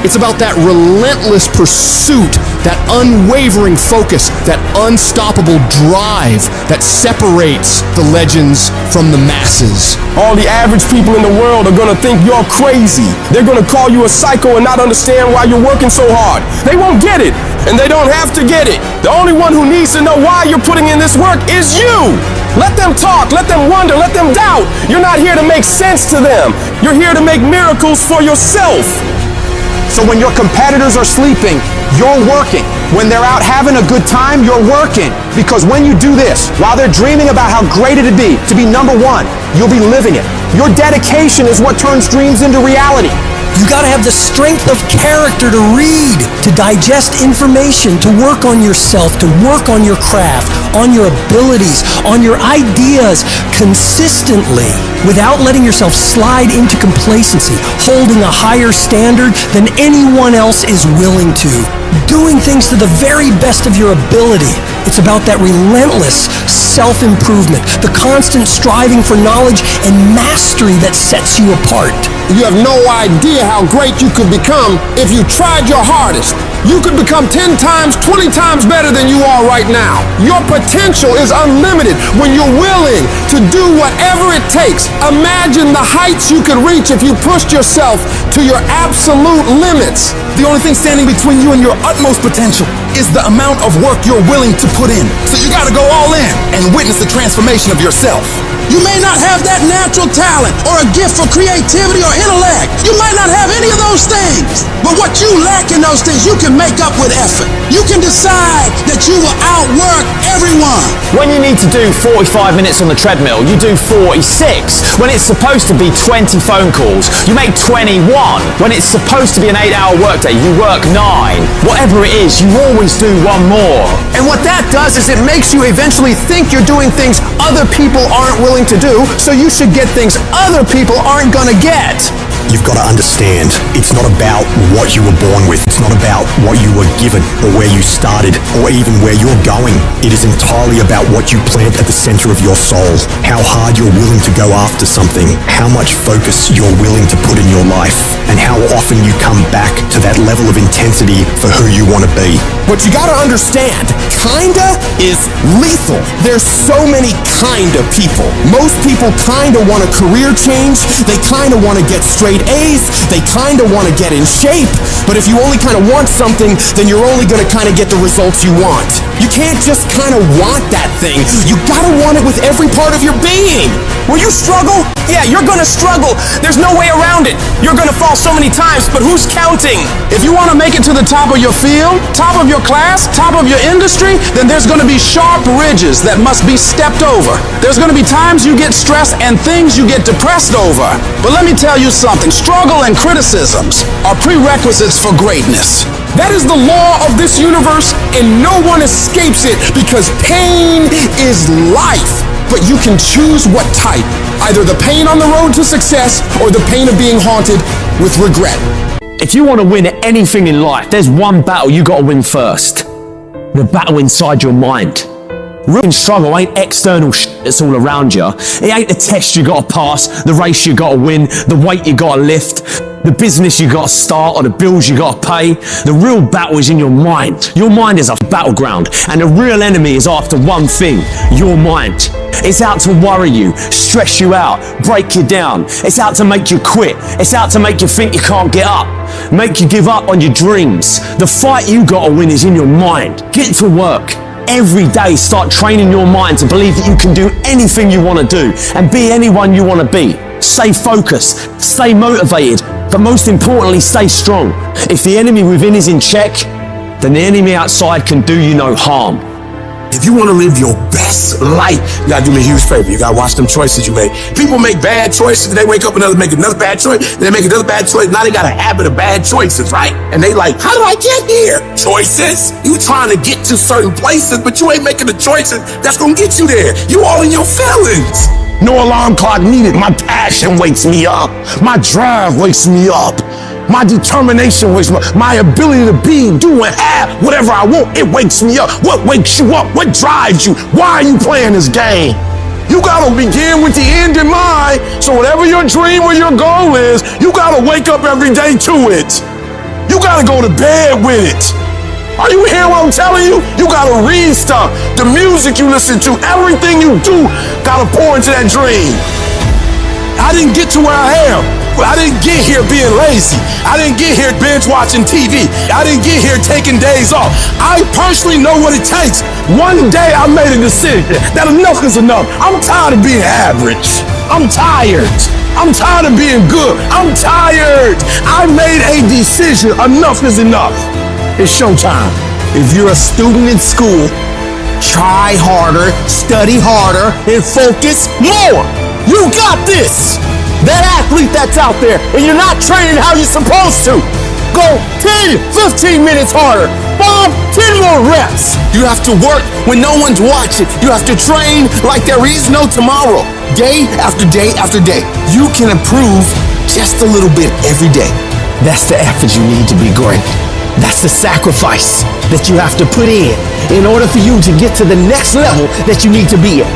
Speaker 9: It's about that relentless pursuit, that unwavering focus, that unstoppable drive that separates the legends from the masses.
Speaker 17: All the average people in the world are gonna think you're crazy. They're gonna call you a psycho and not understand why you're working so hard. They won't get it, and they don't have to get it. The only one who needs to know why you're putting in this work is you. Let them talk, let them wonder, let them doubt. You're not here to make sense to them. You're here to make miracles for yourself.
Speaker 12: So when your competitors are sleeping, you're working. When they're out having a good time, you're working. Because when you do this, while they're dreaming about how great it'd be to be number one, you'll be living it. Your dedication is what turns dreams into reality.
Speaker 10: You gotta have the strength of character to read, to digest information, to work on yourself, to work on your craft. on your abilities, on your ideas consistently without letting yourself slide into complacency, holding a higher standard than anyone else is willing to, doing things to the very best of your ability. It's about that relentless self-improvement, the constant striving for knowledge and mastery that sets you apart.
Speaker 5: You have no idea how great you could become if you tried your hardest. You could become 10 times, 20 times better than you are right now. Your potential is unlimited when you're willing to do whatever it takes. Imagine the heights you could reach if you pushed yourself to your absolute limits.
Speaker 1: The only thing standing between you and your utmost potential is the amount of work you're willing to put in. So you gotta go all in and witness the transformation of yourself.
Speaker 5: You may not have that natural talent or a gift for creativity or intellect. You might not have any of those things. But what you lack in those things, you can make up with effort. You can decide that you will outwork everyone.
Speaker 4: When you need to do 45 minutes on the treadmill, you do 46. When it's supposed to be 20 phone calls, you make 21. When it's supposed to be an 8-hour workday, you work 9. Whatever it is, you always do one more.
Speaker 12: And what that does is it makes you eventually think you're doing things other people aren't willing to do, so you should get things other people aren't gonna get.
Speaker 3: You've got to understand, it's not about what you were born with. It's not about what you were given or where you started or even where you're going. It is entirely about what you plant at the center of your soul, how hard you're willing to go after something, how much focus you're willing to put in your life, and how often you come back to that level of intensity for who you want to be.
Speaker 9: What you gotta understand, kinda is lethal. There's so many kinda people. Most people kinda want a career change. They kinda want to get straight A's. They kinda want to get in shape. But if you only kinda want something, then you're only gonna kinda get the results you want. You can't just kinda want that thing. You gotta want it with every part of your being.
Speaker 7: Will you struggle? Yeah, you're gonna struggle. There's no way around it. You're gonna fall so many times, but who's counting?
Speaker 5: If you want to make it to the top of your field, top of your class, top of your industry, then there's going to be sharp ridges that must be stepped over. There's going to be times you get stressed and things you get depressed over. But let me tell you something, struggle and criticisms are prerequisites for greatness.
Speaker 9: That is the law of this universe, and no one escapes it because pain is life. But you can choose what type, either the pain on the road to success or the pain of being haunted with regret.
Speaker 4: If you want to win at anything in life, there's one battle you got to win first. The battle inside your mind. Real struggle ain't external shit that's all around you. It ain't the test you got to pass, the race you got to win, the weight you got to lift, the business you got to start, or the bills you got to pay. The real battle is in your mind. Your mind is a battleground, and the real enemy is after one thing, your mind. It's out to worry you, stress you out, break you down. It's out to make you quit. It's out to make you think you can't get up, make you give up on your dreams. The fight you got to win is in your mind. Get to work. Every day start training your mind to believe that you can do anything you want to do and be anyone you want to be. Stay focused, stay motivated, but most importantly, stay strong. If the enemy within is in check, then the enemy outside can do you no harm.
Speaker 2: If you want to live your best life, you gotta do me a huge favor. You gotta watch them choices you make. People make bad choices, they wake up and make another bad choice, then they make another bad choice. Now they got a habit of bad choices, right? And they like, how did I get here? Choices. You trying to get to certain places, but you ain't making the choices that's gonna get you there. You all in your feelings. No alarm clock needed. My passion wakes me up. My drive wakes me up. My determination wakes me up. My ability to be, do, and have whatever I want, it wakes me up. What wakes you up? What drives you? Why are you playing this game? You gotta begin with the end in mind. So whatever your dream or your goal is, you gotta wake up every day to it. You gotta go to bed with it. Are you hearing what I'm telling you? You gotta read stuff. The music you listen to, everything you do, gotta pour into that dream. I didn't get to where I am. I didn't get here being lazy. I didn't get here binge watching TV. I didn't get here taking days off. I personally know what it takes. One day I made a decision that enough is enough. I'm tired of being average. I'm tired. I'm tired of being good. I'm tired. I made a decision. Enough is enough. It's showtime. If you're a student in school, try harder, study harder, and focus more. You got this. That athlete that's out there, and you're not training how you're supposed to, go
Speaker 5: 10, 15 minutes harder. Bob, 10 more reps.
Speaker 20: You have to work when no one's watching. You have to train like there is no tomorrow. Day after day after day. You can improve just a little bit every day.
Speaker 7: That's the effort you need to be great. That's the sacrifice that you have to put in order for you to get to the next level that you need to be at.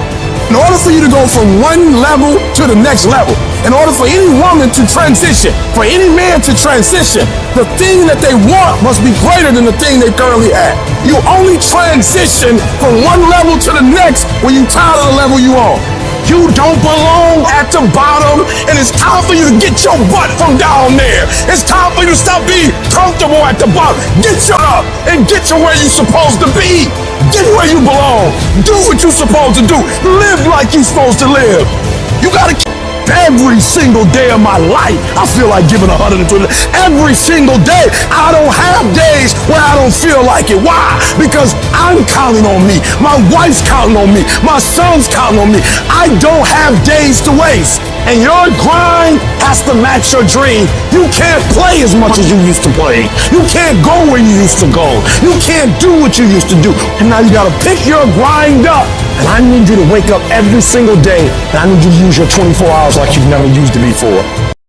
Speaker 2: In order for you to go from one level to the next level, in order for any woman to transition, for any man to transition, the thing that they want must be greater than the thing they currently have. You only transition from one level to the next when you're tired of the level you on. You don't belong at the bottom, and it's time for you to get your butt from down there. It's time for you to stop being comfortable at the bottom. Get your up and get to where you're supposed to be. Get where you belong. Do what you're supposed to do. Live like you're supposed to live. You gotta keep every single day of my life. I feel like giving 120. Every single day. I don't have days where I don't feel like it. Why? Because I'm counting on me. My wife's counting on me. My son's counting on me. I don't have days to waste. And your grind has to match your dream. You can't play as much as you used to play. You can't go where you used to go. You can't do what you used to do. And now you gotta pick your grind up. And I need you to wake up every single day, and I need you to use your 24 hours like you've never used it before.